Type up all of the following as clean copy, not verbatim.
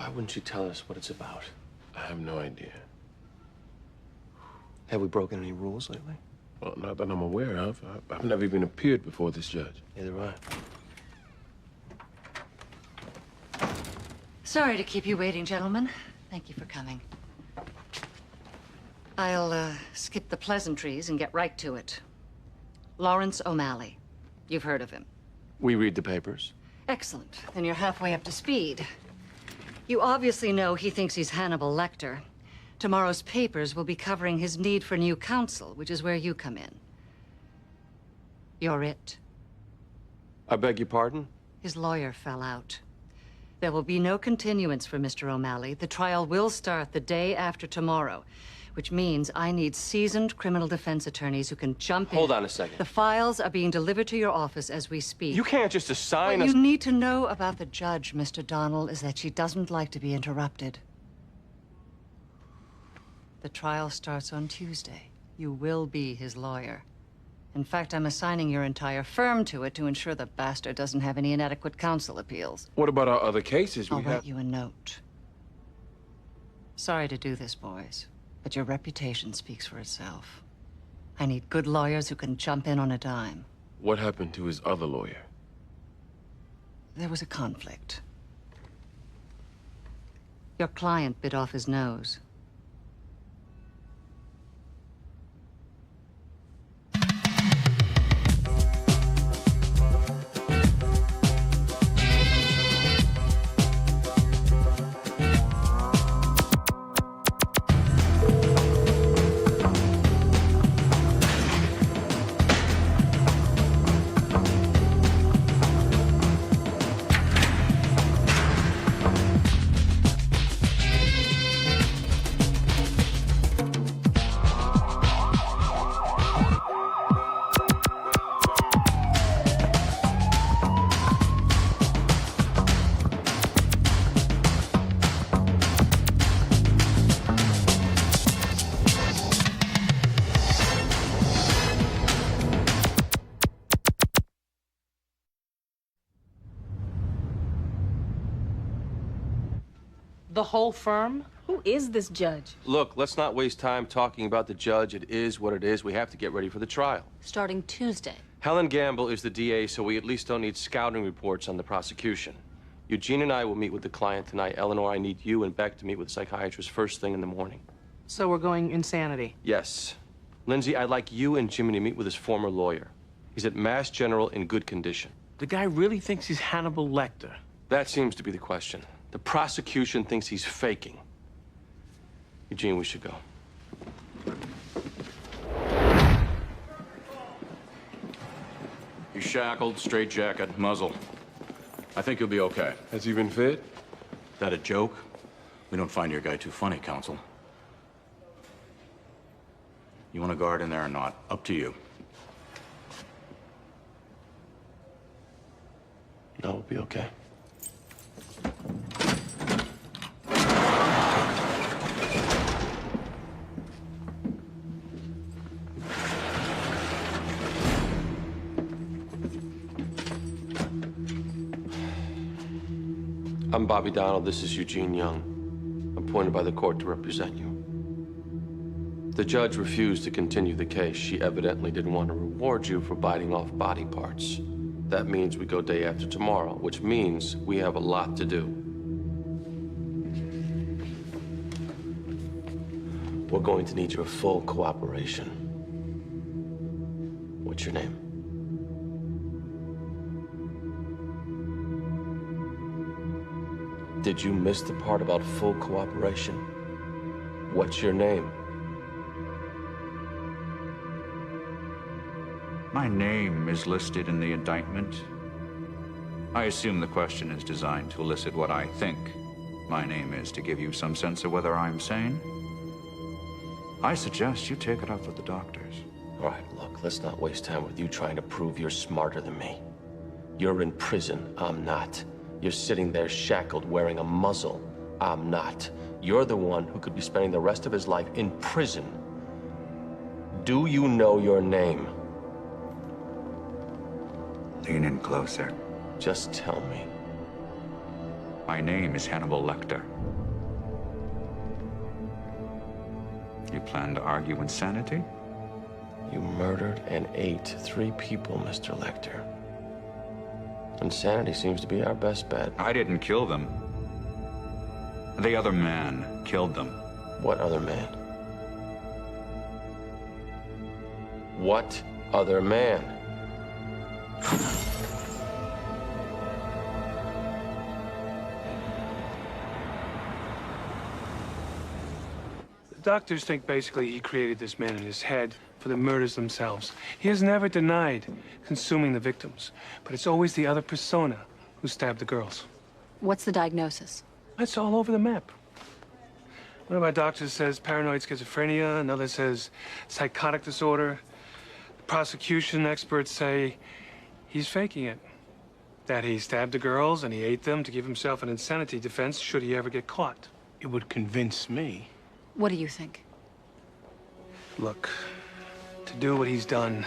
Why wouldn't you tell us what it's about? I have no idea. Have we broken any rules lately? Well, not that I'm aware of. I've never even appeared before this judge. Neither have I. Sorry to keep you waiting, gentlemen. Thank you for coming. I'll skip the pleasantries and get right to it. Lawrence O'Malley. You've heard of him. We read the papers. Excellent. Then you're halfway up to speed. You obviously know he thinks he's Hannibal Lecter. Tomorrow's papers will be covering his need for new counsel, which is where you come in. You're it. I beg your pardon? His lawyer fell out. There will be no continuance for Mr. O'Malley. The trial will start the day after tomorrow, which means I need seasoned criminal defense attorneys who can jump in. Hold on a second. The files are being delivered to your office as we speak. You can't just assign What us... you need to know about the judge, Mr. Donnell, is that she doesn't like to be interrupted. The trial starts on Tuesday. You will be his lawyer. In fact, I'm assigning your entire firm to it to ensure the bastard doesn't have any inadequate counsel appeals. What about our other cases? I'll write you a note. Sorry to do this, boys, but your reputation speaks for itself. I need good lawyers who can jump in on a dime. What happened to his other lawyer? There was a conflict. Your client bit off his nose. The whole firm? Who is this judge? Look, let's not waste time talking about the judge. It is what it is. We have to get ready for the trial. Starting Tuesday. Helen Gamble is the DA, so we at least don't need scouting reports on the prosecution. Eugene and I will meet with the client tonight. Eleanor, I need you and Beck to meet with the psychiatrist first thing in the morning. So we're going insanity. Yes. Lindsay, I'd like you and Jimmy to meet with his former lawyer. He's at Mass General in good condition. The guy really thinks he's Hannibal Lecter. That seems to be the question. The prosecution thinks he's faking. Eugene, we should go. He's shackled, straitjacket, muzzle. I think you'll be okay. Has he been fed? That a joke? We don't find your guy too funny, counsel. You want a guard in there or not? Up to you. No, we'll be okay. I'm Bobby Donald. This is Eugene Young, appointed by the court to represent you. The judge refused to continue the case. She evidently didn't want to reward you for biting off body parts. That means we go day after tomorrow, which means we have a lot to do. We're going to need your full cooperation. What's your name? Did you miss the part about full cooperation? What's your name? My name is listed in the indictment. I assume the question is designed to elicit what I think my name is, to give you some sense of whether I'm sane. I suggest you take it up with the doctors. All right, look, let's not waste time with you trying to prove you're smarter than me. You're in prison, I'm not. You're sitting there shackled, wearing a muzzle, I'm not. You're the one who could be spending the rest of his life in prison. Do you know your name? Lean in closer. Just tell me. My name is Hannibal Lecter. You plan to argue insanity? You murdered and ate 3 people, Mr. Lecter. Insanity seems to be our best bet. I didn't kill them. The other man killed them. What other man? What other man? The doctors think basically he created this man in his head for the murders themselves. He has never denied consuming the victims, but it's always the other persona who stabbed the girls. What's the diagnosis? That's all over the map. One of our doctors says paranoid schizophrenia, another says psychotic disorder. The prosecution experts say he's faking it. That he stabbed the girls and he ate them to give himself an insanity defense should he ever get caught. It would convince me. What do you think? Look, to do what he's done,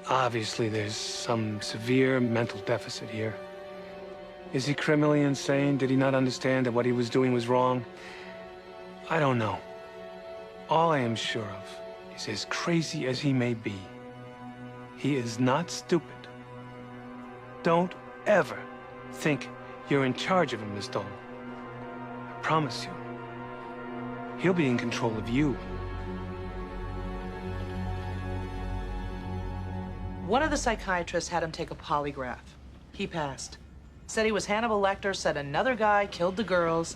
obviously there's some severe mental deficit here. Is he criminally insane? Did he not understand that what he was doing was wrong? I don't know. All I am sure of is, as crazy as he may be, he is not stupid. Don't ever think you're in charge of him, Miss Dolan. I promise you. He'll be in control of you. One of the psychiatrists had him take a polygraph. He passed. Said he was Hannibal Lecter, said another guy killed the girls.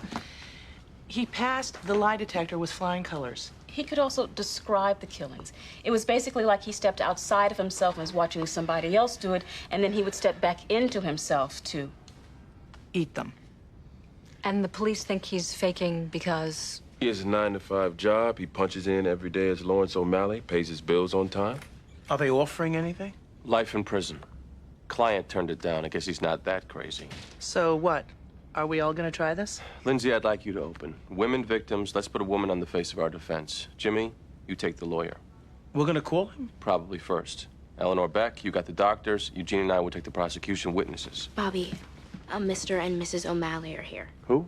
He passed the lie detector with flying colors. He could also describe the killings. It was basically like he stepped outside of himself and was watching somebody else do it, and then he would step back into himself to Eat them. And the police think he's faking because... He has a 9-to-5 job. He punches in every day as Lawrence O'Malley, pays his bills on time. Are they offering anything? Life in prison. Client turned it down. I guess he's not that crazy. So what? Are we all gonna try this? Lindsay, I'd like you to open. Women victims, let's put a woman on the face of our defense. Jimmy, you take the lawyer. We're gonna call him? Probably first. Eleanor Beck, you got the doctors. Eugene and I will take the prosecution witnesses. Bobby, Mr. and Mrs. O'Malley are here. Who?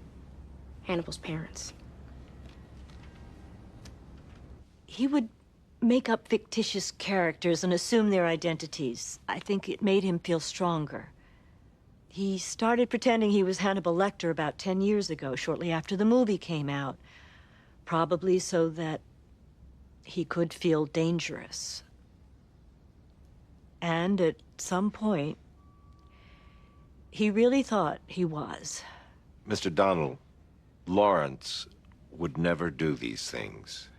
Hannibal's parents. He would make up fictitious characters and assume their identities. I think it made him feel stronger. He started pretending he was Hannibal Lecter about 10 years ago, shortly after the movie came out. Probably so that he could feel dangerous. And at some point, he really thought he was. Mr. Donald, Lawrence would never do these things.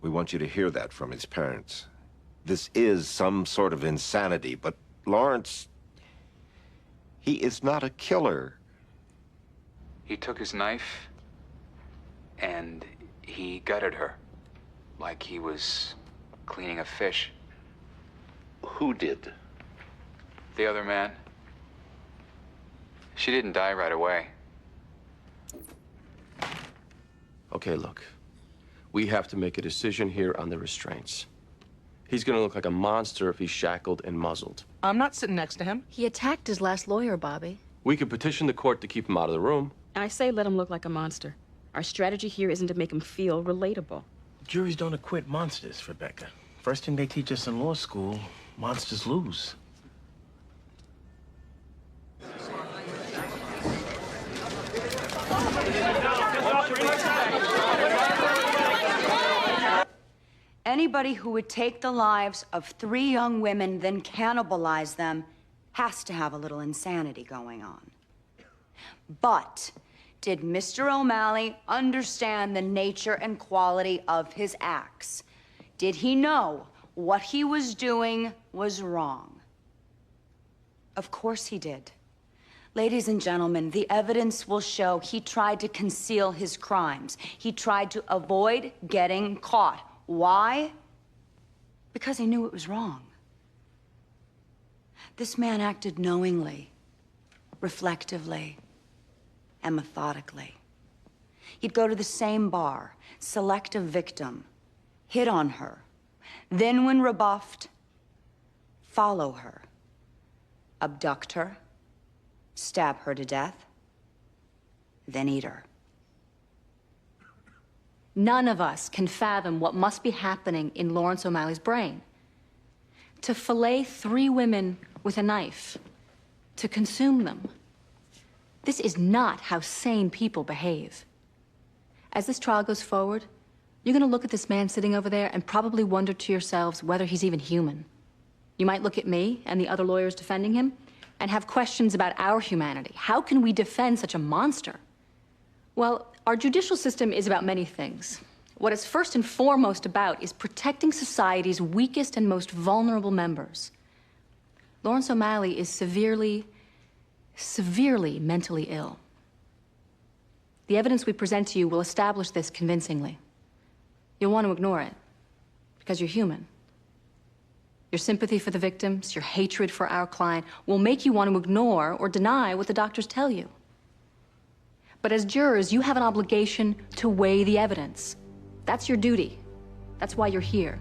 We want you to hear that from his parents. This is some sort of insanity, but Lawrence, he is not a killer. He took his knife and he gutted her like he was cleaning a fish. Who did? The other man. She didn't die right away. Okay, look. We have to make a decision here on the restraints. He's gonna look like a monster if he's shackled and muzzled. I'm not sitting next to him. He attacked his last lawyer, Bobby. We could petition the court to keep him out of the room. I say let him look like a monster. Our strategy here isn't to make him feel relatable. Juries don't acquit monsters, Rebecca. First thing they teach us in law school, monsters lose. Anybody who would take the lives of 3 young women, then cannibalize them, has to have a little insanity going on. But did Mr. O'Malley understand the nature and quality of his acts? Did he know what he was doing was wrong? Of course he did. Ladies and gentlemen, the evidence will show he tried to conceal his crimes. He tried to avoid getting caught. Why? Because he knew it was wrong. This man acted knowingly, reflectively, and methodically. He'd go to the same bar, select a victim, hit on her, then when rebuffed, follow her, abduct her, stab her to death, then eat her. None of us can fathom what must be happening in Lawrence O'Malley's brain. To fillet 3 women with a knife, to consume them. This is not how sane people behave. As this trial goes forward, you're gonna look at this man sitting over there and probably wonder to yourselves whether he's even human. You might look at me and the other lawyers defending him and have questions about our humanity. How can we defend such a monster? Well, our judicial system is about many things. What it's first and foremost about is protecting society's weakest and most vulnerable members. Lawrence O'Malley is severely mentally ill. The evidence we present to you will establish this convincingly. You'll want to ignore it, because you're human. Your sympathy for the victims, your hatred for our client, will make you want to ignore or deny what the doctors tell you. But as jurors, you have an obligation to weigh the evidence. That's your duty. That's why you're here.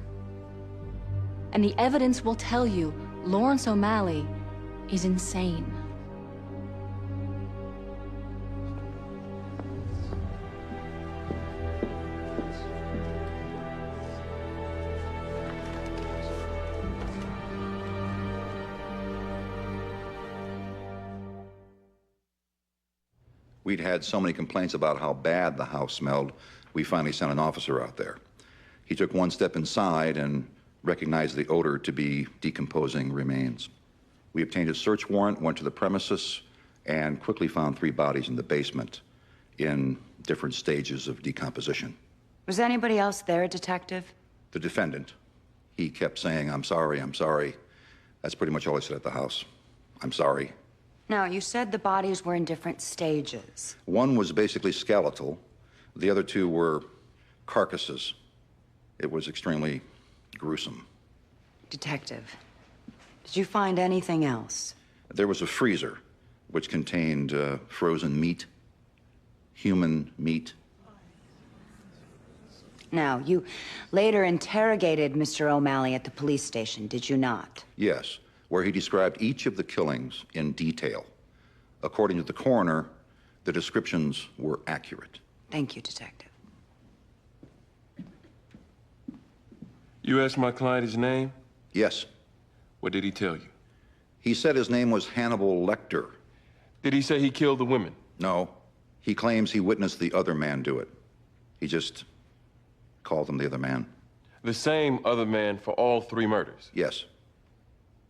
And the evidence will tell you Lawrence O'Malley is insane. We'd had so many complaints about how bad the house smelled, we finally sent an officer out there. He took one step inside and recognized the odor to be decomposing remains. We obtained a search warrant, went to the premises, and quickly found 3 bodies in the basement in different stages of decomposition. Was anybody else there, Detective? The defendant, he kept saying, I'm sorry, I'm sorry. That's pretty much all he said at the house. I'm sorry. Now, you said the bodies were in different stages. One was basically skeletal. The other 2 were carcasses. It was extremely gruesome. Detective, did you find anything else? There was a freezer, which contained frozen meat, human meat. Now, you later interrogated Mr. O'Malley at the police station, did you not? Yes, where he described each of the killings in detail. According to the coroner, the descriptions were accurate. Thank you, Detective. You asked my client his name? Yes. What did he tell you? He said his name was Hannibal Lecter. Did he say he killed the women? No. He claims he witnessed the other man do it. He just called him the other man. The same other man for all 3 murders? Yes.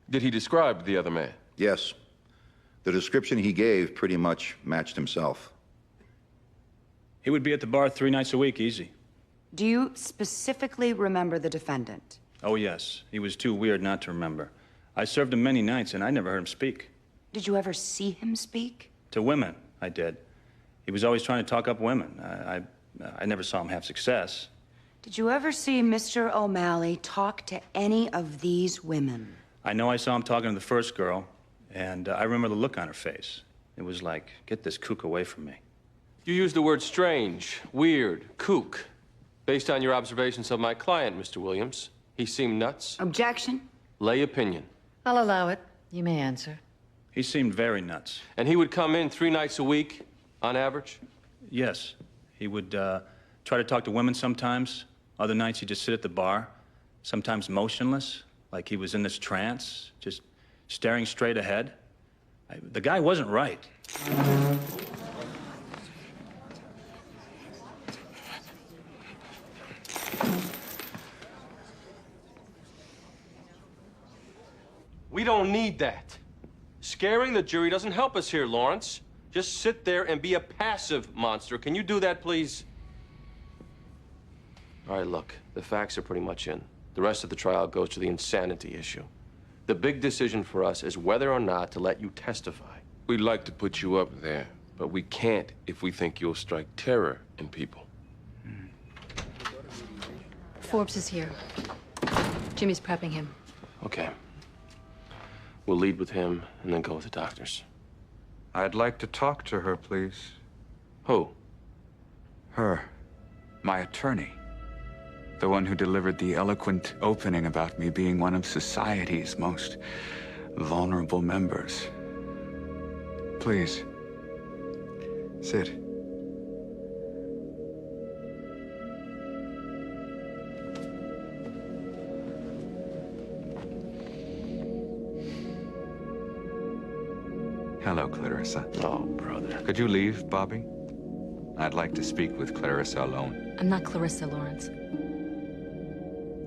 Did he describe the other man? Yes. The description he gave pretty much matched himself. He would be at the bar 3 nights a week, easy. Do you specifically remember the defendant? Oh, yes. He was too weird not to remember. I served him many nights, and I never heard him speak. Did you ever see him speak? To women, I did. He was always trying to talk up women. I never saw him have success. Did you ever see Mr. O'Malley talk to any of these women? I know I saw him talking to the first girl, and I remember the look on her face. It was like, get this kook away from me. You used the word strange, weird, kook. Based on your observations of my client, Mr. Williams, he seemed nuts. Objection? Lay opinion. I'll allow it. You may answer. He seemed very nuts. And he would come in 3 nights a week, on average? Yes. He would try to talk to women sometimes. Other nights he'd just sit at the bar, sometimes motionless, like he was in this trance, just staring straight ahead. The guy wasn't right. We don't need that. Scaring the jury doesn't help us here, Lawrence. Just sit there and be a passive monster. Can you do that, please? All right, look, the facts are pretty much in. The rest of the trial goes to the insanity issue. The big decision for us is whether or not to let you testify. We'd like to put you up there, but we can't if we think you'll strike terror in people. Forbes is here. Jimmy's prepping him. Okay. We'll lead with him and then go with the doctors. I'd like to talk to her, please. Who? Her. My attorney. The one who delivered the eloquent opening about me being one of society's most vulnerable members. Please. Sit. Hello, Clarissa. Oh, brother. Could you leave, Bobby? I'd like to speak with Clarissa alone. I'm not Clarissa, Lawrence.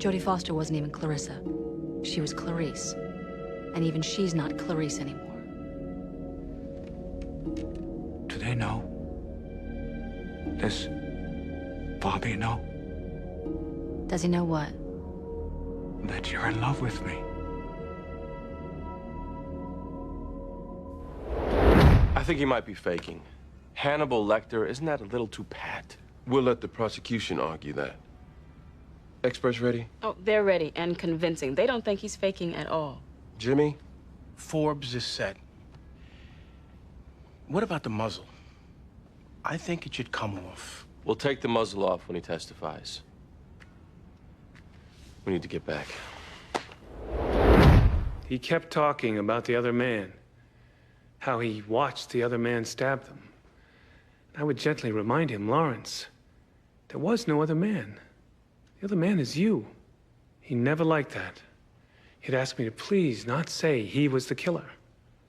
Jodie Foster wasn't even Clarissa. She was Clarice. And even she's not Clarice anymore. Do they know? Does Bobby know Does he know what? that you're in love with me? I think he might be faking. Hannibal Lecter, isn't that a little too pat? We'll let the prosecution argue that. Experts ready? Oh, they're ready and convincing. They don't think he's faking at all. Jimmy? Forbes is set. What about the muzzle? I think it should come off. We'll take the muzzle off when he testifies. We need to get back. He kept talking about the other man, how he watched the other man stab them. I would gently remind him, Lawrence, there was no other man. The other man is you. He never liked that. He'd ask me to please not say he was the killer.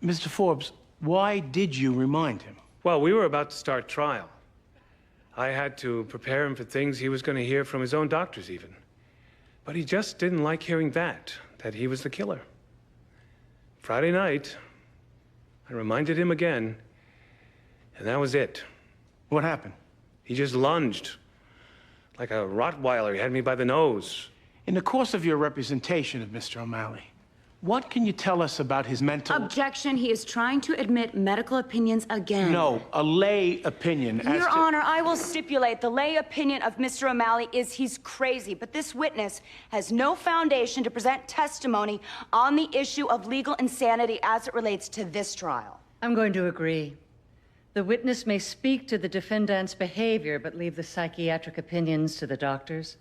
Mr. Forbes, why did you remind him? Well, we were about to start trial. I had to prepare him for things he was going to hear from his own doctors even. But he just didn't like hearing that he was the killer. Friday night, I reminded him again, and that was it. What happened? He just lunged. Like a Rottweiler, he had me by the nose. In the course of your representation of Mr. O'Malley, what can you tell us about his mental... Objection. He is trying to admit medical opinions again. No, a lay opinion as Your to... Honor, I will stipulate the lay opinion of Mr. O'Malley is he's crazy, but this witness has no foundation to present testimony on the issue of legal insanity as it relates to this trial. I'm going to agree. The witness may speak to the defendant's behavior, but leave the psychiatric opinions to the doctors.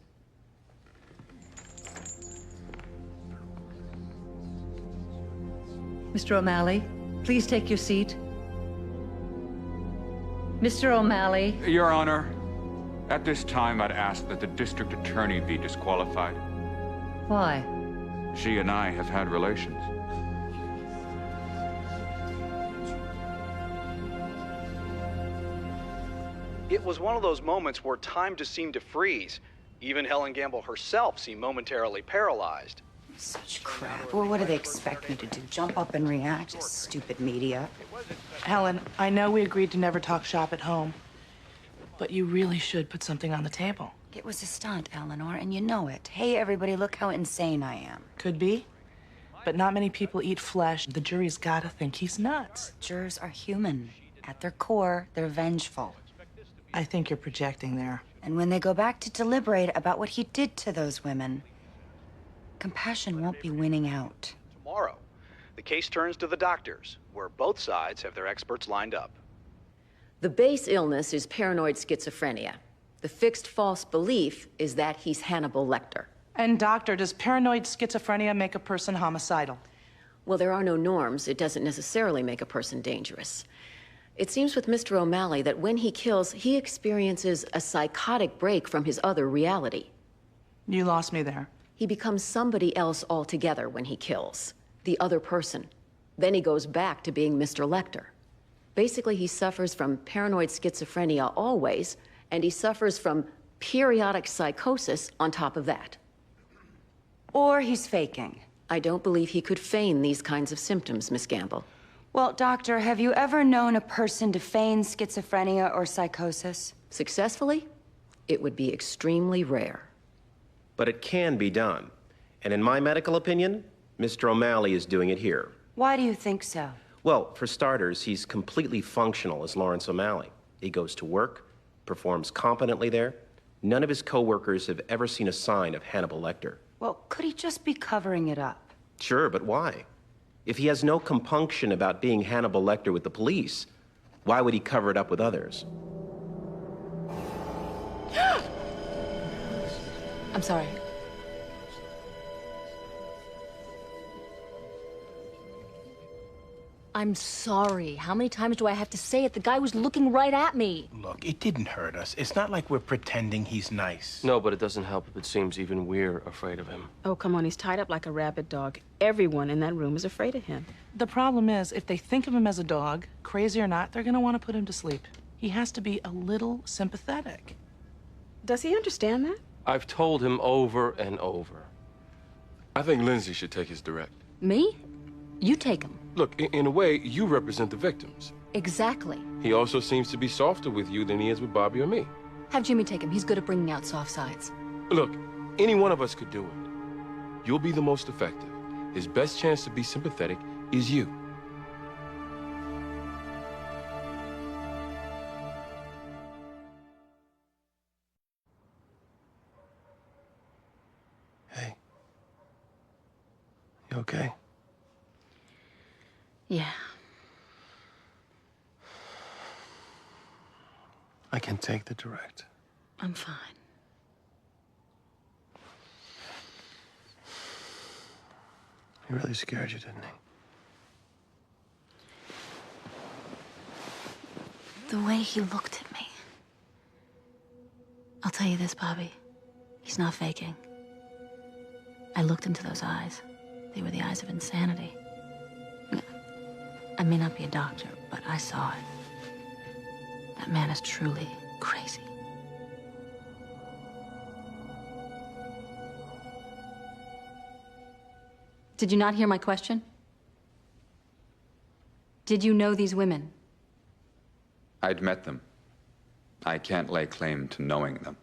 Mr. O'Malley, please take your seat. Mr. O'Malley. Your Honor, at this time, I'd ask that the district attorney be disqualified. Why? She and I have had relations. It was one of those moments where time just seemed to freeze. Even Helen Gamble herself seemed momentarily paralyzed. Such crap. Well, what do they expect me to do? Jump up and react? Stupid media. Helen, I know we agreed to never talk shop at home, but you really should put something on the table. It was a stunt, Eleanor, and you know it. Hey, everybody, look how insane I am. Could be, but not many people eat flesh. The jury's gotta think he's nuts. Jurors are human. At their core, they're vengeful. I think you're projecting there. And when they go back to deliberate about what he did to those women, compassion won't be winning out. Tomorrow, the case turns to the doctors, where both sides have their experts lined up. The base illness is paranoid schizophrenia. The fixed false belief is that he's Hannibal Lecter. And doctor, does paranoid schizophrenia make a person homicidal? Well, there are no norms. It doesn't necessarily make a person dangerous. It seems with Mr. O'Malley that when he kills, he experiences a psychotic break from his other reality. You lost me there. He becomes somebody else altogether when he kills, the other person. Then he goes back to being Mr. Lecter. Basically, he suffers from paranoid schizophrenia always, and he suffers from periodic psychosis on top of that. Or he's faking. I don't believe he could feign these kinds of symptoms, Miss Gamble. Well, doctor, have you ever known a person to feign schizophrenia or psychosis? Successfully? It would be extremely rare. But it can be done. And in my medical opinion, Mr. O'Malley is doing it here. Why do you think so? Well, for starters, he's completely functional as Lawrence O'Malley. He goes to work, performs competently there. None of his co-workers have ever seen a sign of Hannibal Lecter. Well, could he just be covering it up? Sure, but why? If he has no compunction about being Hannibal Lecter with the police, why would he cover it up with others? I'm sorry. I'm sorry. How many times do I have to say it? The guy was looking right at me. Look, it didn't hurt us. It's not like we're pretending he's nice. No, but it doesn't help if it seems even we're afraid of him. Oh, come on, he's tied up like a rabid dog. everyone in that room is afraid of him. The problem is, if they think of him as a dog, crazy or not, they're gonna want to put him to sleep. He has to be a little sympathetic. Does he understand that? I've told him over and over. I think Lindsay should take his direct. Me? You take him. Look, in a way, you represent the victims. Exactly. He also seems to be softer with you than he is with Bobby or me. Have Jimmy take him. He's good at bringing out soft sides. Look, any one of us could do it. You'll be the most effective. His best chance to be sympathetic is you. Hey. You okay? Yeah. I can take the direct. I'm fine. He really scared you, didn't he? The way he looked at me. I'll tell you this, Bobby. He's not faking. I looked into those eyes. They were the eyes of insanity. I may not be a doctor, but I saw it. That man is truly crazy. Did you not hear my question? Did you know these women? I'd met them. I can't lay claim to knowing them.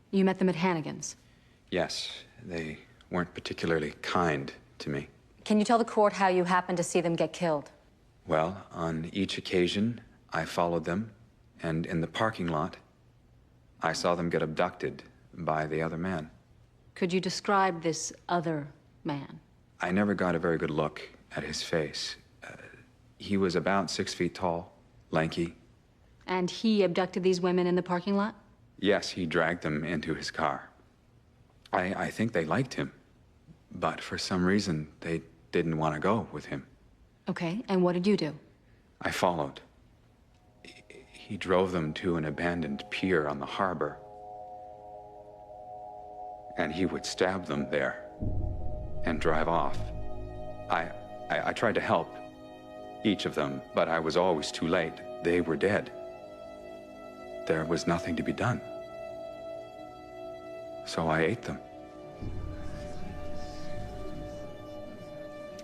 You met them at Hannigan's. Yes, they weren't particularly kind to me. Can you tell the court how you happened to see them get killed? Well, on each occasion, I followed them, and in the parking lot, I saw them get abducted by the other man. Could you describe this other man? I never got a very good look at his face. He was about 6 feet tall, lanky. And he abducted these women in the parking lot? Yes, he dragged them into his car. I think they liked him, but for some reason, they didn't want to go with him. Okay, and what did you do? I followed. He drove them to an abandoned pier on the harbor. And he would stab them there and drive off. I tried to help each of them, but I was always too late. They were dead. There was nothing to be done. So I ate them.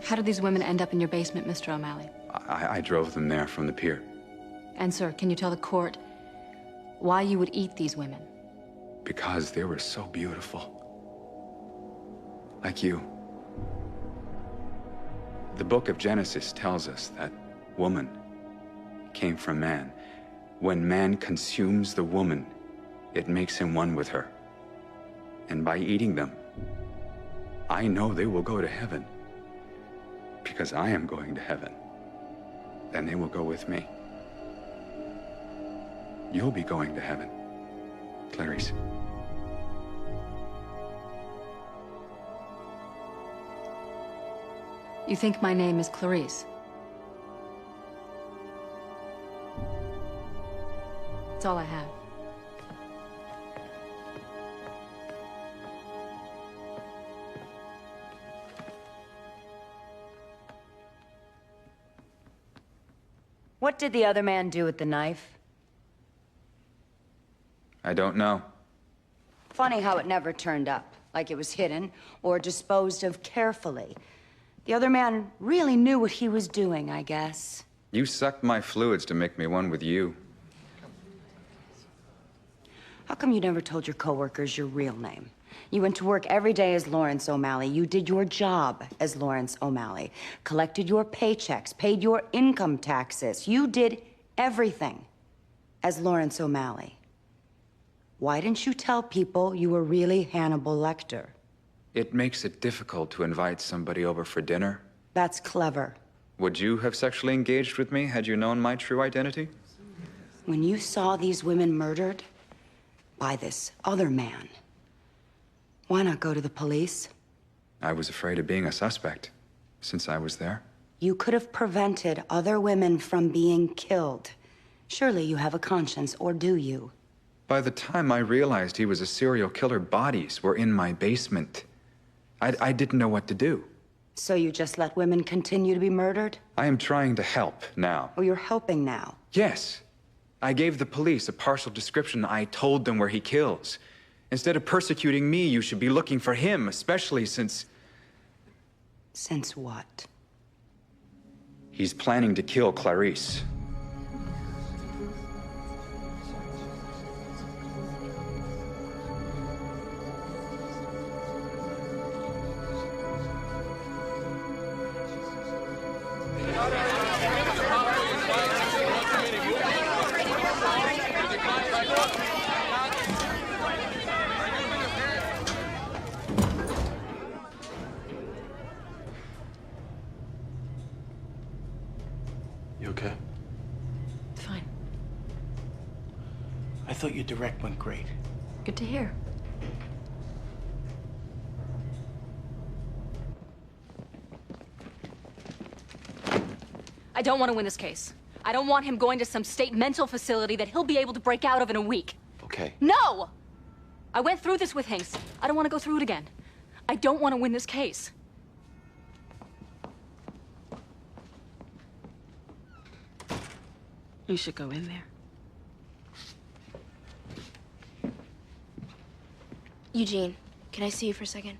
How did these women end up in your basement, Mr. O'Malley? I drove them there from the pier. And sir, can you tell the court why you would eat these women? Because they were so beautiful. Like you. The book of Genesis tells us that woman came from man. When man consumes the woman, it makes him one with her. And by eating them, I know they will go to heaven. Because I am going to heaven. And they will go with me. You'll be going to heaven, Clarice. You think my name is Clarice? That's all I have. What did the other man do with the knife? I don't know. Funny how it never turned up, like it was hidden or disposed of carefully. The other man really knew what he was doing, I guess. You sucked my fluids to make me one with you. How come you never told your coworkers your real name? You went to work every day as Lawrence O'Malley. You did your job as Lawrence O'Malley. Collected your paychecks, paid your income taxes. You did everything as Lawrence O'Malley. Why didn't you tell people you were really Hannibal Lecter? It makes it difficult to invite somebody over for dinner. That's clever. Would you have sexually engaged with me had you known my true identity? When you saw these women murdered by this other man, why not go to the police? I was afraid of being a suspect, since I was there. You could have prevented other women from being killed. Surely you have a conscience, or do you? By the time I realized he was a serial killer, bodies were in my basement. I didn't know what to do. So you just let women continue to be murdered? I am trying to help now. Oh, you're helping now? Yes. I gave the police a partial description. I told them where he kills. Instead of persecuting me, you should be looking for him, especially since... Since what? He's planning to kill Clarice. You okay? Fine. I thought your direct went great. Good to hear. I don't want to win this case. I don't want him going to some state mental facility that he'll be able to break out of in a week. Okay. No! I went through this with Hanks. I don't want to go through it again. I don't want to win this case. You should go in there. Eugene, can I see you for a second?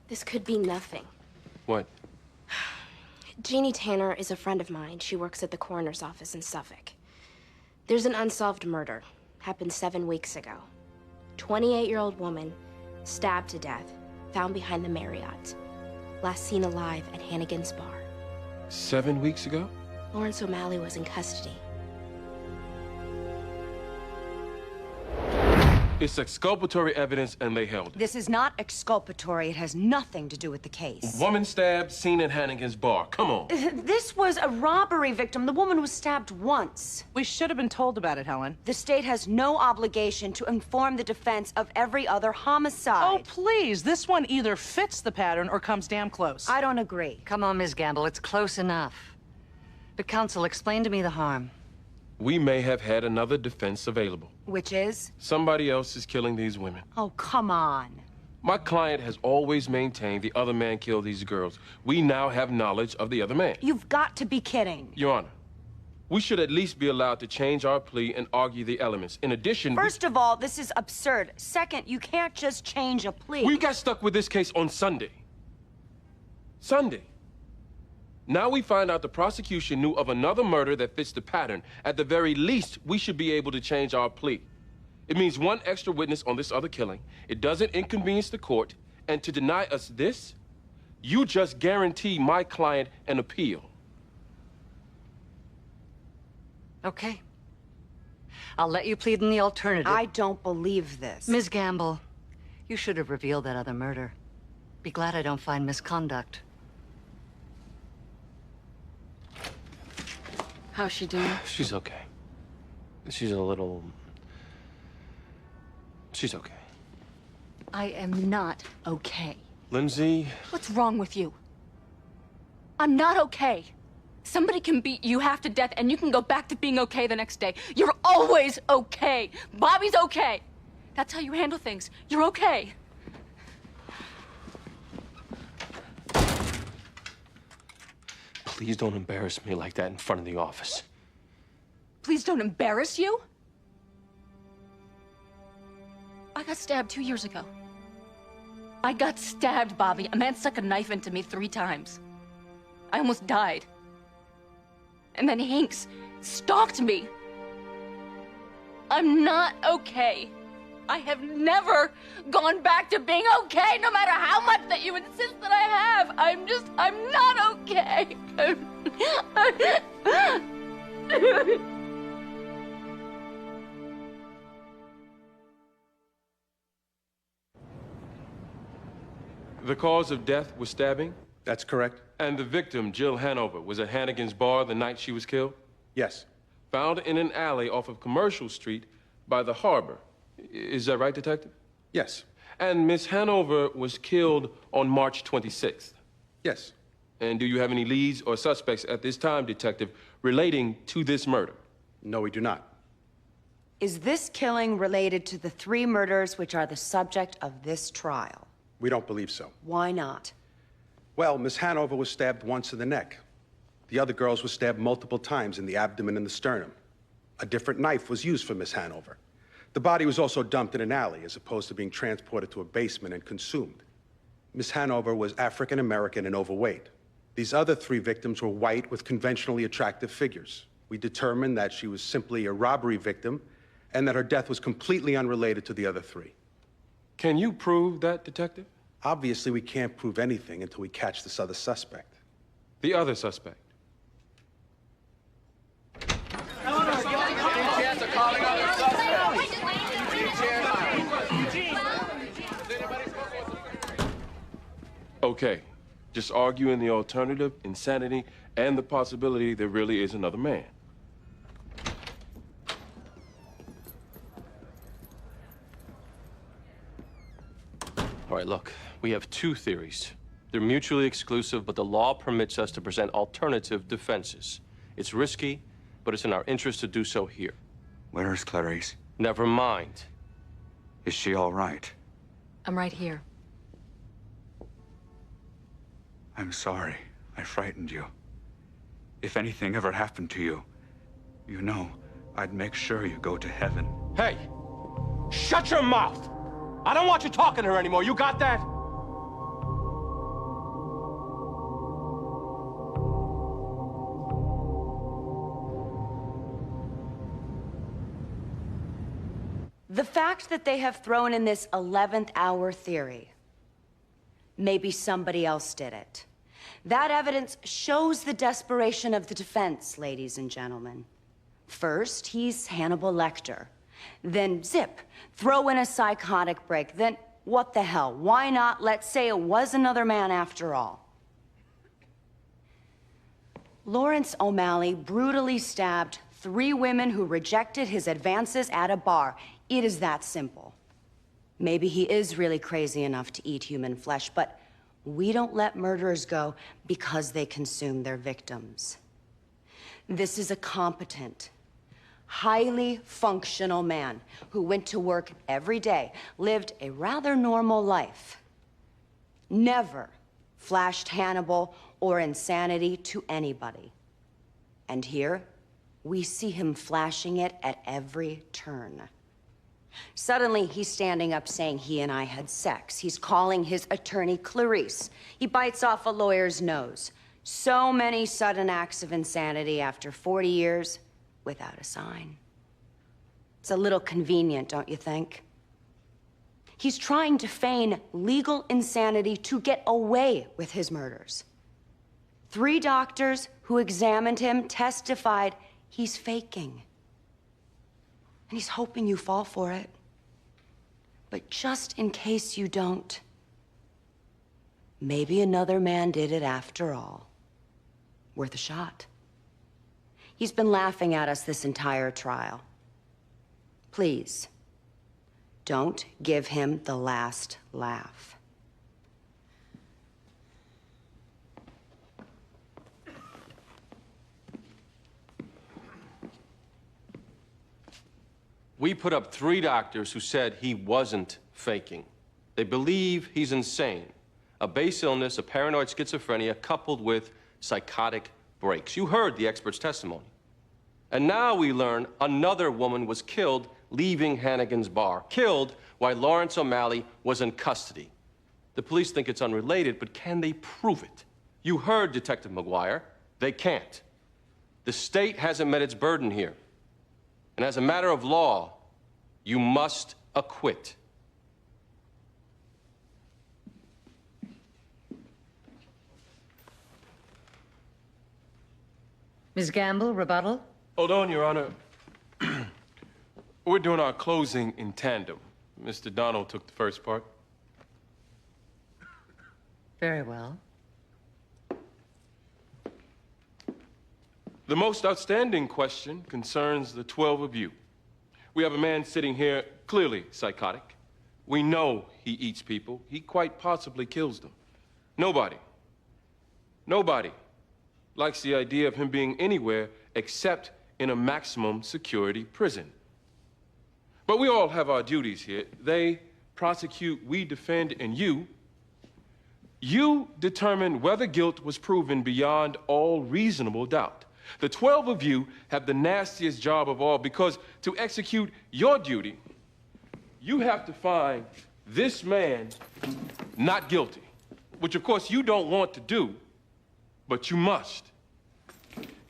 This could be nothing. What? Jeannie Tanner is a friend of mine. She works at the coroner's office in Suffolk. There's an unsolved murder. Happened 7 weeks ago. 28-year-old woman, stabbed to death, found behind the Marriott. Last seen alive at Hannigan's bar. 7 weeks ago? Lawrence O'Malley was in custody. It's exculpatory evidence, and they held it. This is not exculpatory. It has nothing to do with the case. Woman stabbed, seen at Hannigan's bar. Come on. This was a robbery victim. The woman was stabbed once. We should have been told about it, Helen. The state has no obligation to inform the defense of every other homicide. Oh, please. This one either fits the pattern or comes damn close. I don't agree. Come on, Ms. Gamble, it's close enough. But counsel, explain to me the harm. We may have had another defense available. Which is? Somebody else is killing these women. Oh, come on. My client has always maintained the other man killed these girls. We now have knowledge of the other man. You've got to be kidding. Your Honor, we should at least be allowed to change our plea and argue the elements. In addition... First of all, this is absurd. Second, you can't just change a plea. We got stuck with this case on Sunday. Sunday. Now we find out the prosecution knew of another murder that fits the pattern. At the very least, we should be able to change our plea. It means one extra witness on this other killing. It doesn't inconvenience the court. And to deny us this, you just guarantee my client an appeal. Okay. I'll let you plead in the alternative. I don't believe this. Ms. Gamble, you should have revealed that other murder. Be glad I don't find misconduct. How's she doing? She's okay. She's a little... She's okay. I am not okay. Lindsay... What's wrong with you? I'm not okay. Somebody can beat you half to death and you can go back to being okay the next day. You're always okay. Bobby's okay. That's how you handle things. You're okay. Please don't embarrass me like that in front of the office. Please don't embarrass you. I got stabbed 2 years ago. I got stabbed, Bobby. A man stuck a knife into me 3 times. I almost died. And then Hanks stalked me. I'm not okay. I have never gone back to being okay, no matter how much that you insist that I have. I'm not okay. The cause of death was stabbing? That's correct. And the victim, Jill Hanover, was at Hannigan's bar the night she was killed? Yes. Found in an alley off of Commercial Street by the harbor. Is that right, Detective? Yes. And Miss Hanover was killed on March 26th? Yes. And do you have any leads or suspects at this time, Detective, relating to this murder? No, we do not. Is this killing related to the 3 murders which are the subject of this trial? We don't believe so. Why not? Well, Miss Hanover was stabbed once in the neck. The other girls were stabbed multiple times in the abdomen and the sternum. A different knife was used for Miss Hanover. The body was also dumped in an alley as opposed to being transported to a basement and consumed. Miss Hanover was African American and overweight. These other 3 victims were white with conventionally attractive figures. We determined that she was simply a robbery victim and that her death was completely unrelated to the other 3. Can you prove that, Detective? Obviously, we can't prove anything until we catch this other suspect. The other suspect? Okay, just arguing the alternative, insanity, and the possibility there really is another man. All right, look, we have 2 theories. They're mutually exclusive, but the law permits us to present alternative defenses. It's risky, but it's in our interest to do so here. Where is Clarice? Never mind. Is she all right? I'm right here. I'm sorry. I frightened you. If anything ever happened to you, you know, I'd make sure you go to heaven. Hey! Shut your mouth! I don't want you talking to her anymore, you got that? The fact that they have thrown in this 11th hour theory, maybe somebody else did it. That evidence shows the desperation of the defense, ladies and gentlemen. First, he's Hannibal Lecter. Then, zip, throw in a psychotic break. Then, what the hell? Why not? Let's say it was another man after all. Lawrence O'Malley brutally stabbed 3 women who rejected his advances at a bar. It is that simple. Maybe he is really crazy enough to eat human flesh, but we don't let murderers go because they consume their victims. This is a competent, highly functional man who went to work every day, lived a rather normal life, never flashed Hannibal or insanity to anybody. And here, we see him flashing it at every turn. Suddenly, he's standing up saying he and I had sex. He's calling his attorney Clarice. He bites off a lawyer's nose. So many sudden acts of insanity after 40 years without a sign. It's a little convenient, don't you think? He's trying to feign legal insanity to get away with his murders. 3 doctors who examined him testified he's faking. And he's hoping you fall for it. But just in case you don't, maybe another man did it after all. Worth a shot. He's been laughing at us this entire trial. Please, don't give him the last laugh. We put up 3 doctors who said he wasn't faking. They believe he's insane. A base illness, a paranoid schizophrenia, coupled with psychotic breaks. You heard the expert's testimony. And now we learn another woman was killed leaving Hannigan's bar. Killed while Lawrence O'Malley was in custody. The police think it's unrelated, but can they prove it? You heard Detective McGuire. They can't. The state hasn't met its burden here. And as a matter of law, you must acquit. Ms. Gamble, rebuttal? Hold on, Your Honor. We're doing our closing in tandem. Mr. Donald took the first part. Very well. The most outstanding question concerns the 12 of you. We have a man sitting here, clearly psychotic. We know he eats people. He quite possibly kills them. Nobody likes the idea of him being anywhere except in a maximum security prison. But we all have our duties here. They prosecute, we defend, and you You determined whether guilt was proven beyond all reasonable doubt. The 12 of you have the nastiest job of all because to execute your duty, you have to find this man not guilty, which of course you don't want to do, but you must.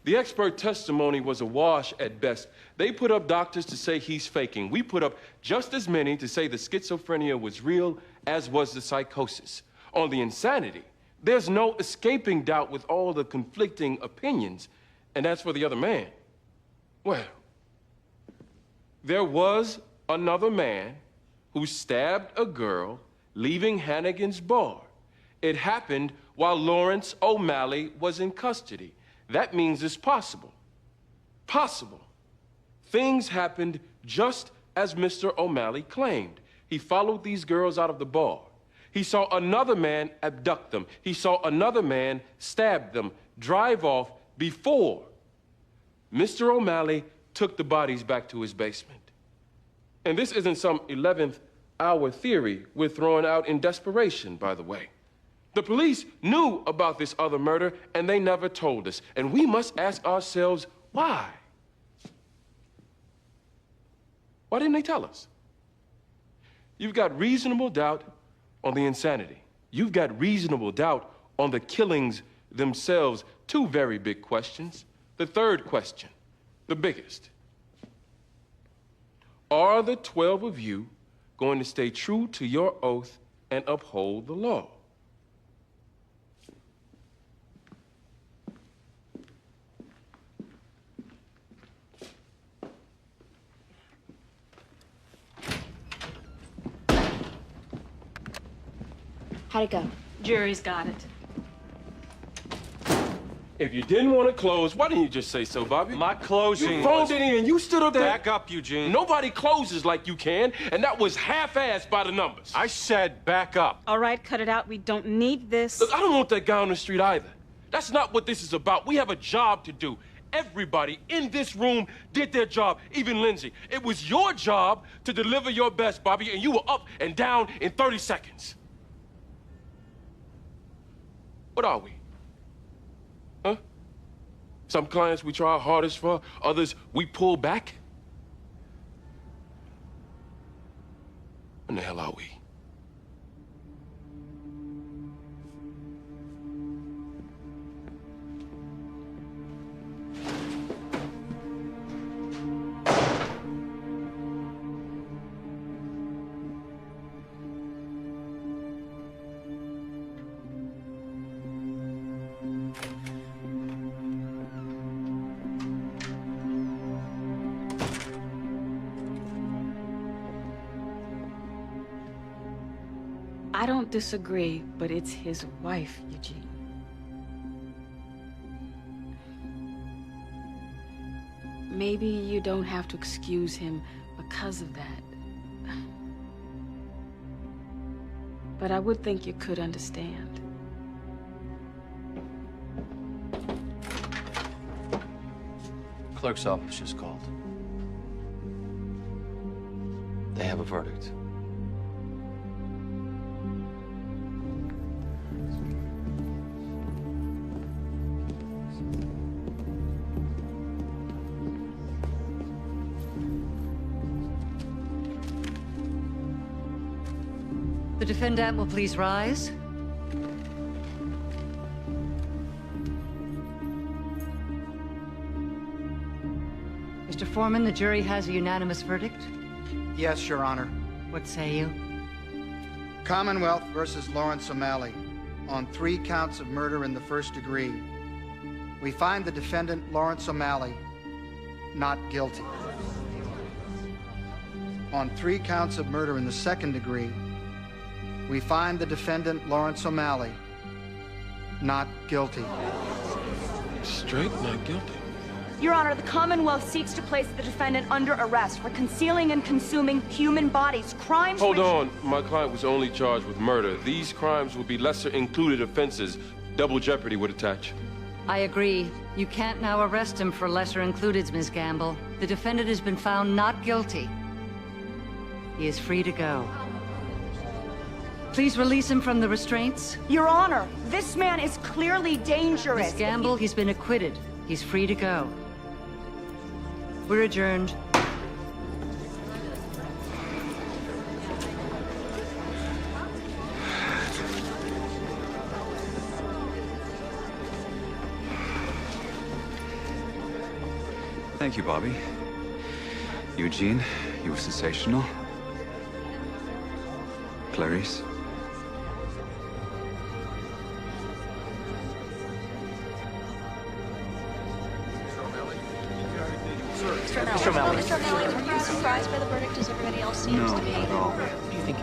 The expert testimony was a wash at best. They put up doctors to say he's faking. We put up just as many to say the schizophrenia was real as was the psychosis. On the insanity, there's no escaping doubt with all the conflicting opinions. And as for the other man, well, there was another man who stabbed a girl leaving Hannigan's bar. It happened while Lawrence O'Malley was in custody. That means it's possible. Possible. Things happened just as Mr. O'Malley claimed. He followed these girls out of the bar. He saw another man abduct them. He saw another man stab them, drive off before Mr. O'Malley took the bodies back to his basement. And this isn't some 11th hour theory we're throwing out in desperation, by the way. The police knew about this other murder, and they never told us. And we must ask ourselves, why? Why didn't they tell us? You've got reasonable doubt on the insanity. You've got reasonable doubt on the killings themselves. Two very big questions. The third question, the biggest. Are the 12 of you going to stay true to your oath and uphold the law? How'd it go? Jury's got it. If you didn't want to close, why didn't you just say so, Bobby? My closing You phoned it in. You stood up there. Back up, Eugene. Nobody closes like you can, and that was half-assed by the numbers. I said back up. All right, cut it out. We don't need this. Look, I don't want that guy on the street either. That's not what this is about. We have a job to do. Everybody in this room did their job, even Lindsay. It was your job to deliver your best, Bobby, and you were up and down in 30 seconds. What are we? Huh? Some clients we try our hardest for, others we pull back. When the hell are we? I don't disagree, but it's his wife, Eugene. Maybe you don't have to excuse him because of that. But I would think you could understand. Clerk's office just called. They have a verdict. The defendant will please rise. Mr. Foreman, the jury has a unanimous verdict. Yes, Your Honor. What say you? Commonwealth versus Lawrence O'Malley on 3 counts of murder in the first degree. We find the defendant, Lawrence O'Malley, not guilty. On 3 counts of murder in the second degree, we find the defendant, Lawrence O'Malley, not guilty. Straight not guilty. Your Honor, the Commonwealth seeks to place the defendant under arrest for concealing and consuming human bodies, crimes Hold on. My client was only charged with murder. These crimes would be lesser included offenses. Double jeopardy would attach. I agree. You can't now arrest him for lesser included, Ms. Gamble. The defendant has been found not guilty. He is free to go. Please release him from the restraints. Your Honor, this man is clearly dangerous. Miss Gamble, he's been acquitted. He's free to go. We're adjourned. Thank you, Bobby. Eugene, you were sensational. Clarice. Mr. O'Malley, were you surprised by the verdict as everybody else seems to be? Not at all. What do you think?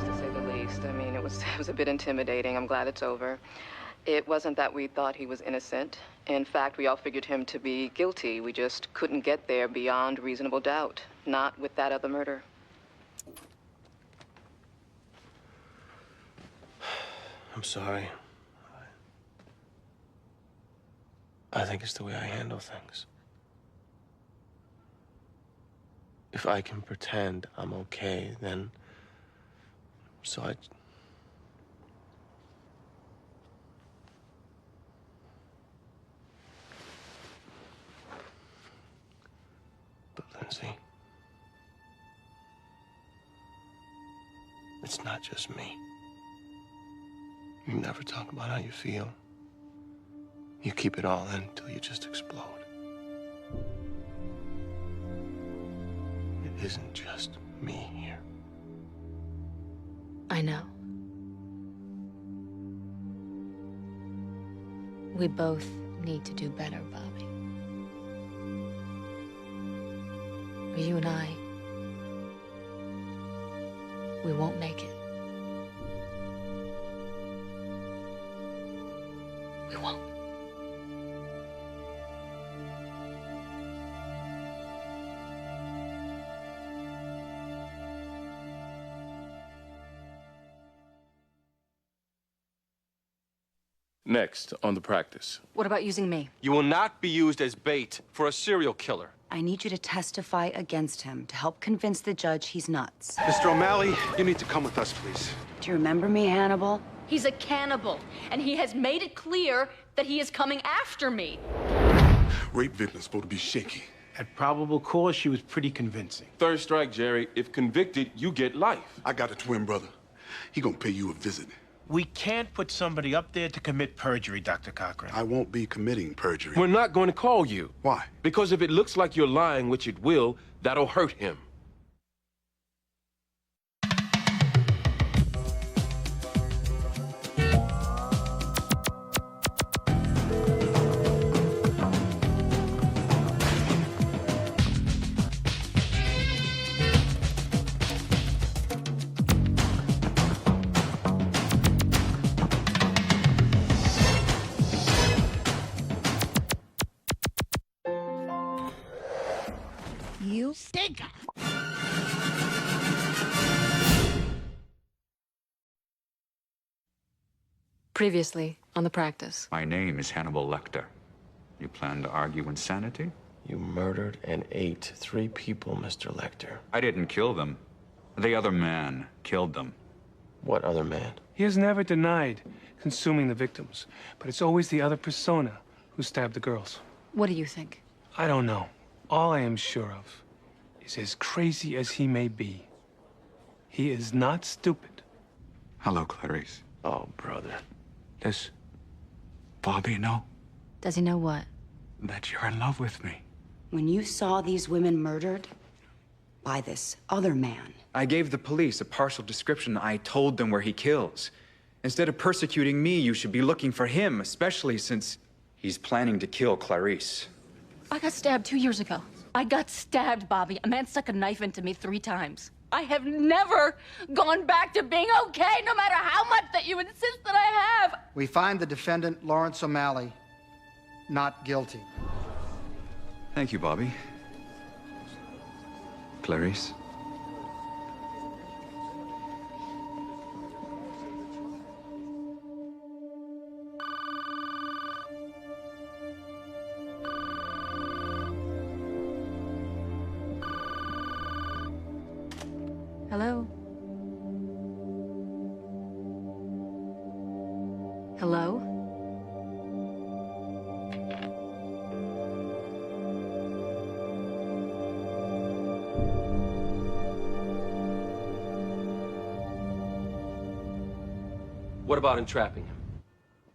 To say the least. I mean, it was a bit intimidating. I'm glad it's over. It wasn't that we thought he was innocent. In fact, we all figured him to be guilty. We just couldn't get there beyond reasonable doubt. Not with that other murder. I'm sorry. I think it's the way I handle things. If I can pretend I'm okay, then... So I... But Lindsay... It's not just me. You never talk about how you feel. You keep it all in until you just explode. It isn't just me here. I know. We both need to do better, Bobby. Or you and I, we won't make it. We won't. Next on the practice. What about using me? You will not be used as bait for a serial killer. I need you to testify against him to help convince the judge he's nuts. Mr. O'Malley, you need to come with us, please. Do you remember me, Hannibal? He's a cannibal, and he has made it clear that he is coming after me. Rape victim's supposed to be shaky. At probable cause, she was pretty convincing. Third strike, Jerry. If convicted, you get life. I got a twin brother. He gonna pay you a visit. We can't put somebody up there to commit perjury, Dr. Cochran. I won't be committing perjury. We're not going to call you. Why? Because if it looks like you're lying, which it will, that'll hurt him. You stink. Previously on the practice. My name is Hannibal Lecter. You plan to argue insanity? You murdered and ate 3 people, Mr. Lecter. I didn't kill them. The other man killed them. What other man? He has never denied consuming the victims, but it's always the other persona who stabbed the girls. What do you think? I don't know. All I am sure of is, as crazy as he may be, he is not stupid. Hello, Clarice. Oh, brother. Does Bobby know Does he know what? that you're in love with me? When you saw these women murdered by this other man, I gave the police a partial description. I told them where he kills. Instead of persecuting me, you should be looking for him, especially since he's planning to kill Clarice. I got stabbed 2 years ago. I got stabbed, Bobby. A man stuck a knife into me 3 times. I have never gone back to being okay, no matter how much that you insist that I have. We find the defendant, Lawrence O'Malley, not guilty. Thank you, Bobby. Clarice. Hello? Hello? What about entrapping him?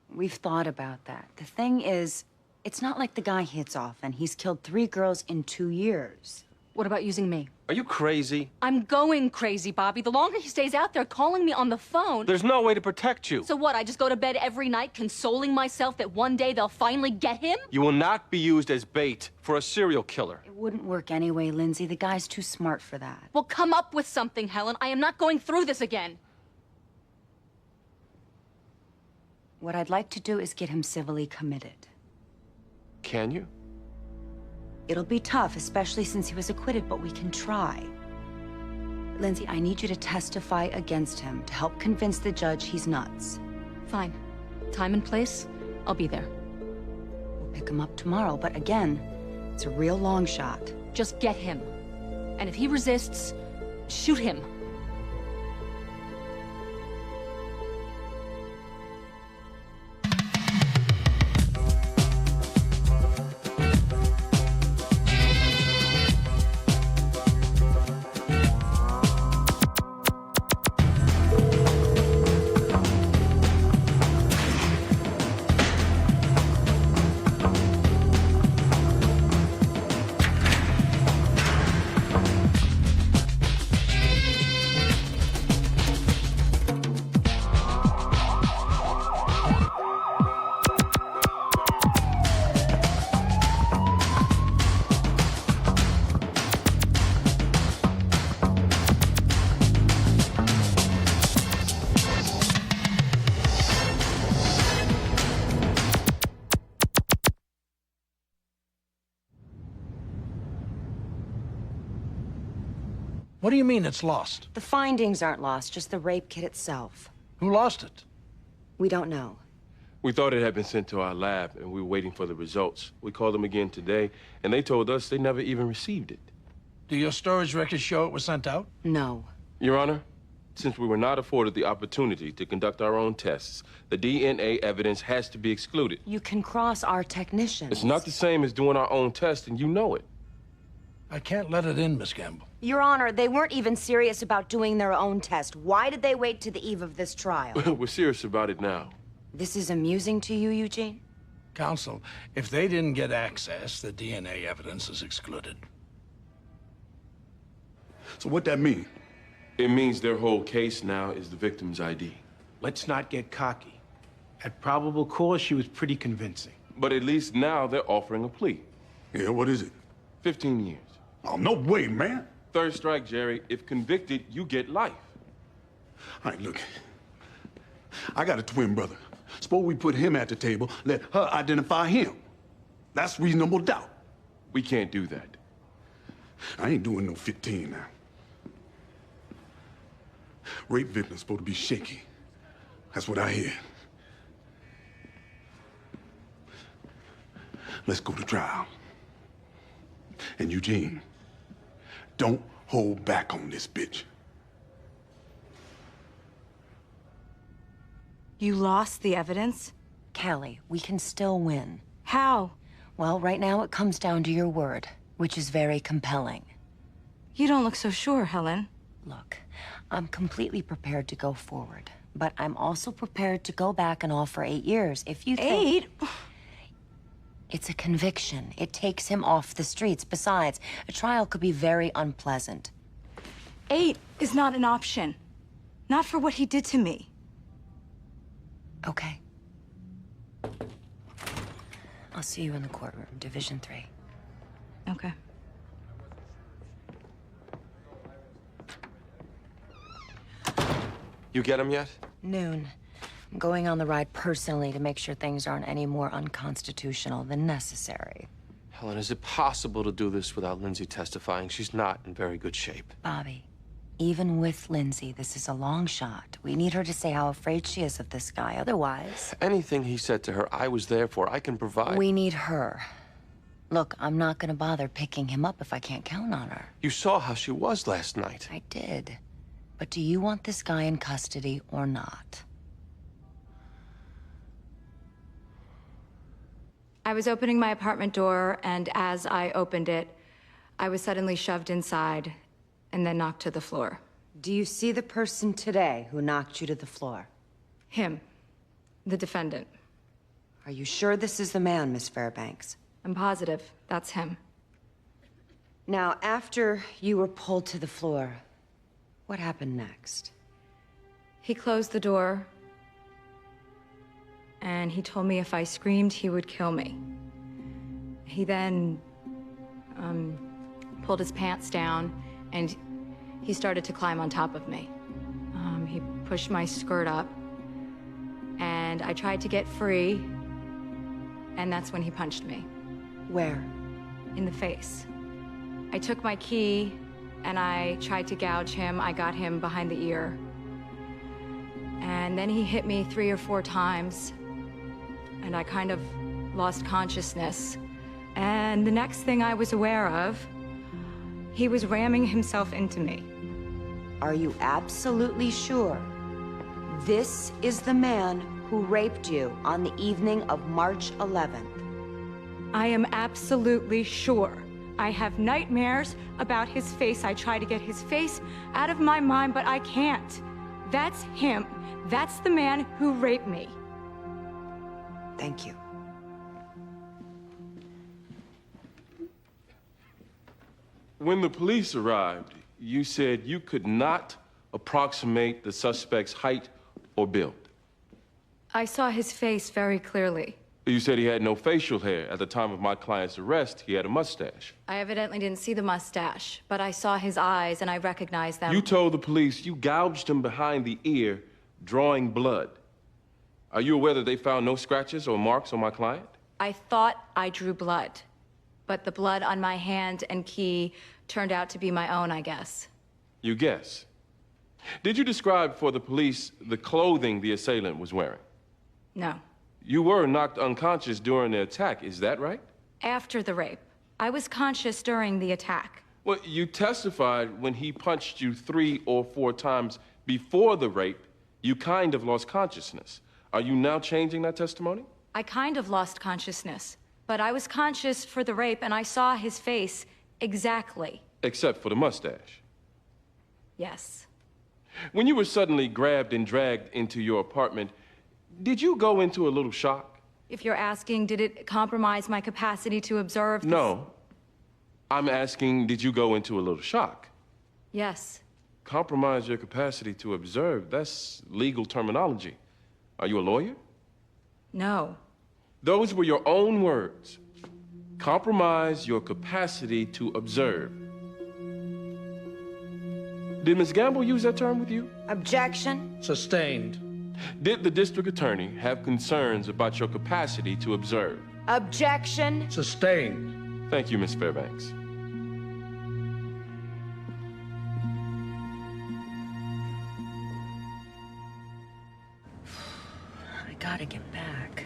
We've thought about that. The thing is, it's not like the guy hits off and he's killed 3 girls in 2 years. What about using me? Are you crazy? I'm going crazy, Bobby. The longer he stays out there calling me on the phone... There's no way to protect you. So what, I just go to bed every night consoling myself that one day they'll finally get him? You will not be used as bait for a serial killer. It wouldn't work anyway, Lindsay. The guy's too smart for that. Well, come up with something, Helen. I am not going through this again. What I'd like to do is get him civilly committed. Can you? It'll be tough, especially since he was acquitted, but we can try. Lindsay, I need you to testify against him to help convince the judge he's nuts. Fine. Time and place, I'll be there. We'll pick him up tomorrow, but again, it's a real long shot. Just get him. And if he resists, shoot him. What do you mean it's lost? The findings aren't lost, just the rape kit itself. Who lost it? We don't know. We thought it had been sent to our lab, and we were waiting for the results. We called them again today, and they told us they never even received it. Do your storage records show it was sent out? No. Your Honor, since we were not afforded the opportunity to conduct our own tests, the DNA evidence has to be excluded. You can cross our technicians. It's not the same as doing our own test, and you know it. I can't let it in, Miss Gamble. Your Honor, they weren't even serious about doing their own test. Why did they wait to the eve of this trial? We're serious about it now. This is amusing to you, Eugene? Counsel, if they didn't get access, the DNA evidence is excluded. So what that mean? It means their whole case now is the victim's ID. Let's not get cocky. At probable cause, she was pretty convincing. But at least now they're offering a plea. Yeah, what is it? 15 years. Oh, no way, man. Third strike, Jerry. If convicted, you get life. All right, look. I got a twin brother. Suppose we put him at the table, let her identify him. That's reasonable doubt. We can't do that. I ain't doing no 15 now. Rape victims supposed to be shaky. That's what I hear. Let's go to trial. And Eugene, don't hold back on this bitch. You lost the evidence? Kelly, we can still win. How? Well, right now it comes down to your word, which is very compelling. You don't look so sure, Helen. Look, I'm completely prepared to go forward, but I'm also prepared to go back and offer 8 years if you think... 8? It's a conviction. It takes him off the streets. Besides, a trial could be very unpleasant. 8 is not an option. Not for what he did to me. Okay. I'll see you in the courtroom, Division 3. Okay. You get him yet? Noon. I'm going on the ride personally to make sure things aren't any more unconstitutional than necessary. Helen, is it possible to do this without Lindsay testifying? She's not in very good shape. Bobby, even with Lindsay, this is a long shot. We need her to say how afraid she is of this guy. Otherwise... Anything he said to her, I was there for. I can provide. We need her. Look, I'm not gonna bother picking him up if I can't count on her. You saw how she was last night. I did. But do you want this guy in custody or not? I was opening my apartment door, and as I opened it, I was suddenly shoved inside and then knocked to the floor. Do you see the person today who knocked you to the floor? Him. The defendant. Are you sure this is the man, Miss Fairbanks? I'm positive. That's him. Now, after you were pulled to the floor, what happened next? He closed the door, and he told me if I screamed, he would kill me. He then, pulled his pants down, and he started to climb on top of me. He pushed my skirt up, and I tried to get free, and that's when he punched me. Where? In the face. I took my key, and I tried to gouge him. I got him behind the ear. And then he hit me 3 or 4 times, and I kind of lost consciousness. And the next thing I was aware of, he was ramming himself into me. Are you absolutely sure this is the man who raped you on the evening of March 11th? I am absolutely sure. I have nightmares about his face. I try to get his face out of my mind, but I can't. That's him. That's the man who raped me. Thank you. When the police arrived, you said you could not approximate the suspect's height or build. I saw his face very clearly. You said he had no facial hair. At the time of my client's arrest, he had a mustache. I evidently didn't see the mustache, but I saw his eyes and I recognized them. You told the police you gouged him behind the ear, drawing blood. Are you aware that they found no scratches or marks on my client? I thought I drew blood, but the blood on my hand and key turned out to be my own, I guess. You guess. Did you describe for the police the clothing the assailant was wearing? No. You were knocked unconscious during the attack, is that right? After the rape. I was conscious during the attack. Well, you testified when he punched you 3 or 4 times before the rape, you kind of lost consciousness. Are you now changing that testimony? I kind of lost consciousness, but I was conscious for the rape and I saw his face exactly. Except for the mustache. Yes. When you were suddenly grabbed and dragged into your apartment, did you go into a little shock? If you're asking, did it compromise my capacity to observe? No. I'm asking, did you go into a little shock? Yes. Compromise your capacity to observe, that's legal terminology. Are you a lawyer? No. Those were your own words. Compromise your capacity to observe. Did Ms. Gamble use that term with you? Objection. Sustained. Did the district attorney have concerns about your capacity to observe? Objection. Sustained. Thank you, Ms. Fairbanks. I gotta get back.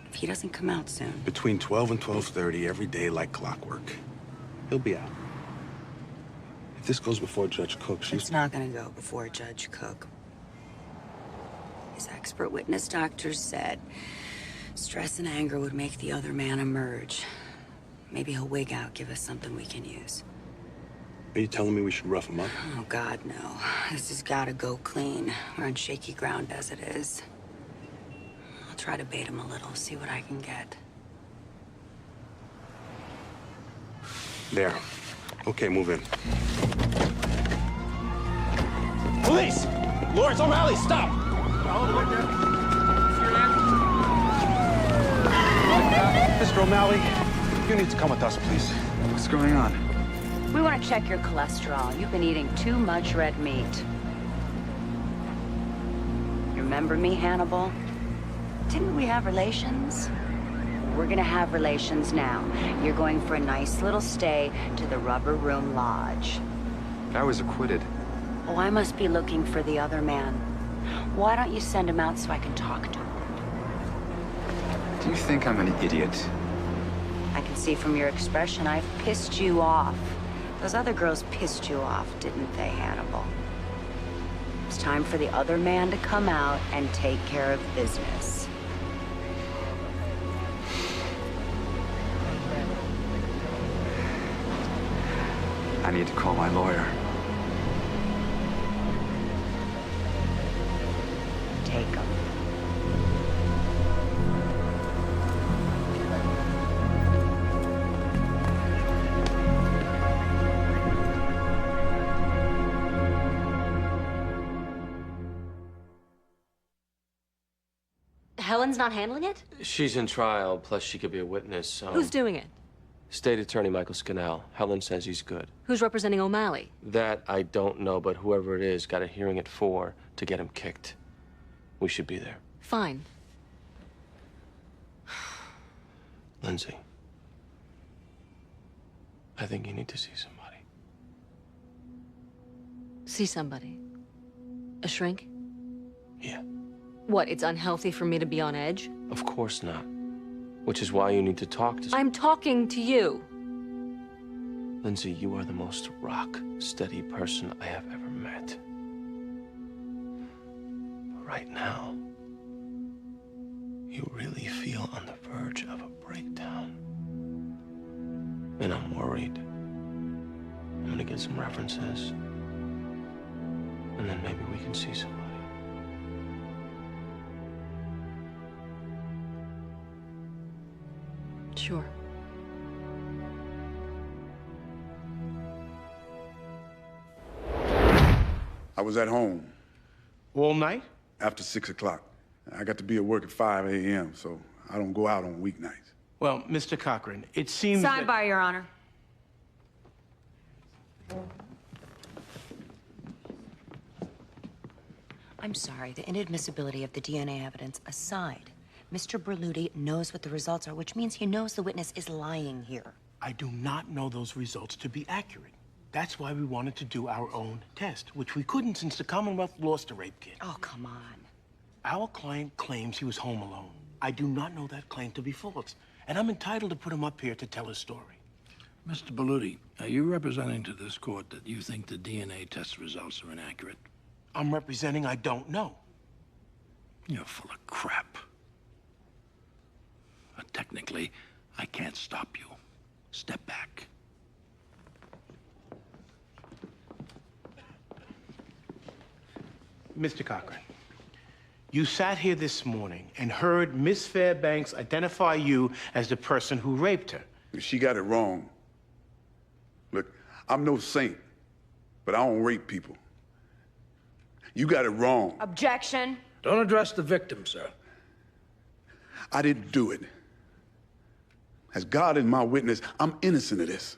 If he doesn't come out soon. Between 12 and 12:30 every day like clockwork. He'll be out. If this goes before Judge Cook, It's not gonna go before Judge Cook. His expert witness doctors said stress and anger would make the other man emerge. Maybe he'll wig out, give us something we can use. Are you telling me we should rough him up? Oh, God, no. This has gotta go clean. We're on shaky ground as it is. I'll try to bait him a little, see what I can get. There. Okay, move in. Police! Lawrence O'Malley, stop! Mr. O'Malley, you need to come with us, please. What's going on? We want to check your cholesterol. You've been eating too much red meat. You remember me, Hannibal? Didn't we have relations? We're gonna have relations now. You're going for a nice little stay to the Rubber Room Lodge. I was acquitted. Oh, I must be looking for the other man. Why don't you send him out so I can talk to him? Do you think I'm an idiot? I can see from your expression I've pissed you off. Those other girls pissed you off, didn't they, Hannibal? It's time for the other man to come out and take care of business. I need to call my lawyer. Take him. Helen's not handling it? She's in trial, plus she could be a witness, so... Who's doing it? State Attorney Michael Scannell. Helen says he's good. Who's representing O'Malley? That I don't know, but whoever it is got a hearing at 4 to get him kicked. We should be there. Fine. Lindsay, I think you need to see somebody. See somebody. A shrink? Yeah. What, it's unhealthy for me to be on edge? Of course not. Which is why you need to talk to... I'm talking to you. Lindsay, you are the most rock-steady person I have ever met. But right now, you really feel on the verge of a breakdown. And I'm worried. I'm gonna get some references. And then maybe we can see somebody. Sure. I was at home. All night? After 6 o'clock. I got to be at work at 5 a.m., so I don't go out on weeknights. Well, Mr. Cochran, it seems Sidebar, Your Honor. I'm sorry, the inadmissibility of the DNA evidence aside, Mr. Berluti knows what the results are, which means he knows the witness is lying here. I do not know those results to be accurate. That's why we wanted to do our own test, which we couldn't since the Commonwealth lost a rape kit. Oh, come on. Our client claims he was home alone. I do not know that claim to be false, and I'm entitled to put him up here to tell his story. Mr. Berluti, are you representing to this court that you think the DNA test results are inaccurate? I'm representing I don't know. You're full of crap. But technically, I can't stop you. Step back. Mr. Cochran, you sat here this morning and heard Miss Fairbanks identify you as the person who raped her. She got it wrong. Look, I'm no saint, but I don't rape people. You got it wrong. Objection. Don't address the victim, sir. I didn't do it. As God is my witness, I'm innocent of this.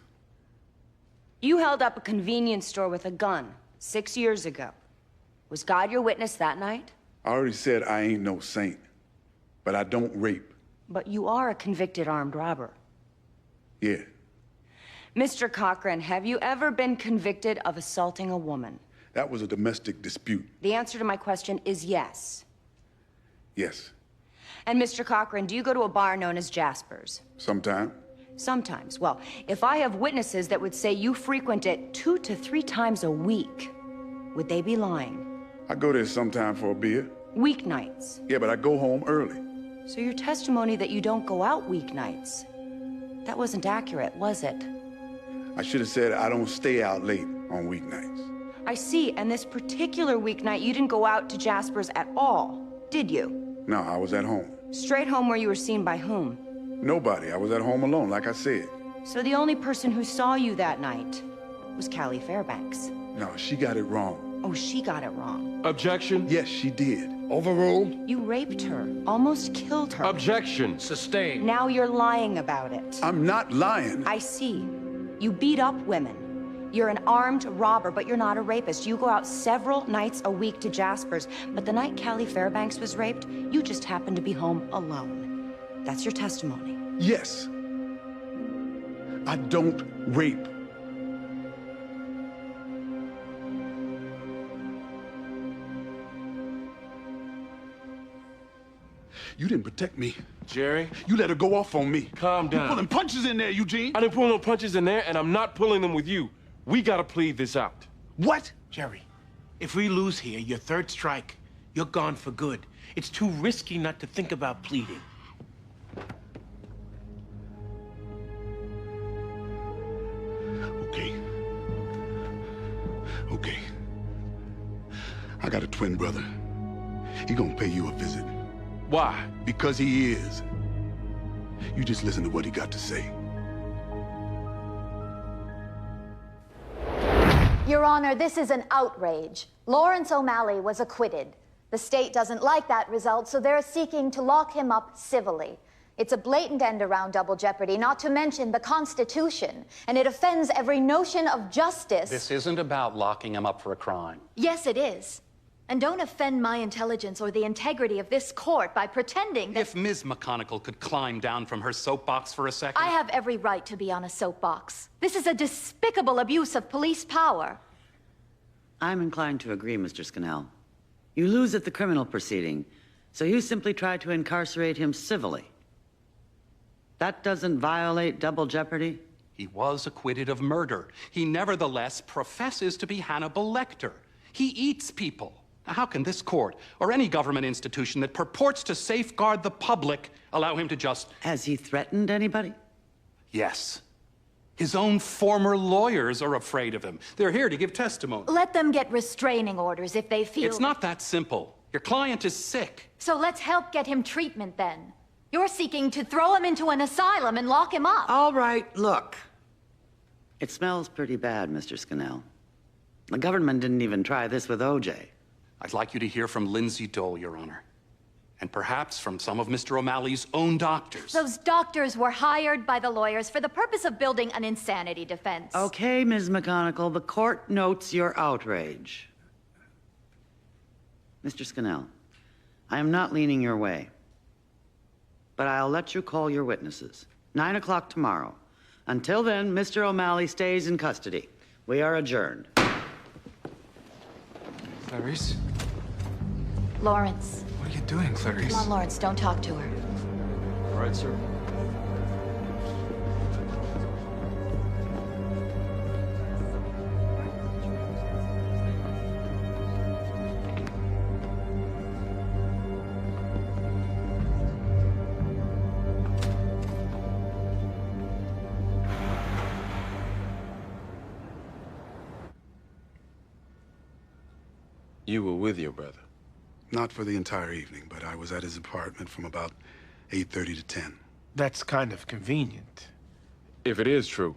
You held up a convenience store with a gun 6 years ago. Was God your witness that night? I already said I ain't no saint, but I don't rape. But you are a convicted armed robber. Yeah. Mr. Cochran, have you ever been convicted of assaulting a woman? That was a domestic dispute. The answer to my question is yes. Yes. And Mr. Cochran, do you go to a bar known as Jasper's? Sometime. Sometimes. Well, if I have witnesses that would say you frequent it 2 to 3 times a week, would they be lying? I go there sometime for a beer. Weeknights. Yeah, but I go home early. So your testimony that you don't go out weeknights, that wasn't accurate, was it? I should have said I don't stay out late on weeknights. I see, and this particular weeknight, you didn't go out to Jasper's at all, did you? No, I was at home. Straight home where you were seen by whom? Nobody. I was at home alone, like I said. So the only person who saw you that night was Callie Fairbanks. No, she got it wrong. Oh, she got it wrong. Objection. Yes, she did. Overruled. You raped her, almost killed her. Objection. Sustained. Now you're lying about it. I'm not lying. I see. You beat up women. You're an armed robber, but you're not a rapist. You go out several nights a week to Jasper's, but the night Callie Fairbanks was raped, you just happened to be home alone. That's your testimony. Yes. I don't rape. You didn't protect me. Jerry? You let her go off on me. Calm down. You pulling punches in there, Eugene. I didn't pull no punches in there, and I'm not pulling them with you. We gotta plead this out. What? Jerry, If we lose here, your third strike, you're gone for good. It's too risky not to think about pleading. Okay. Okay. I got a twin brother. He gonna pay you a visit. Why? Because he is. You just listen to what he got to say. Your Honor, this is an outrage. Lawrence O'Malley was acquitted. The state doesn't like that result, so they're seeking to lock him up civilly. It's a blatant end around double jeopardy, not to mention the Constitution, and it offends every notion of justice. This isn't about locking him up for a crime. Yes, it is. And don't offend my intelligence or the integrity of this court by pretending that— If Ms. McConnell could climb down from her soapbox for a second. I have every right to be on a soapbox. This is a despicable abuse of police power. I'm inclined to agree, Mr. Scannell. You lose at the criminal proceeding, so you simply try to incarcerate him civilly. That doesn't violate double jeopardy? He was acquitted of murder. He nevertheless professes to be Hannibal Lecter. He eats people. Now, how can this court, or any government institution that purports to safeguard the public, allow him to just— Has he threatened anybody? Yes. His own former lawyers are afraid of him. They're here to give testimony. Let them get restraining orders if they feel— It's not that simple. Your client is sick. So let's help get him treatment then. You're seeking to throw him into an asylum and lock him up. All right, look. It smells pretty bad, Mr. Scannell. The government didn't even try this with O.J. I'd like you to hear from Lindsay Dole, Your Honor. And perhaps from some of Mr. O'Malley's own doctors. Those doctors were hired by the lawyers for the purpose of building an insanity defense. Okay, Ms. McConnell, the court notes your outrage. Mr. Scannell, I am not leaning your way. But I'll let you call your witnesses. 9 o'clock tomorrow. Until then, Mr. O'Malley stays in custody. We are adjourned. Clarice? Lawrence. What are you doing, Clarice? Come on, Lawrence, don't talk to her. All right, sir. You were with your brother? Not for the entire evening, but I was at his apartment from about 8:30 to 10. That's kind of convenient. If it is true,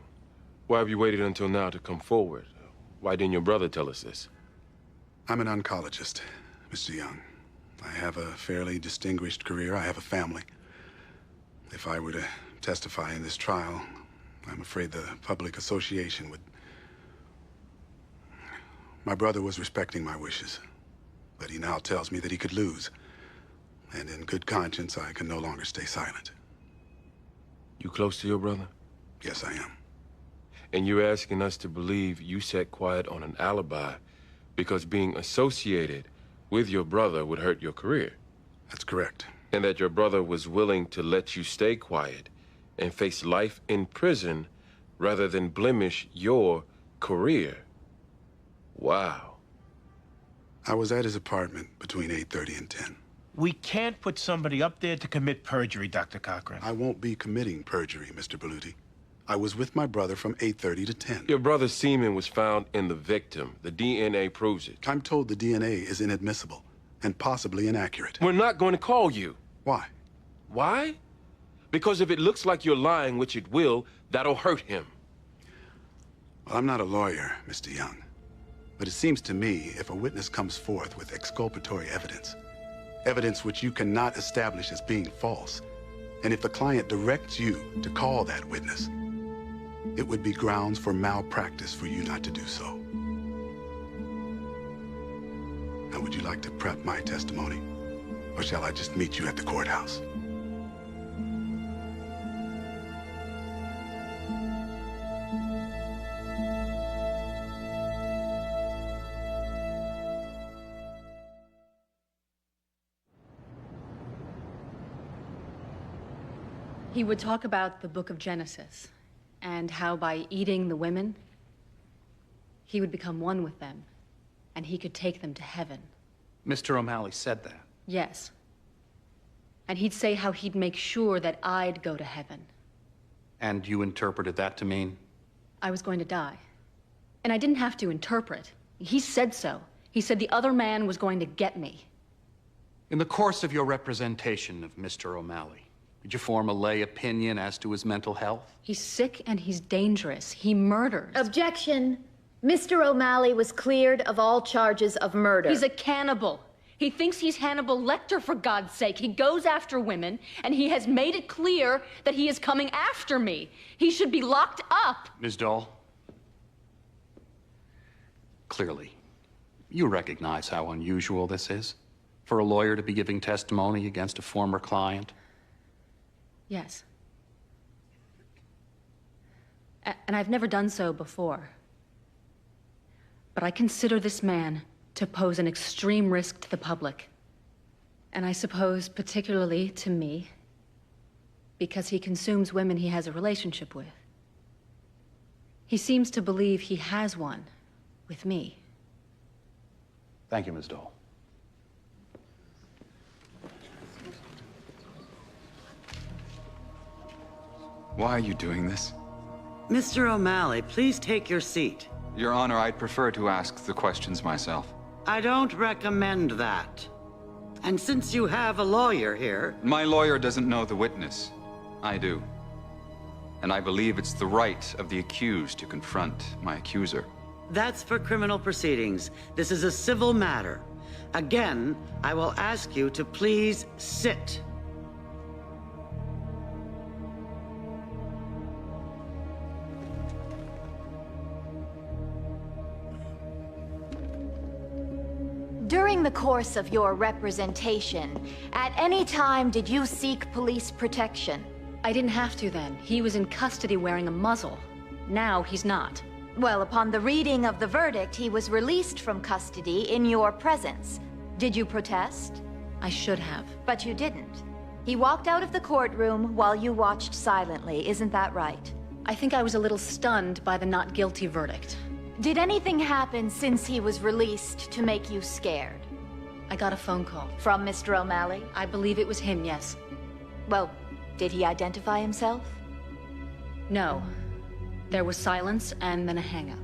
why have you waited until now to come forward? Why didn't your brother tell us this? I'm an oncologist, Mr. Young. I have a fairly distinguished career. I have a family. If I were to testify in this trial, I'm afraid the public association would... My brother was respecting my wishes, but he now tells me that he could lose. And in good conscience, I can no longer stay silent. You close to your brother? Yes, I am. And you're asking us to believe you sat quiet on an alibi because being associated with your brother would hurt your career? That's correct. And that your brother was willing to let you stay quiet and face life in prison rather than blemish your career? Wow. I was at his apartment between 8:30 and 10. We can't put somebody up there to commit perjury, Dr. Cochran. I won't be committing perjury, Mr. Beluti. I was with my brother from 8:30 to 10. Your brother's semen was found in the victim. The DNA proves it. I'm told the DNA is inadmissible and possibly inaccurate. We're not going to call you. Why? Why? Because if it looks like you're lying, which it will, that'll hurt him. Well, I'm not a lawyer, Mr. Young. But it seems to me if a witness comes forth with exculpatory evidence, evidence which you cannot establish as being false, and if the client directs you to call that witness, it would be grounds for malpractice for you not to do so. Now, would you like to prep my testimony? Or shall I just meet you at the courthouse? He would talk about the book of Genesis and how by eating the women, he would become one with them and he could take them to heaven. Mr. O'Malley said that. Yes. And he'd say how he'd make sure that I'd go to heaven. And you interpreted that to mean? I was going to die. And I didn't have to interpret. He said so. He said the other man was going to get me. In the course of your representation of Mr. O'Malley, did you form a lay opinion as to his mental health? He's sick and he's dangerous. He murders. Objection. Mr. O'Malley was cleared of all charges of murder. He's a cannibal. He thinks he's Hannibal Lecter, for God's sake. He goes after women, and he has made it clear that he is coming after me. He should be locked up. Ms. Dahl, clearly, you recognize how unusual this is for a lawyer to be giving testimony against a former client. Yes. And I've never done so before. But I consider this man to pose an extreme risk to the public. And I suppose particularly to me, because he consumes women he has a relationship with. He seems to believe he has one with me. Thank you, Ms. Dahl. Why are you doing this? Mr. O'Malley, please take your seat. Your Honor, I'd prefer to ask the questions myself. I don't recommend that. And since you have a lawyer here... My lawyer doesn't know the witness. I do. And I believe it's the right of the accused to confront my accuser. That's for criminal proceedings. This is a civil matter. Again, I will ask you to please sit. During the course of your representation, at any time did you seek police protection? I didn't have to then. He was in custody wearing a muzzle. Now he's not. Well, upon the reading of the verdict, he was released from custody in your presence. Did you protest? I should have. But you didn't. He walked out of the courtroom while you watched silently, isn't that right? I think I was a little stunned by the not guilty verdict. Did anything happen since he was released to make you scared? I got a phone call. From Mr. O'Malley? I believe it was him, yes. Well, did he identify himself? No. There was silence and then a hang-up.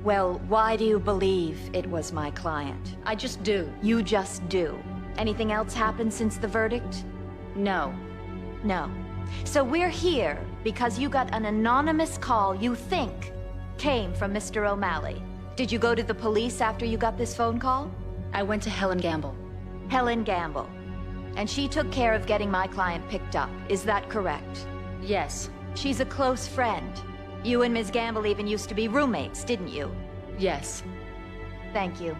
Well, why do you believe it was my client? I just do. You just do. Anything else happened since the verdict? No. No. So we're here because you got an anonymous call you think came from Mr. O'Malley. Did you go to the police after you got this phone call? I went to Helen Gamble. Helen Gamble. And she took care of getting my client picked up. Is that correct? Yes. She's a close friend. You and Ms. Gamble even used to be roommates, didn't you? Yes. Thank you.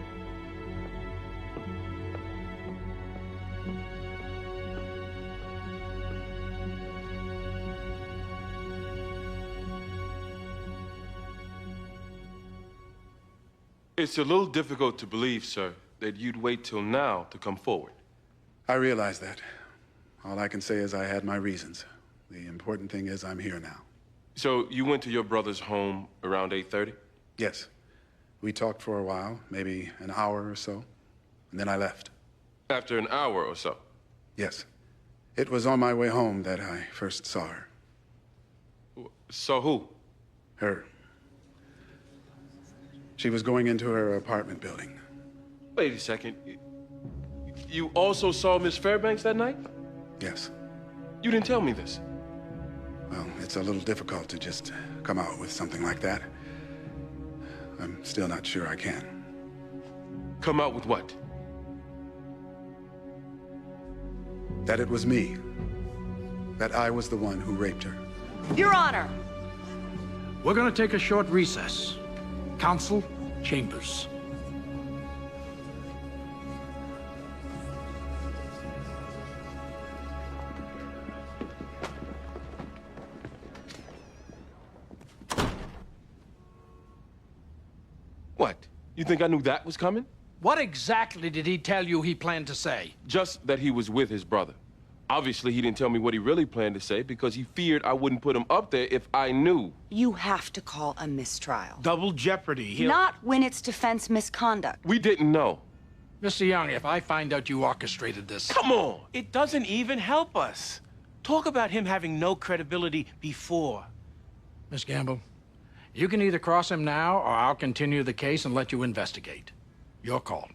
It's a little difficult to believe, sir, that you'd wait till now to come forward. I realize that. All I can say is I had my reasons. The important thing is I'm here now. So you went to your brother's home around 8:30? Yes. We talked for a while, maybe an hour or so, and then I left. After an hour or so? Yes. It was on my way home that I first saw her. Saw who? Her. She was going into her apartment building. Wait a second. You also saw Miss Fairbanks that night? Yes. You didn't tell me this. Well, it's a little difficult to just come out with something like that. I'm still not sure I can. Come out with what? That it was me. That I was the one who raped her. Your Honor! We're gonna take a short recess. Counsel, chambers. What? You think I knew that was coming? What exactly did he tell you he planned to say? Just that he was with his brother. Obviously, he didn't tell me what he really planned to say because he feared I wouldn't put him up there if I knew. You have to call a mistrial. Double jeopardy. Not when it's defense misconduct. We didn't know. Mr. Young, if I find out you orchestrated this... Come on! It doesn't even help us. Talk about him having no credibility before. Miss Gamble, you can either cross him now, or I'll continue the case and let you investigate. Your call.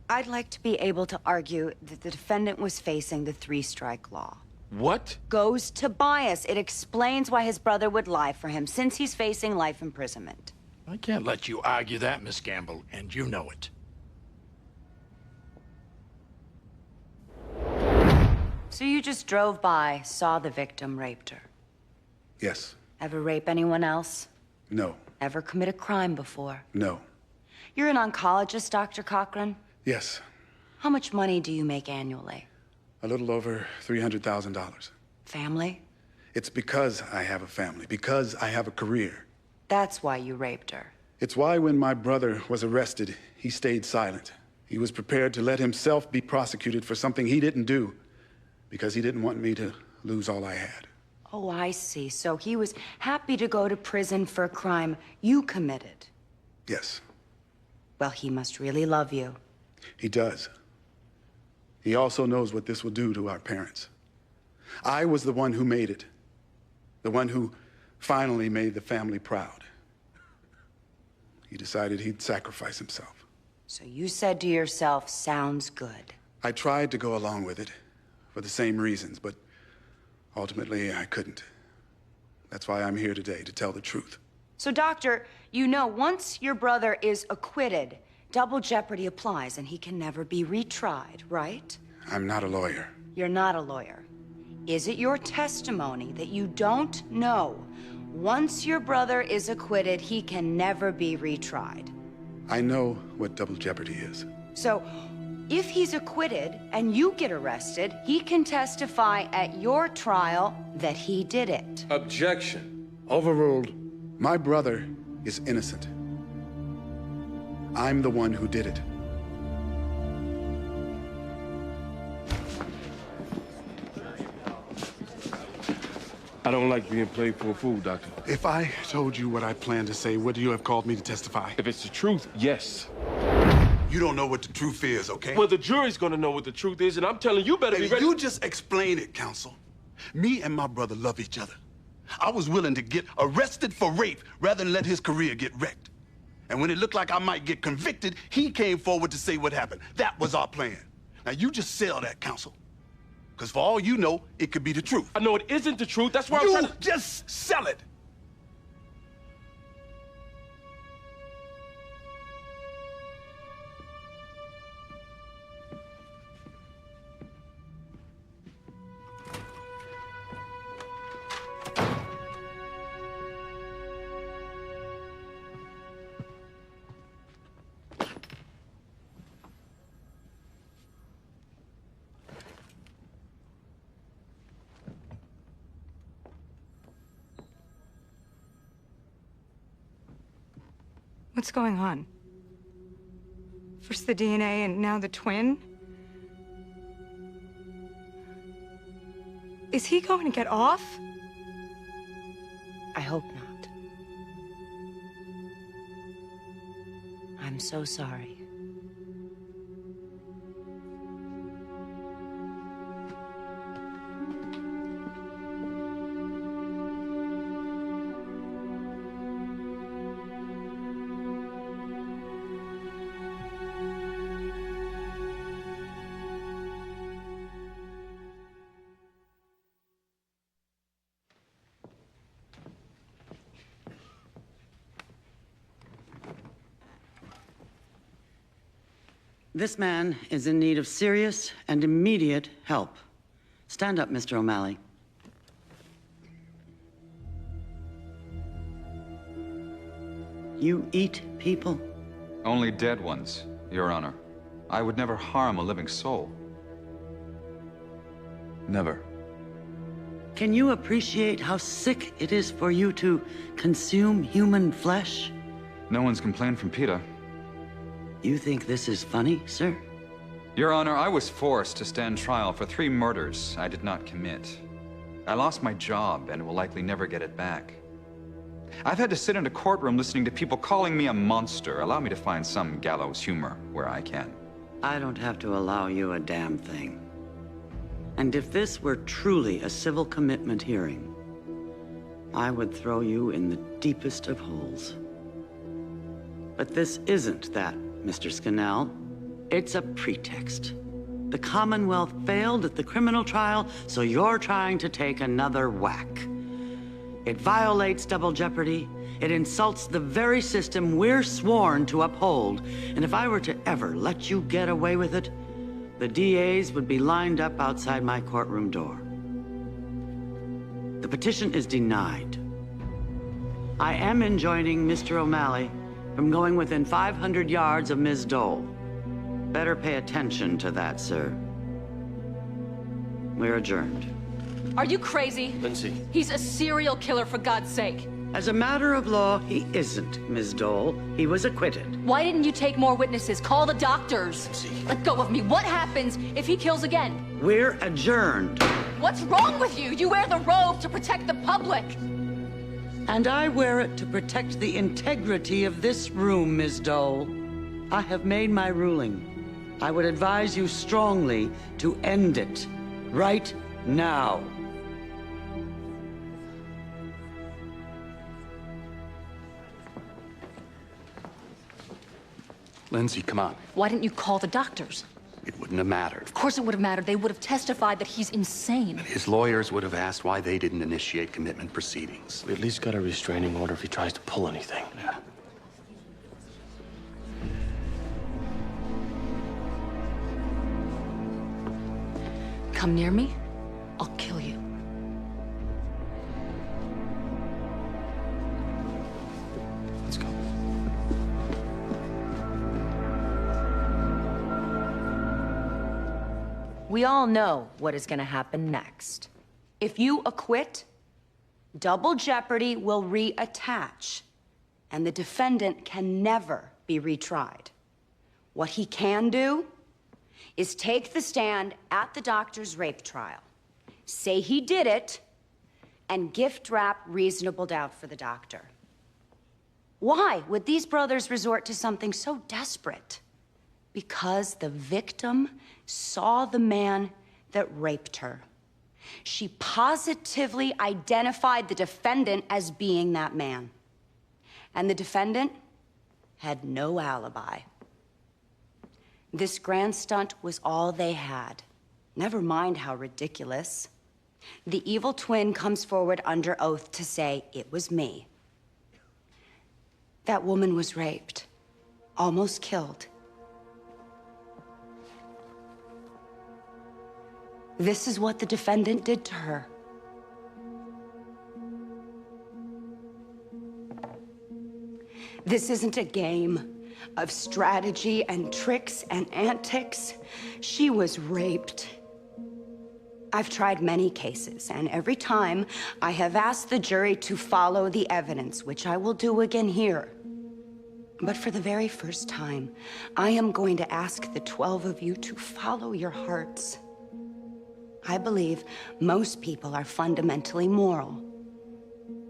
I'd like to be able to argue that the defendant was facing the three-strike law. What? Goes to bias. It explains why his brother would lie for him, since he's facing life imprisonment. I can't let you argue that, Miss Gamble, and you know it. So you just drove by, saw the victim, raped her. Yes. Ever rape anyone else? No. Ever commit a crime before? No. You're an oncologist, Dr. Cochran? Yes. How much money do you make annually? A little over $300,000. Family? It's because I have a family, because I have a career. That's why you raped her. It's why when my brother was arrested, he stayed silent. He was prepared to let himself be prosecuted for something he didn't do, because he didn't want me to lose all I had. Oh, I see. So he was happy to go to prison for a crime you committed. Yes. Well, he must really love you. He does. He also knows what this will do to our parents. I was the one who made it. The one who finally made the family proud. He decided he'd sacrifice himself. So you said to yourself, sounds good. I tried to go along with it for the same reasons, but ultimately I couldn't. That's why I'm here today, to tell the truth. So, Doctor, you know, once your brother is acquitted, double jeopardy applies and he can never be retried, right? I'm not a lawyer. You're not a lawyer. Is it your testimony that you don't know once your brother is acquitted, he can never be retried? I know what double jeopardy is. So, if he's acquitted and you get arrested, he can testify at your trial that he did it. Objection. Overruled. My brother is innocent. I'm the one who did it. I don't like being played for a fool, Doctor. If I told you what I planned to say, would you have called me to testify? If it's the truth, yes. You don't know what the truth is, okay? Well, the jury's gonna know what the truth is, and I'm telling you better be ready. You just explain it, counsel. Me and my brother love each other. I was willing to get arrested for rape rather than let his career get wrecked. And when it looked like I might get convicted, he came forward to say what happened. That was our plan. Now, you just sell that, counsel. Because for all you know, it could be the truth. I know it isn't the truth. That's why I'm You trying to... just sell it. What's going on? First the DNA and now the twin? Is he going to get off? I hope not. I'm so sorry. This man is in need of serious and immediate help. Stand up, Mr. O'Malley. You eat people? Only dead ones, Your Honor. I would never harm a living soul. Never. Can you appreciate how sick it is for you to consume human flesh? No one's complained from PETA. You think this is funny, sir? Your Honor, I was forced to stand trial for 3 murders I did not commit. I lost my job and will likely never get it back. I've had to sit in a courtroom listening to people calling me a monster. Allow me to find some gallows humor where I can. I don't have to allow you a damn thing. And if this were truly a civil commitment hearing, I would throw you in the deepest of holes. But this isn't that, Mr. Scannell. It's a pretext. The Commonwealth failed at the criminal trial, so you're trying to take another whack. It violates double jeopardy. It insults the very system we're sworn to uphold. And if I were to ever let you get away with it, the DAs would be lined up outside my courtroom door. The petition is denied. I am enjoining Mr. O'Malley from going within 500 yards of Ms. Dole. Better pay attention to that, sir. We're adjourned. Are you crazy? Lindsay. He's a serial killer, for God's sake. As a matter of law, he isn't, Ms. Dole. He was acquitted. Why didn't you take more witnesses? Call the doctors. Lindsay. Let go of me. What happens if he kills again? We're adjourned. What's wrong with you? You wear the robe to protect the public. And I wear it to protect the integrity of this room, Ms. Dole. I have made my ruling. I would advise you strongly to end it right now. Lindsay, come on. Why didn't you call the doctors? It wouldn't have mattered. Of course it would have mattered. They would have testified that he's insane. His lawyers would have asked why they didn't initiate commitment proceedings. We at least got a restraining order if he tries to pull anything. Yeah. Come near me, I'll kill you. Let's go. We all know what is going to happen next. If you acquit, double jeopardy will reattach, and the defendant can never be retried. What he can do is take the stand at the doctor's rape trial, say he did it, and gift wrap reasonable doubt for the doctor. Why would these brothers resort to something so desperate? Because the victim saw the man that raped her. She positively identified the defendant as being that man. And the defendant had no alibi. This grand stunt was all they had. Never mind how ridiculous. The evil twin comes forward under oath to say, "It was me." That woman was raped, almost killed. This is what the defendant did to her. This isn't a game of strategy and tricks and antics. She was raped. I've tried many cases, and every time I have asked the jury to follow the evidence, which I will do again here. But for the very first time, I am going to ask the 12 of you to follow your hearts. I believe most people are fundamentally moral.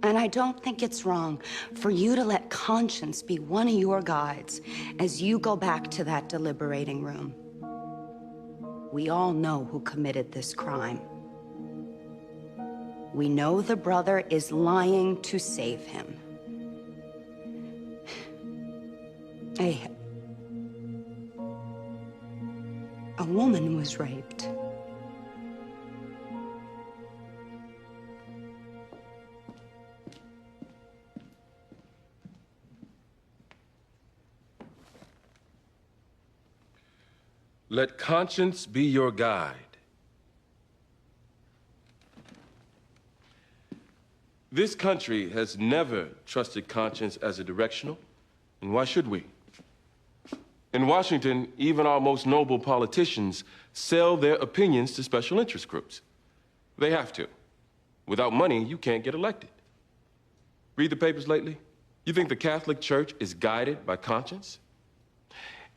And I don't think it's wrong for you to let conscience be one of your guides as you go back to that deliberating room. We all know who committed this crime. We know the brother is lying to save him. A woman was raped. Let conscience be your guide. This country has never trusted conscience as a directional, and why should we? In Washington, even our most noble politicians sell their opinions to special interest groups. They have to. Without money, you can't get elected. Read the papers lately? You think the Catholic Church is guided by conscience?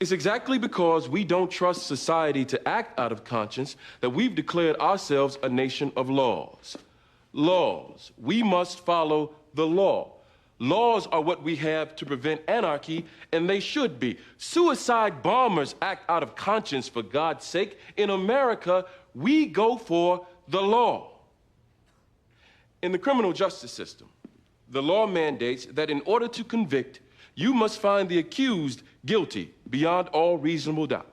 It's exactly because we don't trust society to act out of conscience that we've declared ourselves a nation of laws. Laws. We must follow the law. Laws are what we have to prevent anarchy, and they should be. Suicide bombers act out of conscience, for God's sake. In America, we go for the law. In the criminal justice system, the law mandates that in order to convict, you must find the accused guilty beyond all reasonable doubt.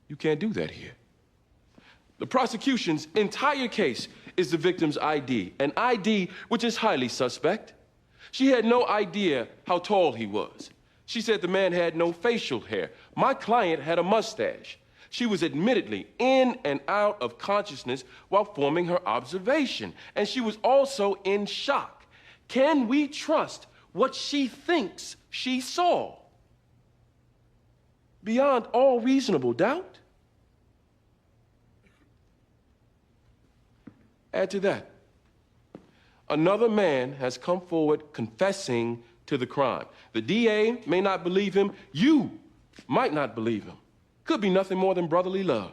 You can't do that here. The prosecution's entire case is the victim's ID, an ID which is highly suspect. She had no idea how tall he was. She said the man had no facial hair. My client had a mustache. She was admittedly in and out of consciousness while forming her observation, and she was also in shock. Can we trust what she thinks she saw? Beyond all reasonable doubt? Add to that, another man has come forward confessing to the crime. The DA may not believe him. You might not believe him. Could be nothing more than brotherly love.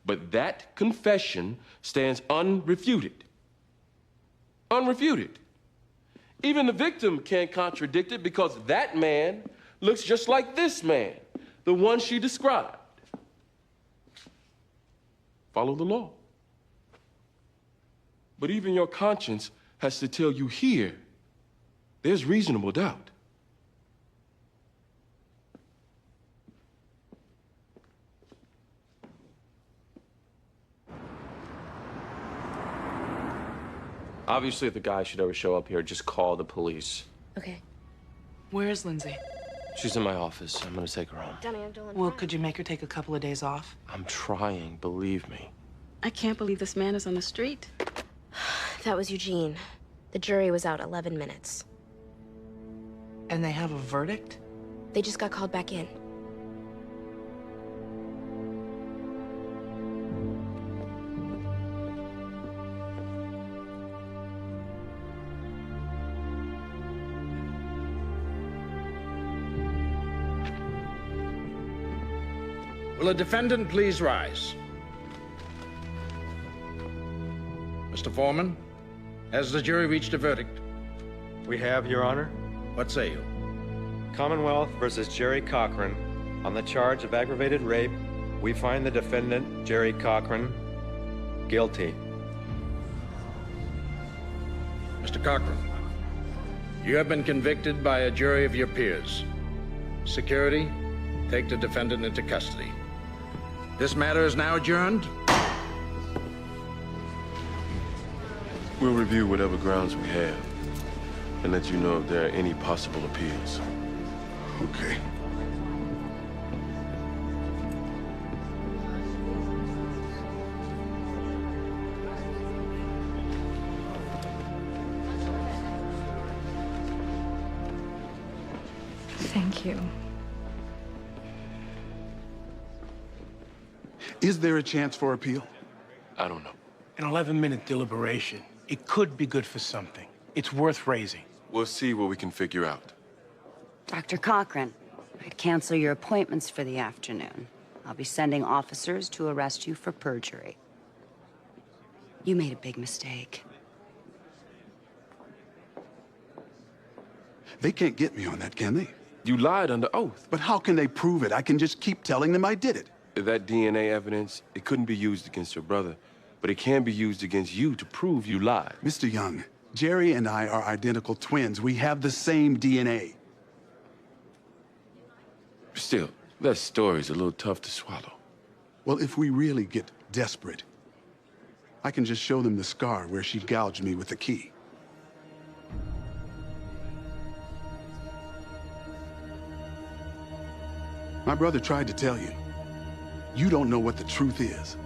But that confession stands unrefuted. Unrefuted. Even the victim can't contradict it because that man looks just like this man, the one she described. Follow the law. But even your conscience has to tell you here, there's reasonable doubt. Obviously, if the guy should ever show up here, just call the police. Okay. Where is Lindsay? She's in my office. I'm gonna take her home. Danny, I'm doing Well, could you make her take a couple of days off? I'm trying, believe me. I can't believe this man is on the street. That was Eugene. The jury was out 11 minutes. And they have a verdict? They just got called back in. Will the defendant please rise? Mr. Foreman, has the jury reached a verdict? We have, Your Honor. What say you? Commonwealth versus Jerry Cochran. On the charge of aggravated rape, we find the defendant, Jerry Cochran, guilty. Mr. Cochran, you have been convicted by a jury of your peers. Security, take the defendant into custody. This matter is now adjourned. We'll review whatever grounds we have and let you know if there are any possible appeals. Okay. Thank you. Is there a chance for appeal? I don't know. An 11-minute deliberation. It could be good for something. It's worth raising. We'll see what we can figure out. Dr. Cochran, I'd cancel your appointments for the afternoon. I'll be sending officers to arrest you for perjury. You made a big mistake. They can't get me on that, can they? You lied under oath. But how can they prove it? I can just keep telling them I did it. That DNA evidence, it couldn't be used against your brother, but it can be used against you to prove you lied. Mr. Young, Jerry and I are identical twins. We have the same DNA. Still, that story's a little tough to swallow. Well, if we really get desperate, I can just show them the scar where she gouged me with the key. My brother tried to tell you. You don't know what the truth is.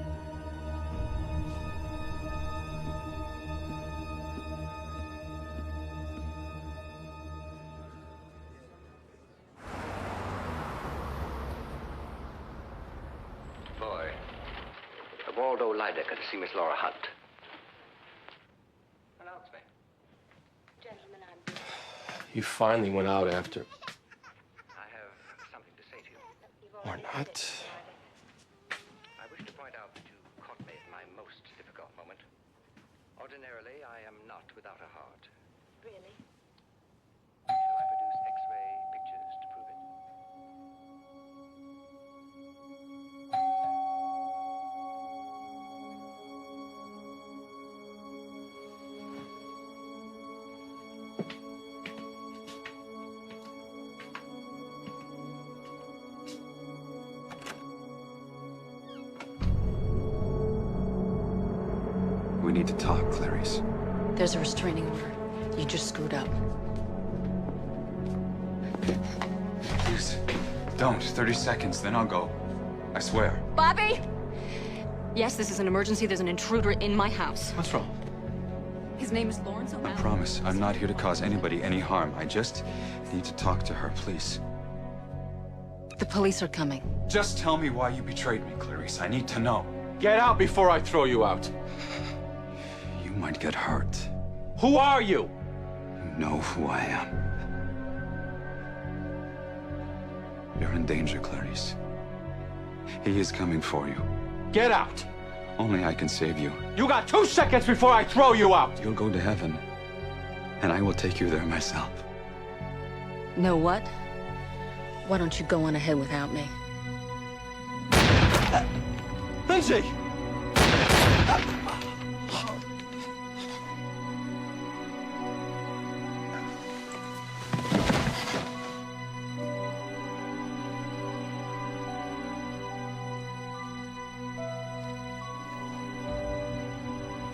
Boy, a Waldo Lydecker to see Miss Laura Hunt. You finally went out after. I have something to say to you. Or not. I wish to point out that you caught me at my most difficult moment. Ordinarily, I am not without a heart. Really? Shall I produce X-ray pictures to prove it? We need to talk, Clarice. There's a restraining order. You just screwed up. Please, don't. 30 seconds, then I'll go. I swear. Bobby! Yes, this is an emergency. There's an intruder in my house. What's wrong? His name is Lawrence I O'Malley. promise, I'm not here to cause anybody any harm. I just need to talk to her, please. The police are coming. Just tell me why you betrayed me, Clarice. I need to know. Get out before I throw you out. You might get hurt. Who are you? You know who I am. You're in danger, Clarice. He is coming for you. Get out. Only I can save you. You got 2 seconds before I throw you out. You'll go to heaven, and I will take you there myself. Know what? Why don't you go on ahead without me? Lindsay!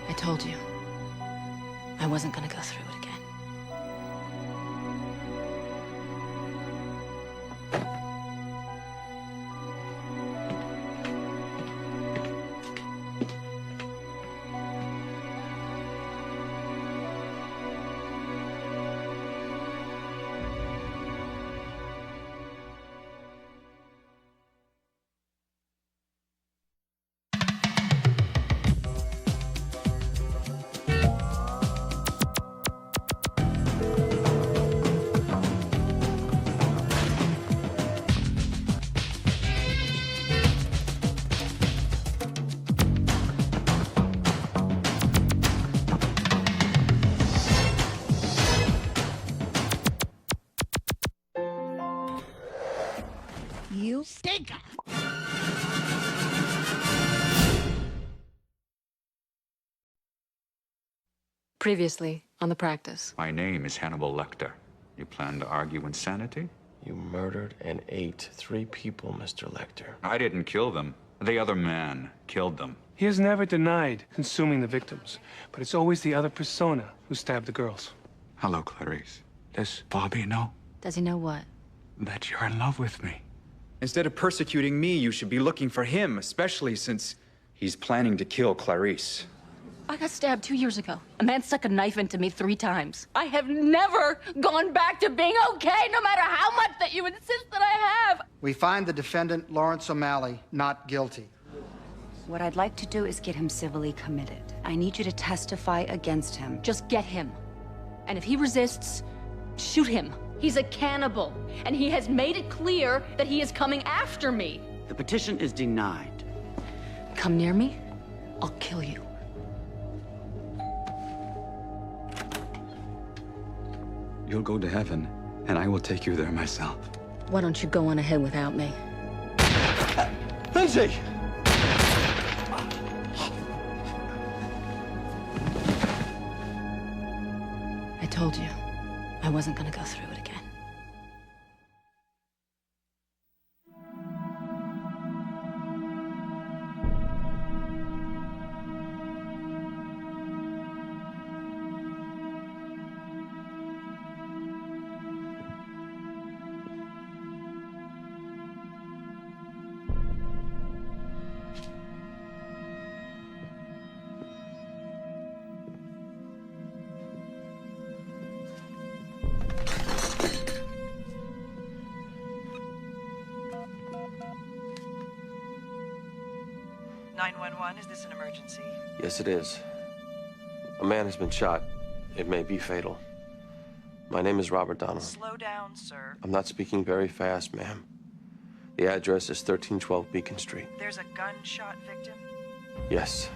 I told you. I wasn't gonna go through it again. You stinker! Previously, on the practice. My name is Hannibal Lecter. You plan to argue insanity? You murdered and ate 3 people, Mr. Lecter. I didn't kill them. The other man killed them. He has never denied consuming the victims, but it's always the other persona who stabbed the girls. Hello, Clarice. Does Bobby know Does he know what? that you're in love with me? Instead of persecuting me, you should be looking for him, especially since he's planning to kill Clarice. I got stabbed 2 years ago. A man stuck a knife into me 3 times. I have never gone back to being okay, no matter how much that you insist that I have. We find the defendant, Lawrence O'Malley, not guilty. What I'd like to do is get him civilly committed. I need you to testify against him. Just get him. And if he resists, shoot him. He's a cannibal, and he has made it clear that he is coming after me. The petition is denied. Come near me, I'll kill you. You'll go to heaven, and I will take you there myself. Why don't you go on ahead without me? Lindsay! I told you, I wasn't gonna go through it again. Is this an emergency? Yes, it is. A man has been shot. It may be fatal. My name is Robert Donald. Slow down, sir. I'm not speaking very fast, ma'am. The address is 1312 Beacon Street. There's a gunshot victim? Yes.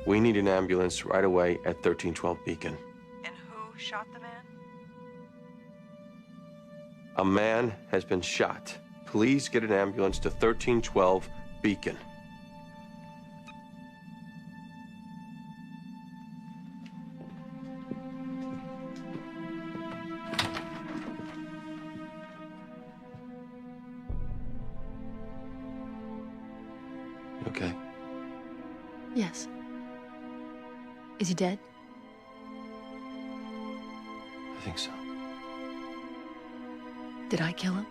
We need an ambulance right away at 1312 Beacon. And who shot the man? A man has been shot. Please get an ambulance to 1312 Beacon. Okay. Yes. Is he dead? I think so. Did I kill him?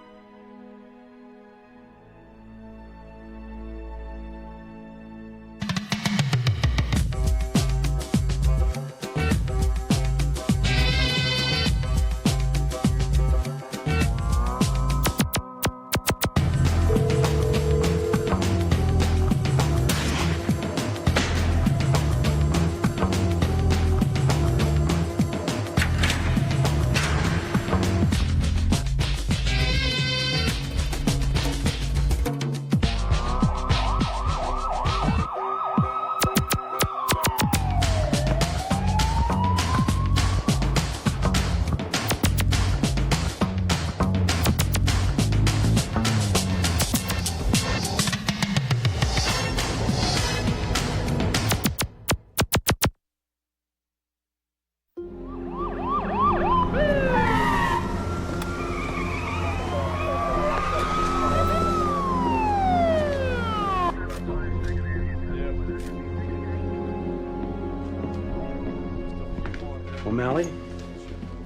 O'Malley?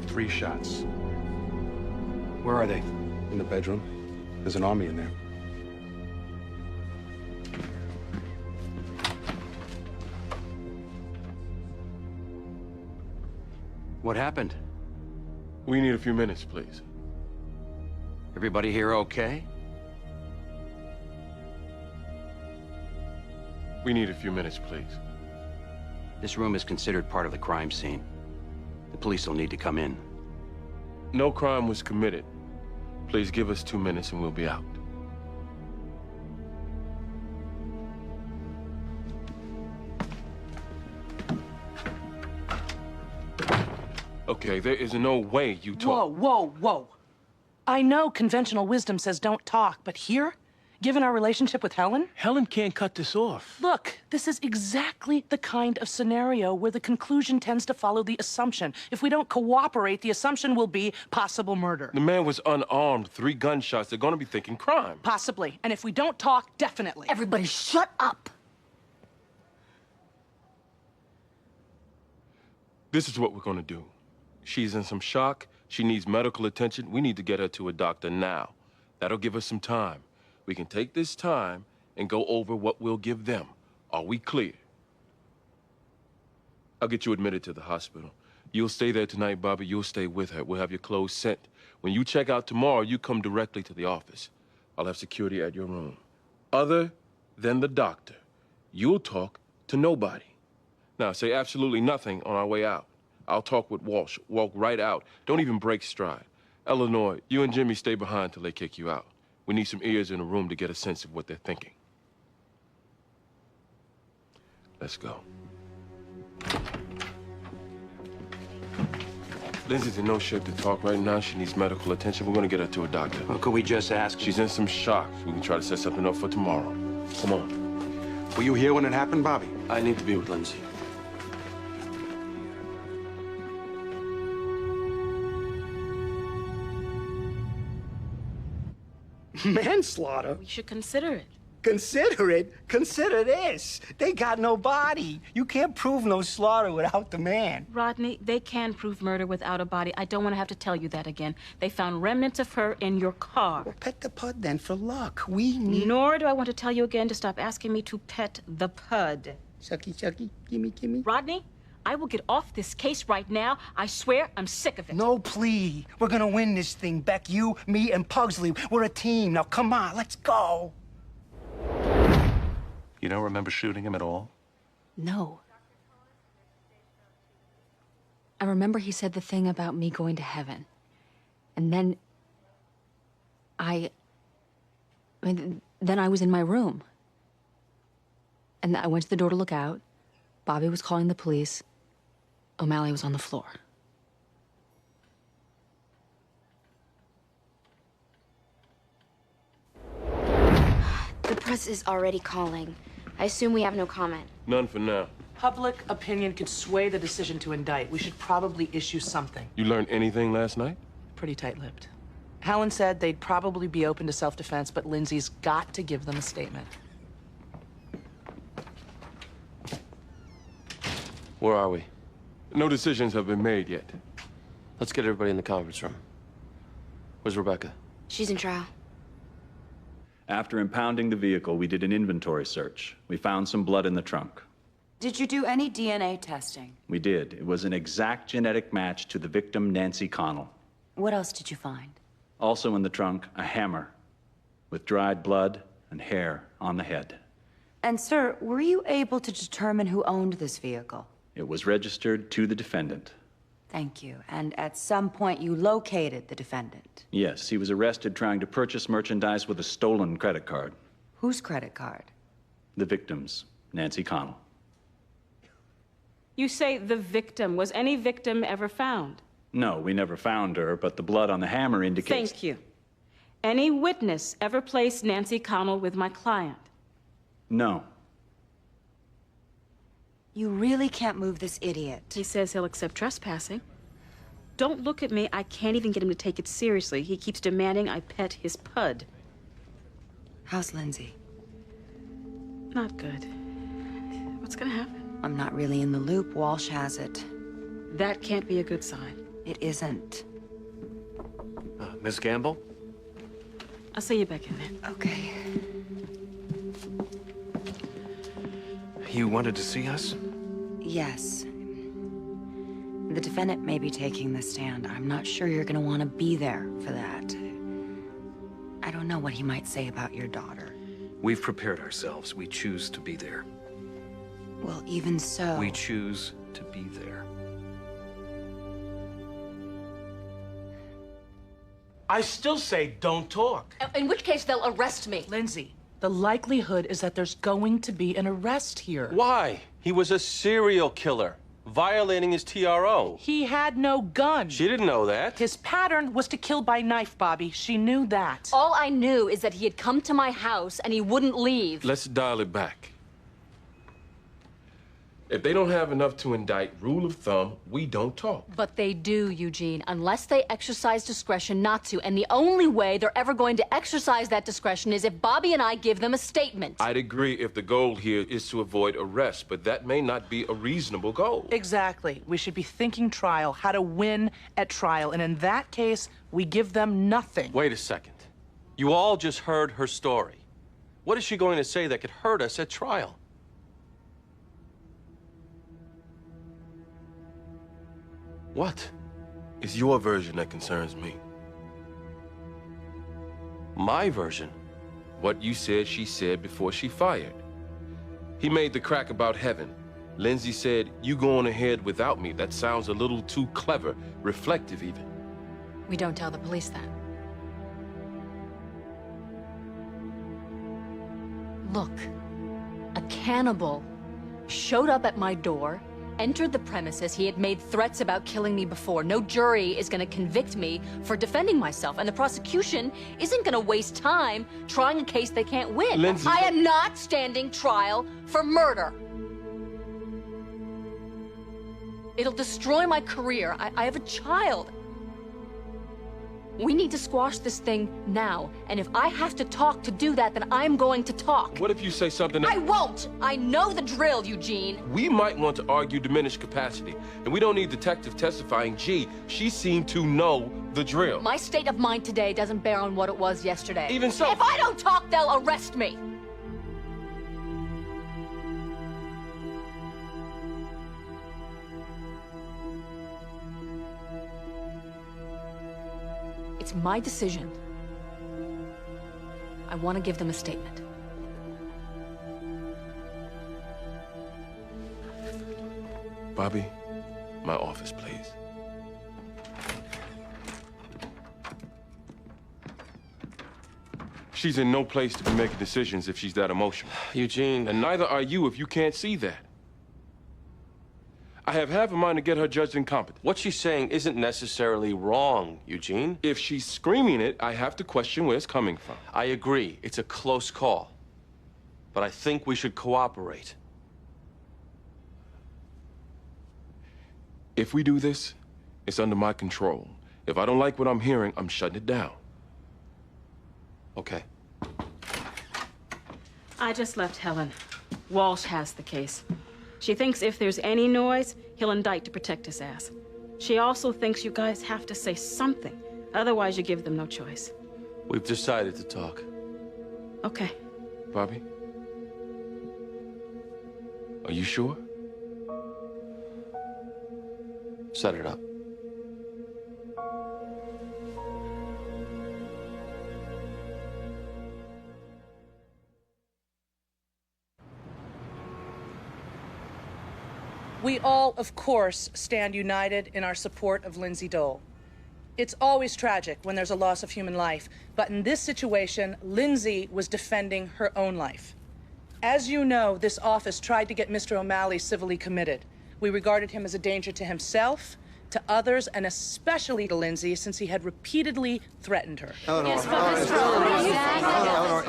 3 shots. Where are they? In the bedroom. There's an army in there. What happened? We need a few minutes, please. Everybody here okay? We need a few minutes, please. This room is considered part of the crime scene. The police will need to come in. No crime was committed. Please give us 2 minutes and we'll be out. Okay, there is no way you talk. Whoa. I know conventional wisdom says don't talk, but here, given our relationship with Helen... Helen can't cut this off. Look, this is exactly the kind of scenario where the conclusion tends to follow the assumption. If we don't cooperate, the assumption will be possible murder. The man was unarmed, 3 gunshots. They're gonna be thinking crime. Possibly. And if we don't talk, definitely. Everybody shut up! This is what we're gonna do. She's in some shock. She needs medical attention. We need to get her to a doctor now. That'll give us some time. We can take this time and go over what we'll give them. Are we clear? I'll get you admitted to the hospital. You'll stay there tonight, Bobby. You'll stay with her. We'll have your clothes sent. When you check out tomorrow, you come directly to the office. I'll have security at your room. Other than the doctor, you'll talk to nobody. Now, say absolutely nothing on our way out. I'll talk with Walsh. Walk right out. Don't even break stride. Eleanor, you and Jimmy stay behind till they kick you out. We need some ears in the room to get a sense of what they're thinking. Let's go. Lindsay's in no shape to talk right now. She needs medical attention. We're gonna get her to a doctor. Well, could we just ask? She's in some shock. We can try to set something up for tomorrow. Come on. Were you here when it happened, Bobby? I need to be with Lindsay. Manslaughter? We should consider it. Consider it? Consider this. They got no body. You can't prove no slaughter without the man. Rodney, they can prove murder without a body. I don't want to have to tell you that again. They found remnants of her in your car. Well, pet the pud then for luck. We need... Nor do I want to tell you again to stop asking me to pet the pud. Chucky, gimme. Rodney, I will get off this case right now. I swear I'm sick of it. No plea. We're gonna win this thing, Beck. You, me, and Pugsley. We're a team. Now come on, let's go. You don't remember shooting him at all? No. I remember he said the thing about me going to heaven. And then I I mean, then I was in my room. And I went to the door to look out. Bobby was calling the police. O'Malley was on the floor. The press is already calling. I assume we have no comment. None for now. Public opinion could sway the decision to indict. We should probably issue something. You learned anything last night? Pretty tight-lipped. Helen said they'd probably be open to self-defense, but Lindsay's got to give them a statement. Where are we? No decisions have been made yet. Let's get everybody in the conference room. Where's Rebecca? She's in trial. After impounding the vehicle, we did an inventory search. We found some blood in the trunk. Did you do any DNA testing? We did. It was an exact genetic match to the victim, Nancy Connell. What else did you find? Also in the trunk, a hammer with dried blood and hair on the head. And sir, were you able to determine who owned this vehicle? It was registered to the defendant. Thank you. And at some point you located the defendant? Yes, he was arrested trying to purchase merchandise with a stolen credit card. Whose credit card? The victim's, Nancy Connell. You say the victim. Was any victim ever found? No, we never found her, but the blood on the hammer indicates... Thank you. Any witness ever placed Nancy Connell with my client? No. You really can't move this idiot. He says he'll accept trespassing. Don't look at me. I can't even get him to take it seriously. He keeps demanding I pet his pud. How's Lindsay? Not good. What's gonna happen? I'm not really in the loop. Walsh has it. That can't be a good sign. It isn't. Miss Gamble? I'll see you back in there. Okay. You wanted to see us? Yes. The defendant may be taking the stand. I'm not sure you're gonna want to be there for that. I don't know what he might say about your daughter. We've prepared ourselves. We choose to be there. Well, even so... We choose to be there. I still say don't talk. In which case, they'll arrest me. Lindsay, the likelihood is that there's going to be an arrest here. Why? He was a serial killer, violating his TRO. He had no gun. She didn't know that. His pattern was to kill by knife, Bobby. She knew that. All I knew is that he had come to my house and he wouldn't leave. Let's dial it back. If they don't have enough to indict, rule of thumb, we don't talk. But they do, Eugene, unless they exercise discretion not to. And the only way they're ever going to exercise that discretion is if Bobby and I give them a statement. I'd agree if the goal here is to avoid arrest, but that may not be a reasonable goal. Exactly. We should be thinking trial, how to win at trial. And in that case, we give them nothing. Wait a second. You all just heard her story. What is she going to say that could hurt us at trial? What? It's your version that concerns me. My version? What you said she said before she fired. He made the crack about heaven. Lindsay said, you go on ahead without me. That sounds a little too clever, reflective even. We don't tell the police that. Look, a cannibal showed up at my door, entered the premises. He had made threats about killing me before. No jury is going to convict me for defending myself, and the prosecution isn't going to waste time trying a case they can't win. Lindsay, I am not standing trial for murder. It'll destroy my career. I have a child. We need to squash this thing now, and if I have to talk to do that, then I'm going to talk. What if you say something that... I won't! I know the drill, Eugene. We might want to argue diminished capacity, and we don't need detective testifying. Gee, she seemed to know the drill. My state of mind today doesn't bear on what it was yesterday. Even so... If I don't talk, they'll arrest me. It's my decision. I want to give them a statement. Bobby, my office, please. She's in no place to be making decisions if she's that emotional. Eugene. And neither are you if you can't see that. I have half a mind to get her judged incompetent. What she's saying isn't necessarily wrong, Eugene. If she's screaming it, I have to question where it's coming from. I agree. It's a close call. But I think we should cooperate. If we do this, it's under my control. If I don't like what I'm hearing, I'm shutting it down. Okay. I just left Helen. Walsh has the case. She thinks if there's any noise, he'll indict to protect his ass. She also thinks you guys have to say something. Otherwise, you give them no choice. We've decided to talk. Okay. Bobby? Are you sure? Set it up. We all, of course, stand united in our support of Lindsay Dole. It's always tragic when there's a loss of human life, but in this situation, Lindsay was defending her own life. As you know, this office tried to get Mr. O'Malley civilly committed. We regarded him as a danger to himself, to others, and especially to Lindsay, since he had repeatedly threatened her. Eleanor,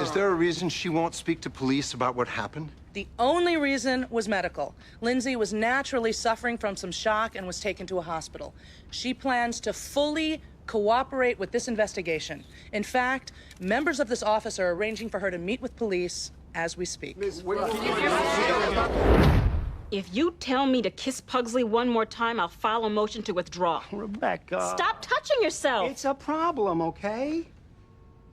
is there a reason she won't speak to police about what happened? The only reason was medical. Lindsay was naturally suffering from some shock and was taken to a hospital. She plans to fully cooperate with this investigation. In fact, members of this office are arranging for her to meet with police as we speak. If you tell me to kiss Pugsley one more time, I'll file a motion to withdraw. Rebecca. Stop touching yourself. It's a problem, okay?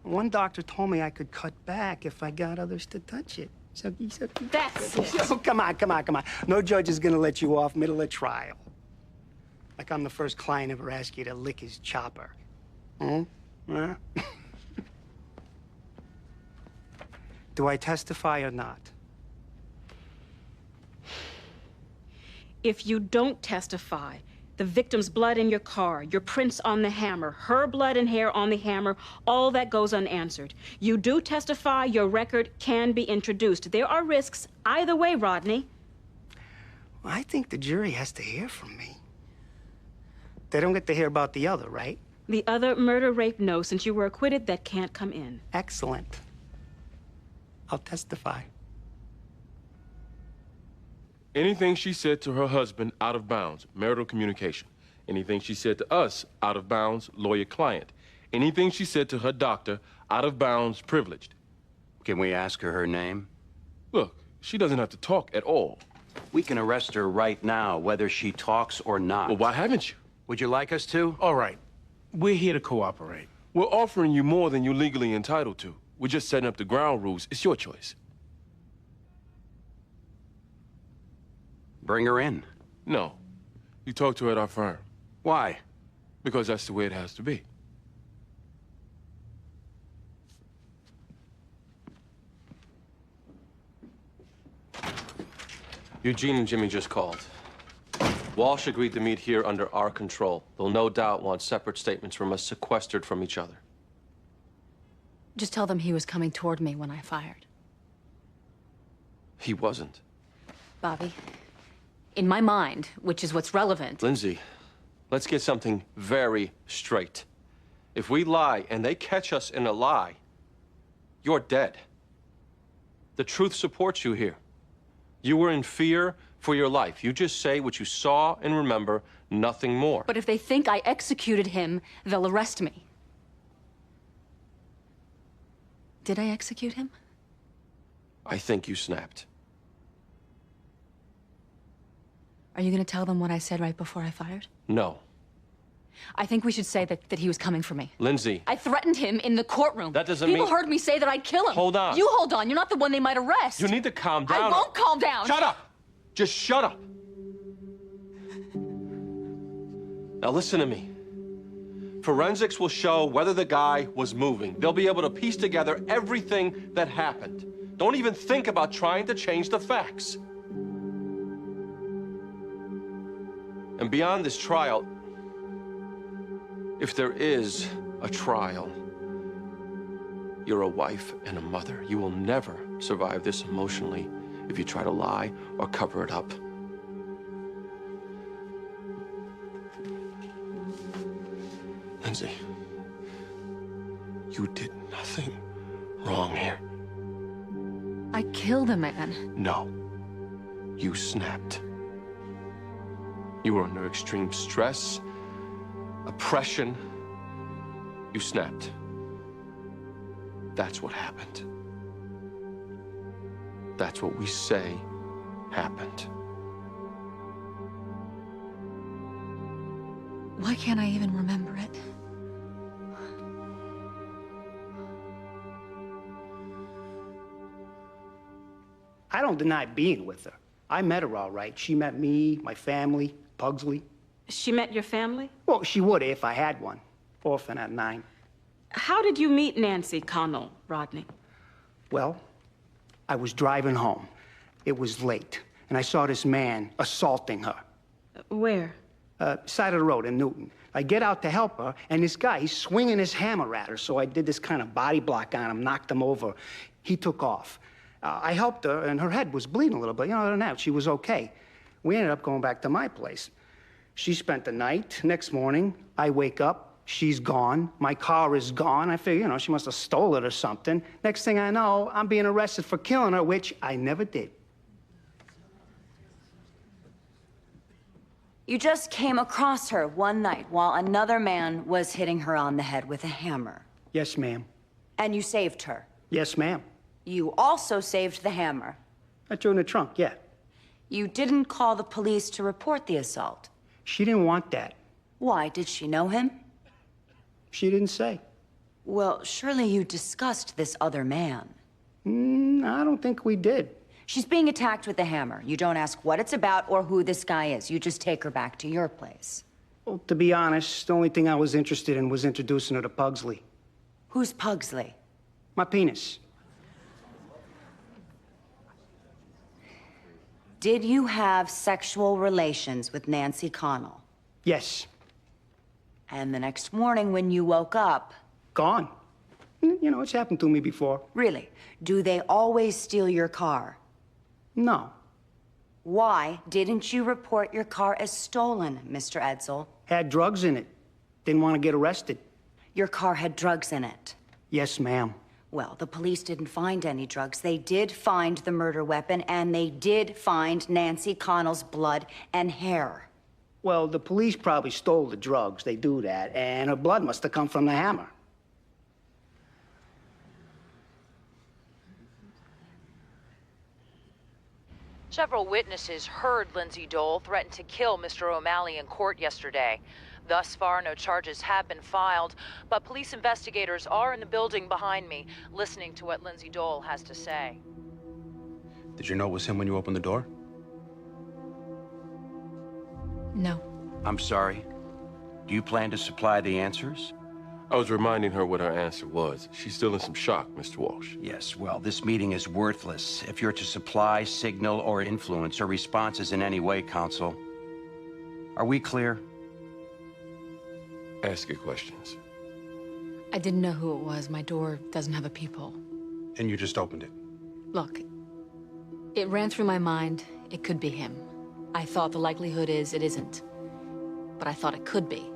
One doctor told me I could cut back if I got others to touch it. Sucky, sucky. That's it. Oh, come on. No judge is gonna let you off middle of trial. Like I'm the first client ever asked you to lick his chopper. Hmm? Huh? Do I testify or not? If you don't testify, the victim's blood in your car, your prints on the hammer, her blood and hair on the hammer, all that goes unanswered. You do testify, your record can be introduced. There are risks either way, Rodney. Well, I think the jury has to hear from me. They don't get to hear about the other, right? The other murder, rape, no. Since you were acquitted, that can't come in. Excellent. I'll testify. Anything she said to her husband, out of bounds, marital communication. Anything she said to us, out of bounds, lawyer-client. Anything she said to her doctor, out of bounds, privileged. Can we ask her her name? Look, she doesn't have to talk at all. We can arrest her right now, whether she talks or not. Well, why haven't you? Would you like us to? All right. We're here to cooperate. We're offering you more than you're legally entitled to. We're just setting up the ground rules. It's your choice. Bring her in. No. You talk to her at our firm. Why? Because that's the way it has to be. Eugene and Jimmy just called. Walsh agreed to meet here under our control. They'll no doubt want separate statements from us sequestered from each other. Just tell them he was coming toward me when I fired. He wasn't. Bobby, in my mind, which is what's relevant... Lindsay, let's get something very straight. If we lie and they catch us in a lie, you're dead. The truth supports you here. You were in fear for your life. You just say what you saw and remember, nothing more. But if they think I executed him, they'll arrest me. Did I execute him? I think you snapped. Are you gonna tell them what I said right before I fired? No. I think we should say that he was coming for me. Lindsay. I threatened him in the courtroom. That doesn't People mean... heard me say that I'd kill him. Hold on. You hold on. You're not the one they might arrest. You need to calm down. I won't calm down. Shut up! Just shut up! Now listen to me. Forensics will show whether the guy was moving. They'll be able to piece together everything that happened. Don't even think about trying to change the facts. And beyond this trial, if there is a trial, You're a wife and a mother. You will never survive this emotionally if you try to lie or cover it up. Lindsay, you did nothing wrong here. I killed a man. No. You snapped. You were under extreme stress, oppression. You snapped. That's what happened. That's what we say happened. Why can't I even remember it? I don't deny being with her. I met her all right. She met me, my family, Pugsley. She met your family? Well, she would if I had one. Orphan at 9. How did you meet Nancy Connell, Rodney? Well, I was driving home. It was late, and I saw this man assaulting her. Where? Side of the road in Newton. I get out to help her, and this guy, he's swinging his hammer at her, so I did this kind of body block on him, knocked him over. He took off. I helped her, and her head was bleeding a little bit. You know, other than that, she was okay. We ended up going back to my place. She spent the night. Next morning, I wake up. She's gone. My car is gone. I figure, you know, she must have stole it or something. Next thing I know, I'm being arrested for killing her, which I never did. You just came across her one night while another man was hitting her on the head with a hammer. Yes, ma'am. And you saved her. Yes, ma'am. You also saved the hammer. I threw it in the trunk, yeah. You didn't call the police to report the assault. She didn't want that. Why? Did she know him? She didn't say. Well, surely you discussed this other man. I don't think we did. She's being attacked with a hammer. You don't ask what it's about or who this guy is. You just take her back to your place. Well, to be honest, the only thing I was interested in was introducing her to Pugsley. Who's Pugsley? My penis. Did you have sexual relations with Nancy Connell? Yes. And the next morning when you woke up? Gone. You know, it's happened to me before. Really? Do they always steal your car? No. Why didn't you report your car as stolen, Mr. Edsel? Had drugs in it. Didn't want to get arrested. Your car had drugs in it? Yes, ma'am. Well, the police didn't find any drugs. They did find the murder weapon, and they did find Nancy Connell's blood and hair. Well, the police probably stole the drugs. They do that. And her blood must have come from the hammer. Several witnesses heard Lindsay Dole threaten to kill Mr. O'Malley in court yesterday. Thus far, no charges have been filed, but police investigators are in the building behind me, listening to what Lindsay Dole has to say. Did you know it was him when you opened the door? No. I'm sorry. Do you plan to supply the answers? I was reminding her what her answer was. She's still in some shock, Mr. Walsh. Yes, well, this meeting is worthless if you're to supply, signal, or influence her responses in any way, counsel. Are we clear? Ask your questions. I didn't know who it was. My door doesn't have a peephole. And you just opened it? Look, it ran through my mind. It could be him. I thought the likelihood is it isn't. But I thought it could be.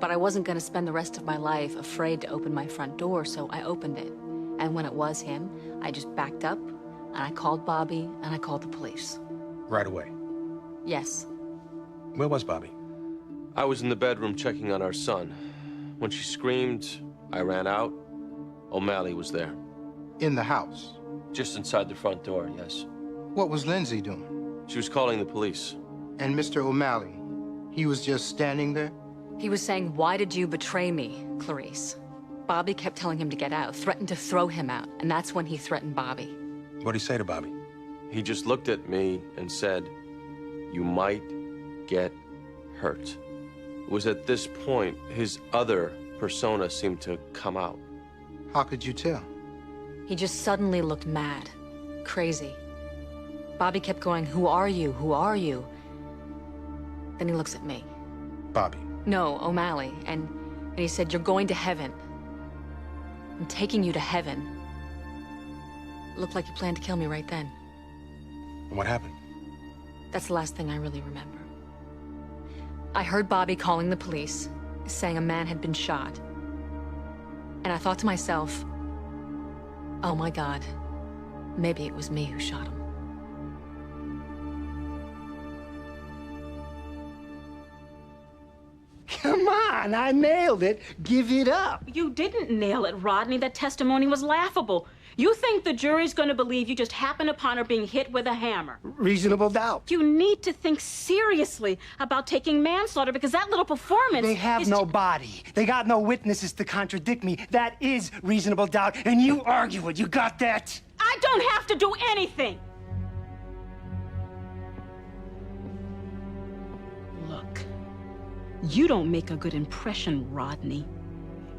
But I wasn't going to spend the rest of my life afraid to open my front door, so I opened it. And when it was him, I just backed up, and I called Bobby, and I called the police. Right away? Yes. Where was Bobby? I was in the bedroom checking on our son. When she screamed, I ran out. O'Malley was there. In the house? Just inside the front door, yes. What was Lindsay doing? She was calling the police. And Mr. O'Malley, he was just standing there? He was saying, "Why did you betray me, Clarice?" Bobby kept telling him to get out, threatened to throw him out, and that's when he threatened Bobby. What'd he say to Bobby? He just looked at me and said, "You might get hurt." It was at this point his other persona seemed to come out. How could you tell? He just suddenly looked mad, crazy. Bobby kept going, "Who are you? Who are you?" Then he looks at me. Bobby. No, O'Malley, and he said, "You're going to heaven." I'm taking you to heaven. Looked like you planned to kill me right then. And what happened? That's the last thing I really remember. I heard Bobby calling the police, saying a man had been shot. And I thought to myself, oh my God, maybe it was me who shot him. Come on, I nailed it. Give it up. You didn't nail it, Rodney. That testimony was laughable. You think the jury's going to believe you just happened upon her being hit with a hammer? Reasonable doubt. You need to think seriously about taking manslaughter because that little performance. They have no body. They got no witnesses to contradict me. That is reasonable doubt, and you argue it. You got that? I don't have to do anything. Look, you don't make a good impression, Rodney.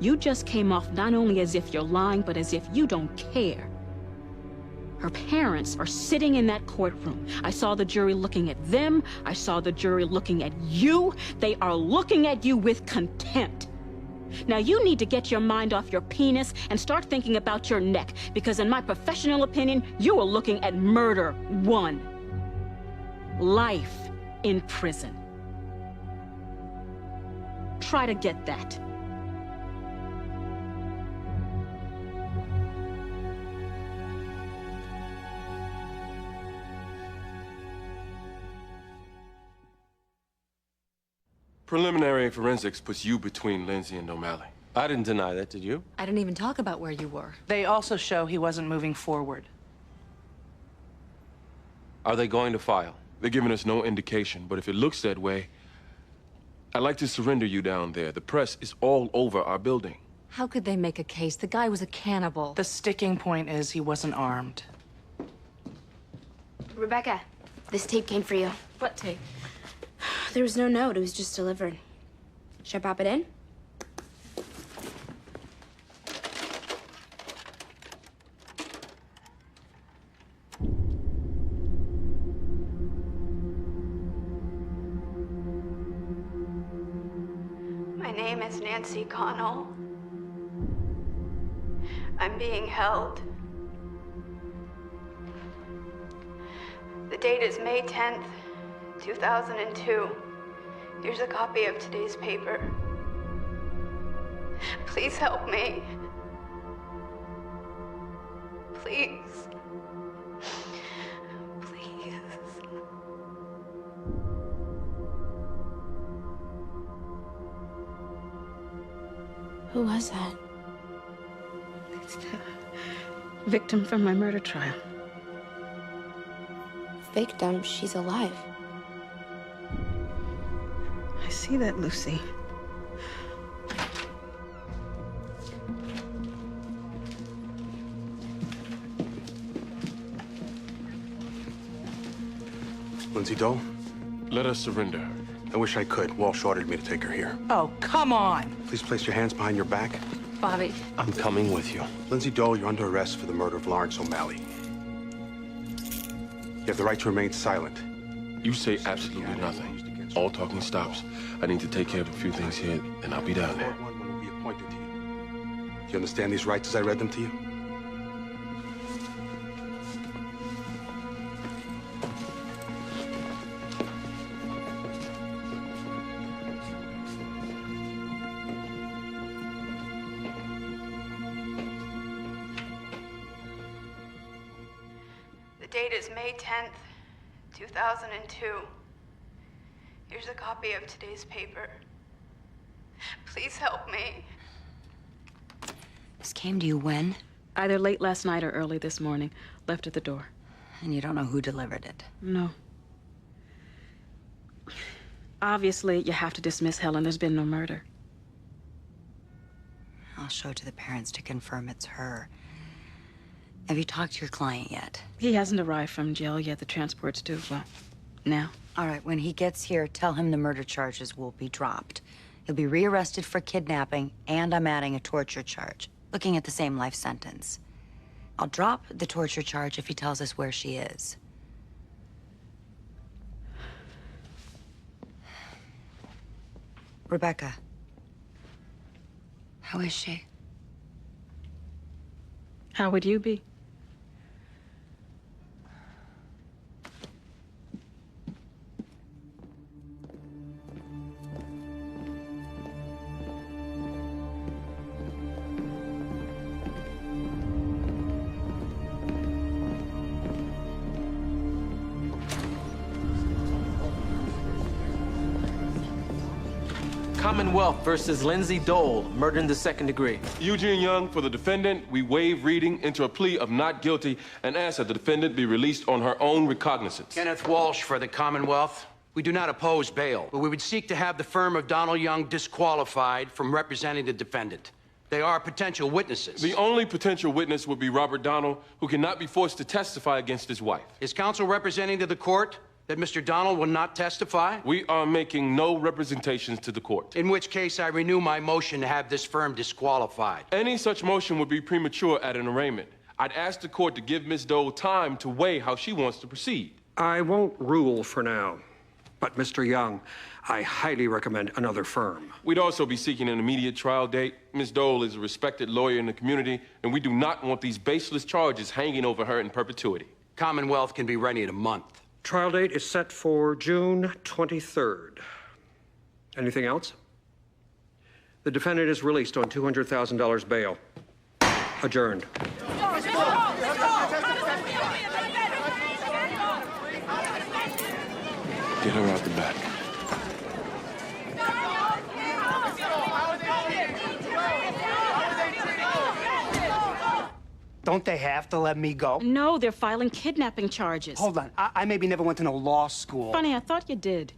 You just came off not only as if you're lying, but as if you don't care. Her parents are sitting in that courtroom. I saw the jury looking at them. I saw the jury looking at you. They are looking at you with contempt. Now you need to get your mind off your penis and start thinking about your neck, because in my professional opinion, you are looking at murder 1. Life in prison. Try to get that. Preliminary forensics puts you between Lindsay and O'Malley. I didn't deny that, did you? I didn't even talk about where you were. They also show he wasn't moving forward. Are they going to file? They're giving us no indication, but if it looks that way, I'd like to surrender you down there. The press is all over our building. How could they make a case? The guy was a cannibal. The sticking point is he wasn't armed. Rebecca, this tape came for you. What tape? There was no note. It was just delivered. Should I pop it in? My name is Nancy Connell. I'm being held. The date is May 10th, 2002. Here's a copy of today's paper. Please help me. Please. Please. Who was that? It's the victim from my murder trial. Victim? She's alive. I see that, Lucy. Lindsay Dole? Let us surrender her. I wish I could. Walsh ordered me to take her here. Oh, come on. Please place your hands behind your back. Bobby. I'm coming with you. Lindsay Dole, you're under arrest for the murder of Lawrence O'Malley. You have the right to remain silent. You say absolutely nothing. All talking stops. I need to take care of a few things here, and I'll be down there. One will be appointed to you. Do you understand these rights as I read them to you? The date is May 10th, 2002. Here's a copy of today's paper. Please help me. This came to you when? Either late last night or early this morning. Left at the door. And you don't know who delivered it? No. Obviously, you have to dismiss Helen. There's been no murder. I'll show it to the parents to confirm it's her. Have you talked to your client yet? He hasn't arrived from jail yet. The transport's due, well, now. All right, when he gets here, tell him the murder charges will be dropped. He'll be rearrested for kidnapping, and I'm adding a torture charge, looking at the same life sentence. I'll drop the torture charge if he tells us where she is. Rebecca. How is she? How would you be? Commonwealth versus Lindsay Dole, murder in the second degree. Eugene Young, for the defendant, we waive reading, enter a plea of not guilty, and ask that the defendant be released on her own recognizance. Kenneth Walsh for the Commonwealth. We do not oppose bail, but we would seek to have the firm of Donald Young disqualified from representing the defendant. They are potential witnesses. The only potential witness would be Robert Donald, who cannot be forced to testify against his wife. Is counsel representing to the court that Mr. Donald will not testify? We are making no representations to the court. In which case, I renew my motion to have this firm disqualified. Any such motion would be premature at an arraignment. I'd ask the court to give Ms. Dole time to weigh how she wants to proceed. I won't rule for now. But, Mr. Young, I highly recommend another firm. We'd also be seeking an immediate trial date. Ms. Dole is a respected lawyer in the community, and we do not want these baseless charges hanging over her in perpetuity. Commonwealth can be ready in a month. Trial date is set for June 23rd. Anything else? The defendant is released on $200,000 bail. Adjourned. Get her out the back. Don't they have to let me go? No, they're filing kidnapping charges. Hold on. I maybe never went to no law school. Funny, I thought you did.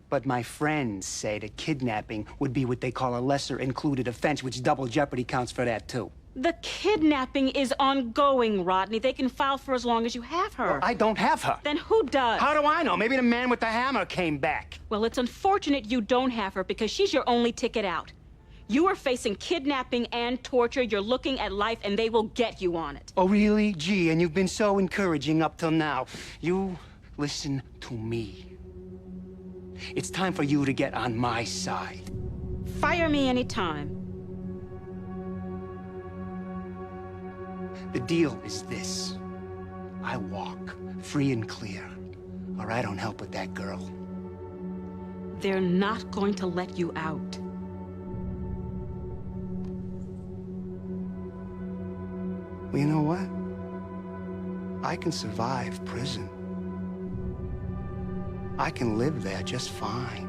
But my friends say that kidnapping would be what they call a lesser included offense, which double jeopardy counts for that, too. The kidnapping is ongoing, Rodney. They can file for as long as you have her. Well, I don't have her. Then who does? How do I know? Maybe the man with the hammer came back. Well, it's unfortunate you don't have her because she's your only ticket out. You are facing kidnapping and torture. You're looking at life, and they will get you on it. Oh, really? Gee, and you've been so encouraging up till now. You listen to me. It's time for you to get on my side. Fire me anytime. The deal is this. I walk free and clear, or I don't help with that girl. They're not going to let you out. Well, you know what? I can survive prison. I can live there just fine.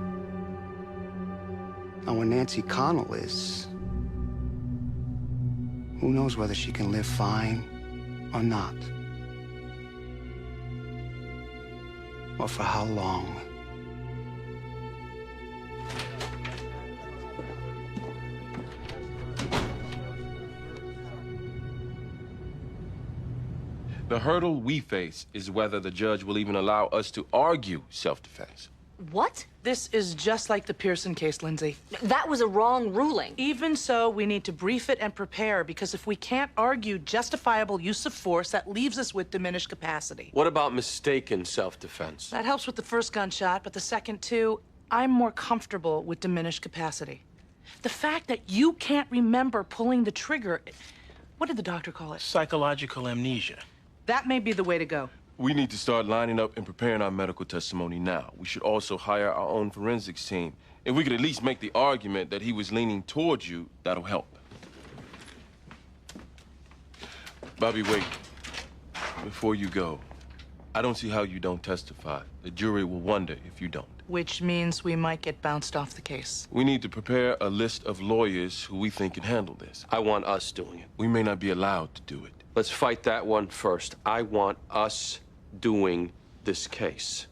Now, where Nancy Connell is, who knows whether she can live fine or not? Or for how long? The hurdle we face is whether the judge will even allow us to argue self-defense. What? This is just like the Pearson case, Lindsay. That was a wrong ruling. Even so, we need to brief it and prepare, because if we can't argue justifiable use of force, that leaves us with diminished capacity. What about mistaken self-defense? That helps with the first gunshot, but the second two, I'm more comfortable with diminished capacity. The fact that you can't remember pulling the trigger, what did the doctor call it? Psychological amnesia. That may be the way to go. We need to start lining up and preparing our medical testimony now. We should also hire our own forensics team. If we could at least make the argument that he was leaning towards you, that'll help. Bobby, wait. Before you go, I don't see how you don't testify. The jury will wonder if you don't. Which means we might get bounced off the case. We need to prepare a list of lawyers who we think can handle this. I want us doing it. We may not be allowed to do it. Let's fight that one first. I want us doing this case.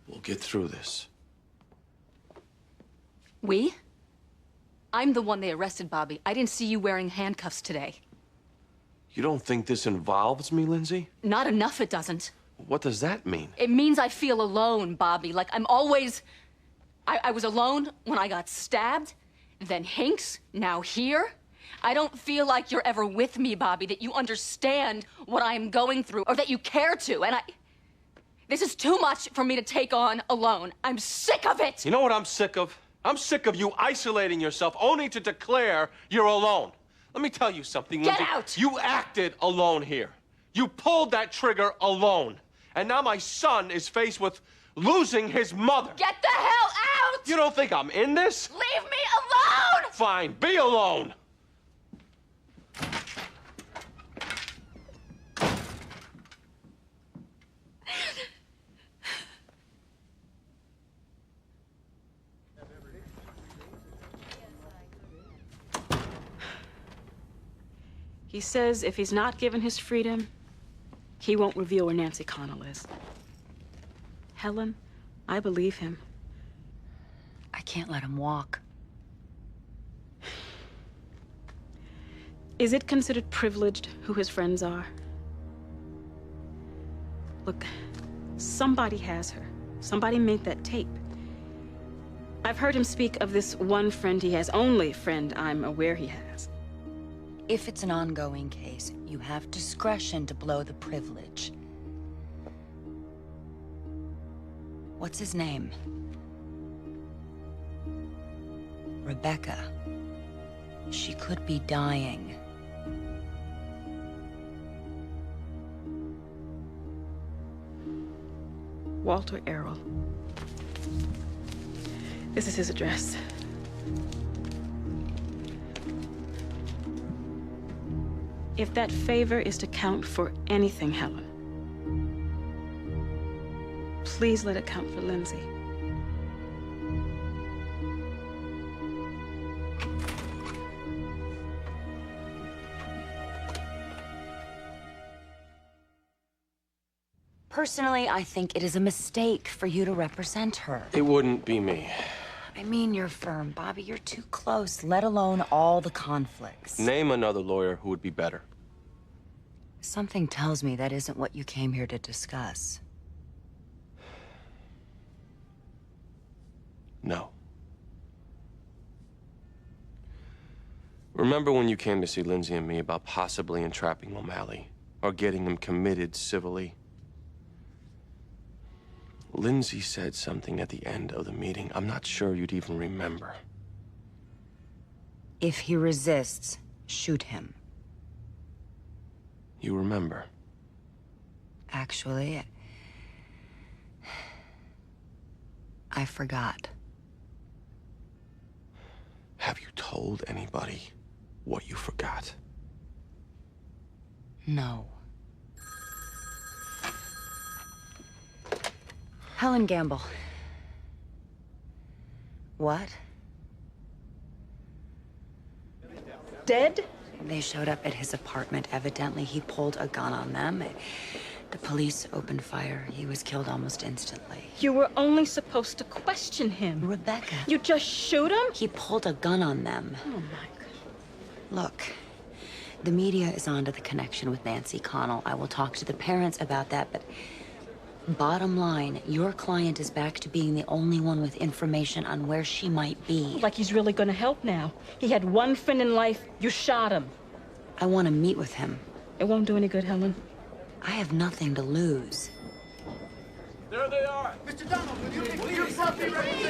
We'll get through this. We? I'm the one they arrested, Bobby. I didn't see you wearing handcuffs today. You don't think this involves me, Lindsay? Not enough it doesn't. What does that mean? It means I feel alone, Bobby. Like I'm always I was alone when I got stabbed, then Hinks, now here. I don't feel like you're ever with me, Bobby, that you understand what I am going through, or that you care to, and this is too much for me to take on alone. I'm sick of it! You know what I'm sick of? I'm sick of you isolating yourself only to declare you're alone. Let me tell you something, Get Lindsay. out! You acted alone here. You pulled that trigger alone. And now my son is faced with losing his mother. Get the hell out! You don't think I'm in this? Leave me alone! Fine, be alone. He says if he's not given his freedom, he won't reveal where Nancy Connell is. Helen, I believe him. I can't let him walk. Is it considered privileged who his friends are? Look, somebody has her. Somebody made that tape. I've heard him speak of this one friend he has, only friend I'm aware he has. If it's an ongoing case, you have discretion to blow the privilege. What's his name? Rebecca. She could be dying. Walter Errol. This is his address. If that favor is to count for anything, Helen, please let it count for Lindsay. Personally, I think it is a mistake for you to represent her. It wouldn't be me. I mean your firm, Bobby. You're too close, let alone all the conflicts. Name another lawyer who would be better. Something tells me that isn't what you came here to discuss. No. Remember when you came to see Lindsay and me about possibly entrapping O'Malley or getting him committed civilly? Lindsay said something at the end of the meeting I'm not sure you'd even remember. If he resists, shoot him. You remember? Actually, I forgot. Have you told anybody what you forgot? No. Helen Gamble. What? Dead? They showed up at his apartment. Evidently, he pulled a gun on them. The police opened fire. He was killed almost instantly. You were only supposed to question him. Rebecca. You just shoot him? He pulled a gun on them. Oh, my God. Look, the media is onto the connection with Nancy Connell. I will talk to the parents about that, but bottom line, your client is back to being the only one with information on where she might be. Like he's really gonna help now. He had one friend in life, you shot him. I want to meet with him. It won't do any good, Helen. I have nothing to lose. There they are! Mr. Donald, will you make yourself be ready?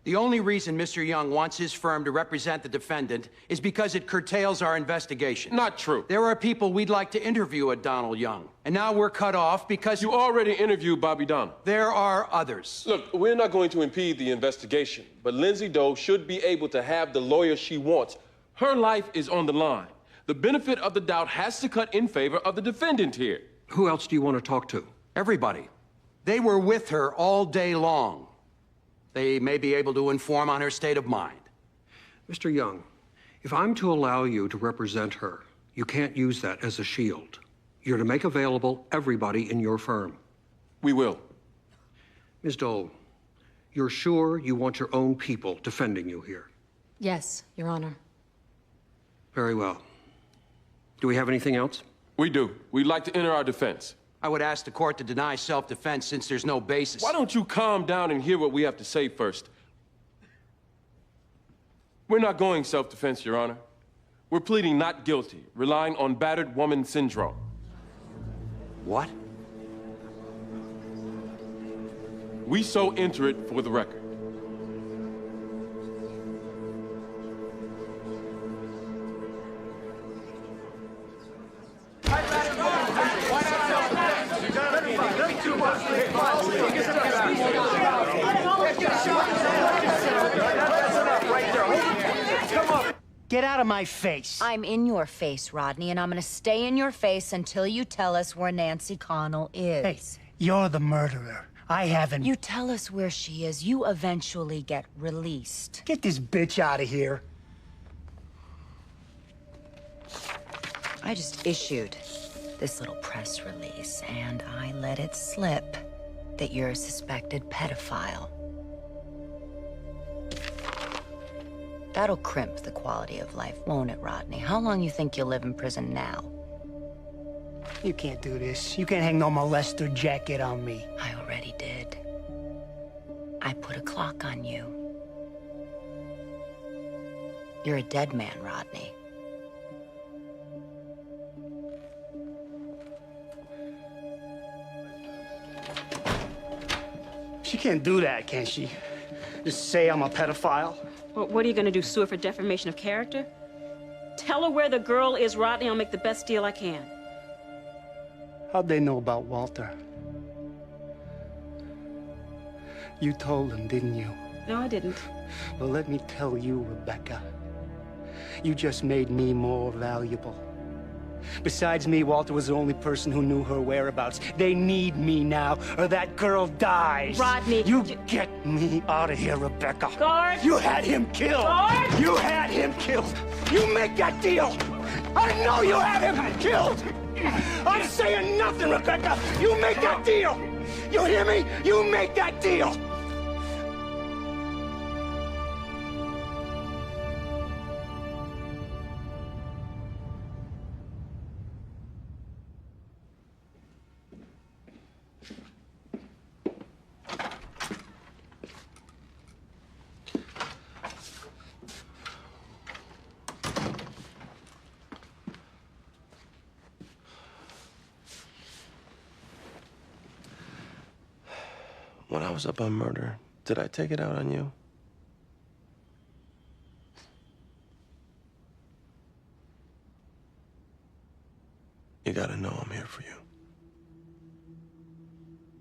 The only reason Mr. Young wants his firm to represent the defendant is because it curtails our investigation. Not true. There are people we'd like to interview at Donald Young, and now we're cut off because... You already interviewed Bobby Donald. There are others. Look, we're not going to impede the investigation, but Lindsay Doe should be able to have the lawyer she wants. Her life is on the line. The benefit of the doubt has to cut in favor of the defendant here. Who else do you want to talk to? Everybody. They were with her all day long. They may be able to inform on her state of mind. Mr. Young, if I'm to allow you to represent her, you can't use that as a shield. You're to make available everybody in your firm. We will. Ms. Dole, you're sure you want your own people defending you here? Yes, Your Honor. Very well. Do we have anything else? We do. We'd like to enter our defense. I would ask the court to deny self-defense since there's no basis. Why don't you calm down and hear what we have to say first? We're not going self-defense, Your Honor. We're pleading not guilty, relying on battered woman syndrome. What? We so enter it for the record. Get out of my face. I'm in your face, Rodney, and I'm gonna stay in your face until you tell us where Nancy Connell is. Hey, you're the murderer. I haven't... You tell us where she is, you eventually get released. Get this bitch out of here. I just issued this little press release, and I let it slip that you're a suspected pedophile. That'll crimp the quality of life, won't it, Rodney? How long you think you'll live in prison now? You can't do this. You can't hang no molester jacket on me. I already did. I put a clock on you. You're a dead man, Rodney. She can't do that, can she? Just say I'm a pedophile? Well, what are you gonna do, sue her for defamation of character? Tell her where the girl is, Rodney. I'll make the best deal I can. How'd they know about Walter? You told them, didn't you? No, I didn't. Well, let me tell you, Rebecca. You just made me more valuable. Besides me, Walter was the only person who knew her whereabouts. They need me now, or that girl dies. Rodney! You get me out of here, Rebecca. Guard! You had him killed! Guard! You had him killed! You make that deal! I know you had him killed! I'm saying nothing, Rebecca! You make that deal! You hear me? You make that deal! When I was up on murder, did I take it out on you? You gotta know I'm here for you.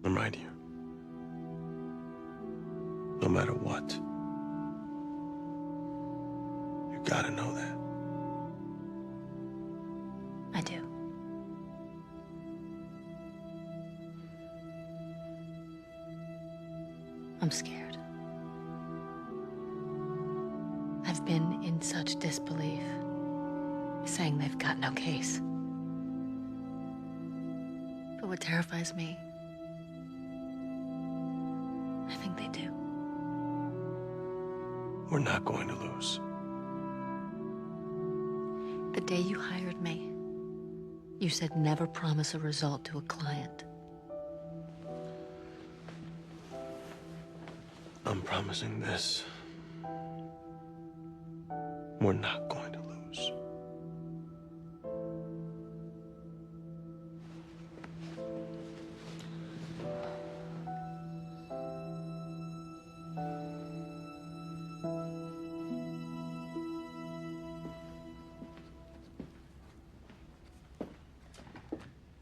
I'm right here. No matter what. You gotta know that. I do. I'm scared. I've been in such disbelief, saying they've got no case. But what terrifies me, I think they do. We're not going to lose. The day you hired me, you said never promise a result to a client. I'm promising this. We're not going to lose.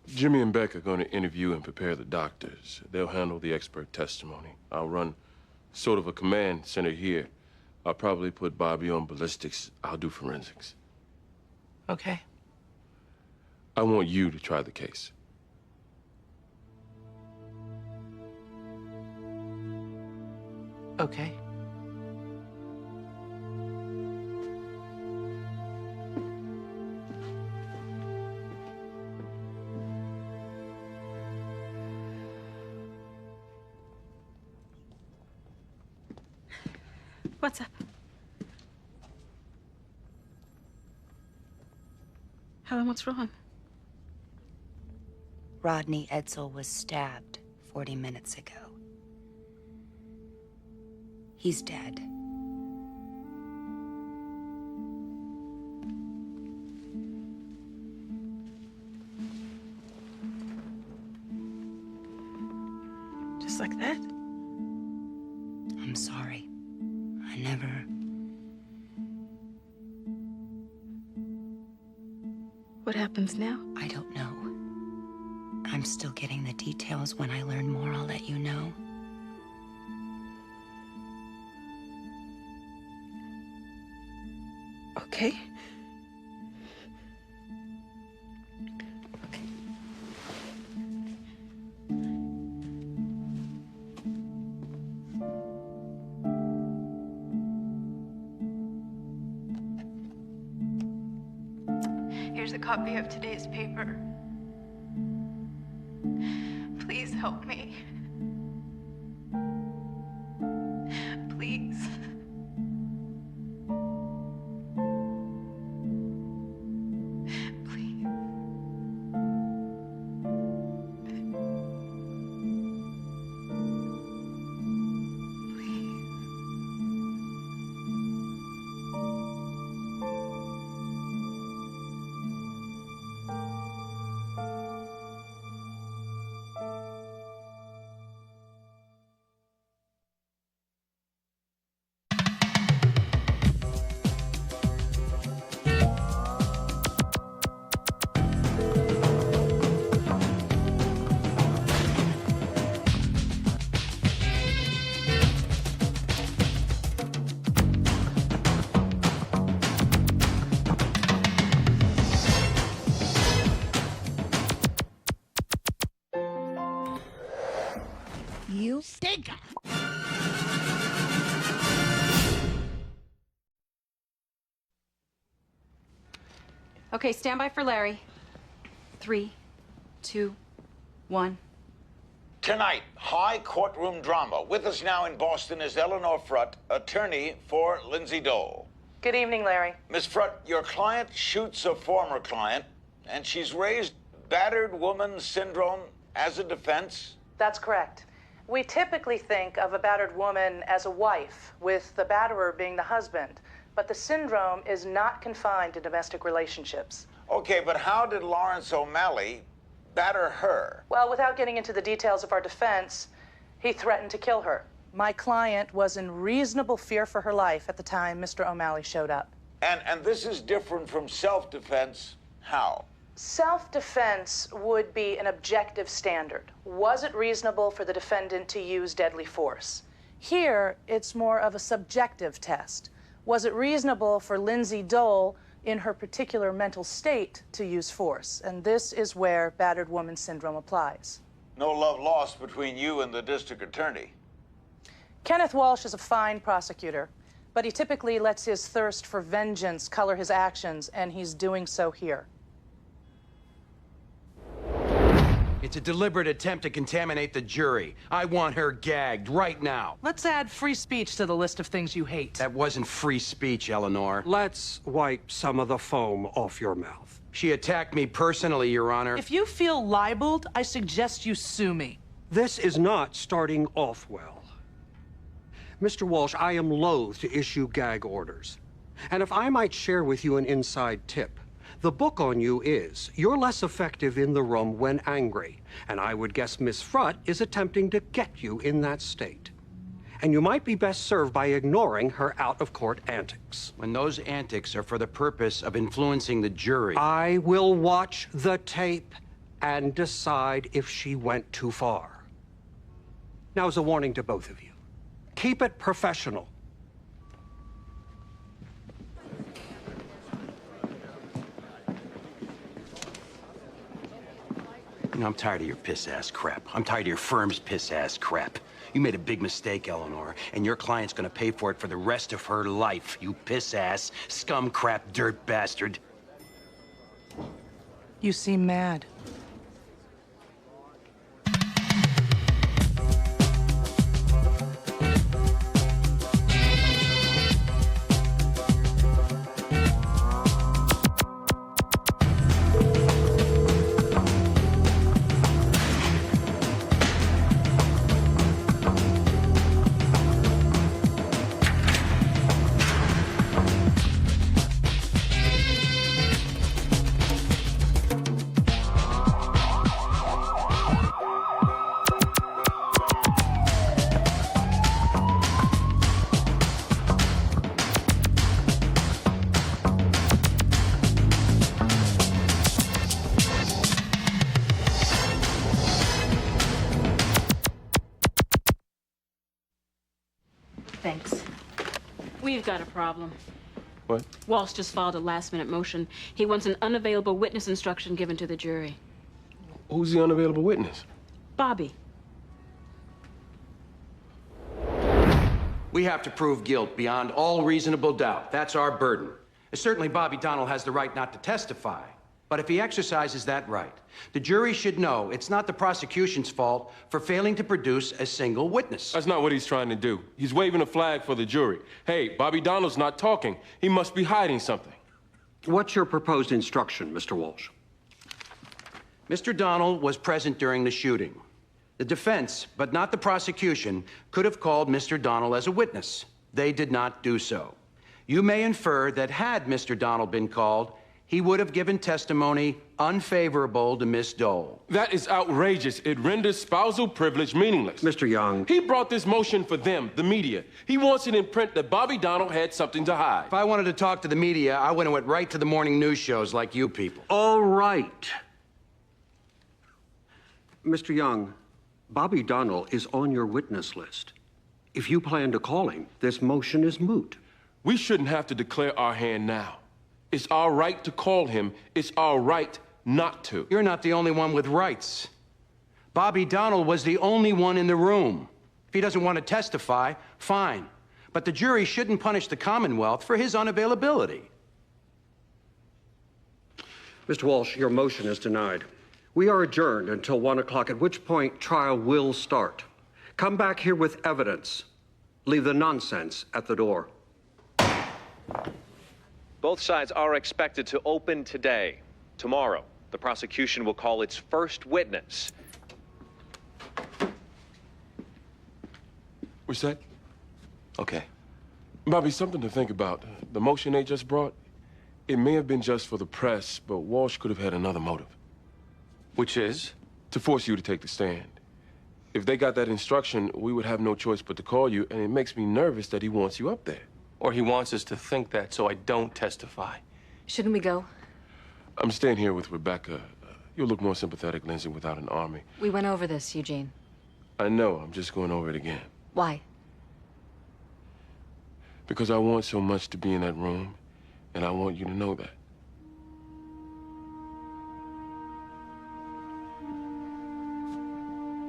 Jimmy and Beck are going to interview and prepare the doctors. They'll handle the expert testimony. I'll run sort of a command center here. I'll probably put Bobby on ballistics. I'll do forensics. Okay. I want you to try the case. Okay. What's up? Helen, what's wrong? Rodney Edsel was stabbed 40 minutes ago. He's dead. Just like that? I'm sorry. I never... What happens now? I don't know. I'm still getting the details. When I learn more, I'll let you know. Okay. Here's a copy of today's paper. Please help me. Please. Please. You stinker! Okay, stand by for Larry. 3, 2, 1. Tonight, high courtroom drama. With us now in Boston is Eleanor Frutt, attorney for Lindsay Dole. Good evening, Larry. Miss Frutt, your client shoots a former client, and she's raised battered woman syndrome as a defense. That's correct. We typically think of a battered woman as a wife, with the batterer being the husband. But the syndrome is not confined to domestic relationships. Okay, but how did Lawrence O'Malley batter her? Well, without getting into the details of our defense, he threatened to kill her. My client was in reasonable fear for her life at the time Mr. O'Malley showed up. And this is different from self-defense. How? Self-defense would be an objective standard. Was it reasonable for the defendant to use deadly force? Here, it's more of a subjective test. Was it reasonable for Lindsay Dole, in her particular mental state, to use force? And this is where battered woman syndrome applies. No love lost between you and the district attorney. Kenneth Walsh is a fine prosecutor, but he typically lets his thirst for vengeance color his actions, and he's doing so here. It's a deliberate attempt to contaminate the jury. I want her gagged right now. Let's add free speech to the list of things you hate. That wasn't free speech, Eleanor. Let's wipe some of the foam off your mouth. She attacked me personally, Your Honor. If you feel libeled, I suggest you sue me. This is not starting off well. Mr. Walsh, I am loath to issue gag orders. And if I might share with you an inside tip, the book on you is, you're less effective in the room when angry. And I would guess Miss Frutt is attempting to get you in that state. And you might be best served by ignoring her out-of-court antics. When those antics are for the purpose of influencing the jury. I will watch the tape and decide if she went too far. Now, as a warning to both of you, keep it professional. You know, I'm tired of your piss-ass crap. I'm tired of your firm's piss-ass crap. You made a big mistake, Eleanor, and your client's gonna pay for it for the rest of her life, you piss-ass, scum-crap dirt bastard. You seem mad. Thanks. We've got a problem. What? Walsh just filed a last-minute motion. He wants an unavailable witness instruction given to the jury. Who's the unavailable witness? Bobby. We have to prove guilt beyond all reasonable doubt. That's our burden. Certainly, Bobby Donnell has the right not to testify. But if he exercises that right, the jury should know it's not the prosecution's fault for failing to produce a single witness. That's not what he's trying to do. He's waving a flag for the jury. Hey, Bobby Donnell's not talking. He must be hiding something. What's your proposed instruction, Mr. Walsh? Mr. Donnell was present during the shooting. The defense, but not the prosecution, could have called Mr. Donnell as a witness. They did not do so. You may infer that had Mr. Donnell been called, he would have given testimony unfavorable to Miss Dole. That is outrageous. It renders spousal privilege meaningless. Mr. Young. He brought this motion for them, the media. He wants it in print that Bobby Donnell had something to hide. If I wanted to talk to the media, I would have went right to the morning news shows like you people. All right. Mr. Young, Bobby Donnell is on your witness list. If you plan to call him, this motion is moot. We shouldn't have to declare our hand now. It's our right to call him. It's our right not to. You're not the only one with rights. Bobby Donnell was the only one in the room. If he doesn't want to testify, fine. But the jury shouldn't punish the Commonwealth for his unavailability. Mr. Walsh, your motion is denied. We are adjourned until 1 o'clock, at which point trial will start. Come back here with evidence. Leave the nonsense at the door. Both sides are expected to open today. Tomorrow, the prosecution will call its first witness. What's that? Okay. Bobby, something to think about. The motion they just brought, it may have been just for the press, but Walsh could have had another motive. Which is? To force you to take the stand. If they got that instruction, we would have no choice but to call you, and it makes me nervous that he wants you up there. Or he wants us to think that so I don't testify. Shouldn't we go? I'm staying here with Rebecca. You'll look more sympathetic, Lindsay, without an army. We went over this, Eugene. I know, I'm just going over it again. Why? Because I want so much to be in that room, and I want you to know that.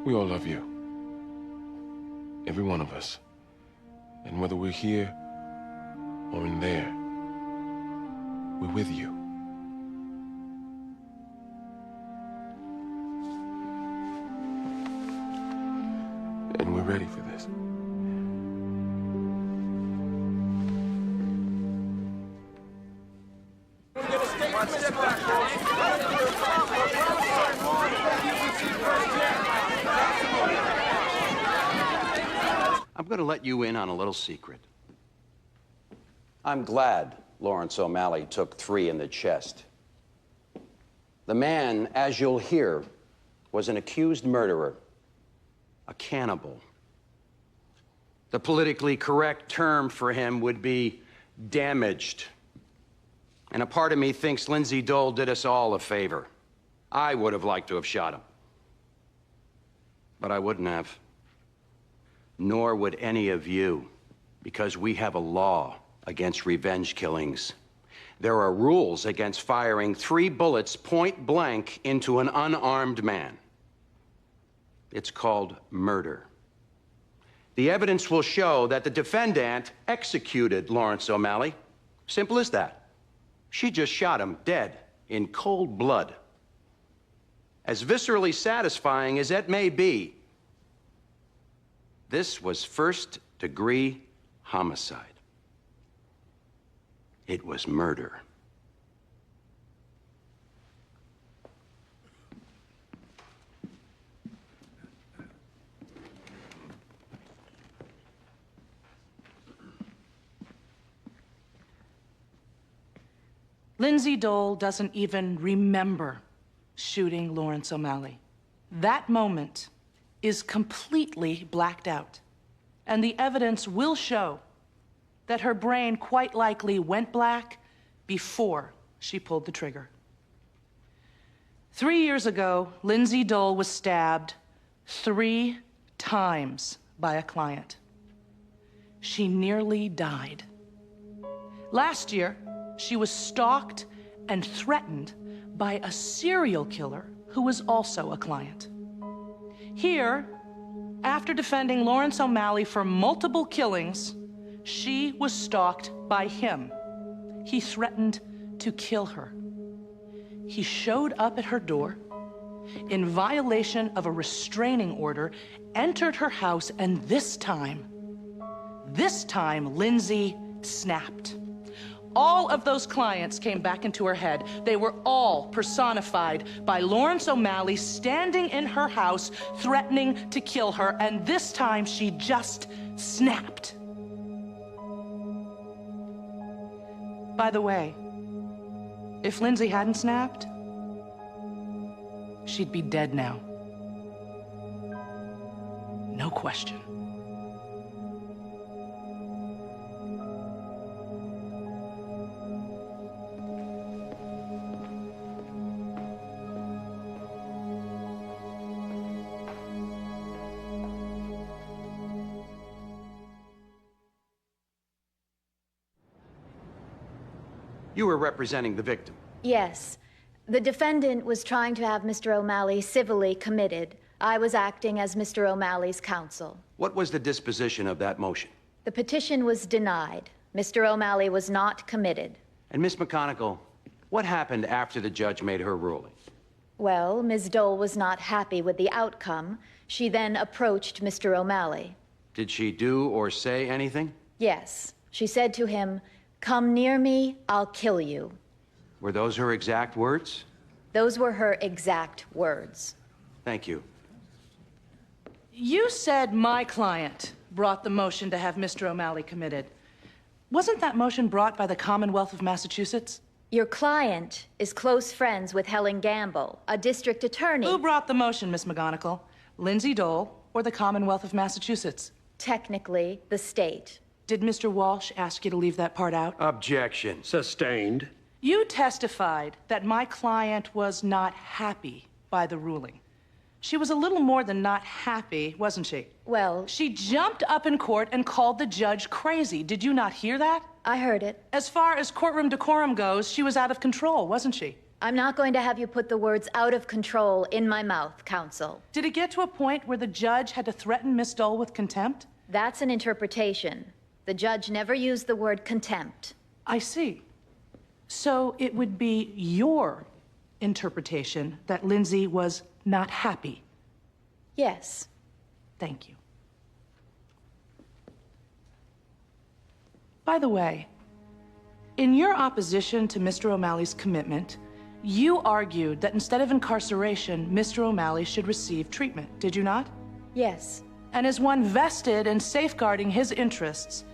We all love you. Every one of us. And whether we're here or in there, we're with you. And we're ready for this. I'm going to let you in on a little secret. I'm glad Lawrence O'Malley took 3 in the chest. The man, as you'll hear, was an accused murderer, a cannibal. The politically correct term for him would be damaged. And a part of me thinks Lindsay Dole did us all a favor. I would have liked to have shot him. But I wouldn't have. Nor would any of you, because we have a law against revenge killings. There are rules against firing 3 bullets point blank into an unarmed man. It's called murder. The evidence will show that the defendant executed Lawrence O'Malley. Simple as that. She just shot him dead in cold blood. As viscerally satisfying as it may be, this was first-degree homicide. It was murder. Lindsay Dole doesn't even remember shooting Lawrence O'Malley. That moment is completely blacked out. And the evidence will show that her brain quite likely went black before she pulled the trigger. 3 years ago, Lindsay Dole was stabbed 3 times by a client. she nearly died. Last year, she was stalked and threatened by a serial killer who was also a client. Here, after defending Lawrence O'Malley for multiple killings, she was stalked by him. He threatened to kill her. He showed up at her door in violation of a restraining order, entered her house, and this time, Lindsay snapped. All of those clients came back into her head. They were all personified by Lawrence O'Malley standing in her house, threatening to kill her, and this time she just snapped. By the way, if Lindsay hadn't snapped, she'd be dead now. No question. You were representing the victim. Yes. The defendant was trying to have Mr. O'Malley civilly committed. I was acting as Mr. O'Malley's counsel. What was the disposition of that motion? The petition was denied. Mr. O'Malley was not committed. And Miss McConicle, what happened after the judge made her ruling? Well, Ms. Dole was not happy with the outcome. She then approached Mr. O'Malley. Did she do or say anything? Yes. She said to him, "Come near me, I'll kill you." Were those her exact words? Those were her exact words. Thank you. You said my client brought the motion to have Mr. O'Malley committed. Wasn't that motion brought by the Commonwealth of Massachusetts? Your client is close friends with Helen Gamble, a district attorney. Who brought the motion, Miss McGonigal? Lindsay Dole or the Commonwealth of Massachusetts? Technically, the state. Did Mr. Walsh ask you to leave that part out? Objection. Sustained. You testified that my client was not happy by the ruling. She was a little more than not happy, wasn't she? Well, she jumped up in court and called the judge crazy. Did you not hear that? I heard it. As far as courtroom decorum goes, she was out of control, wasn't she? I'm not going to have you put the words "out of control" in my mouth, counsel. Did it get to a point where the judge had to threaten Miss Dole with contempt? That's an interpretation. The judge never used the word contempt. I see. So it would be your interpretation that Lindsay was not happy? Yes. Thank you. By the way, in your opposition to Mr. O'Malley's commitment, you argued that instead of incarceration, Mr. O'Malley should receive treatment, did you not? Yes. And as one vested in safeguarding his interests,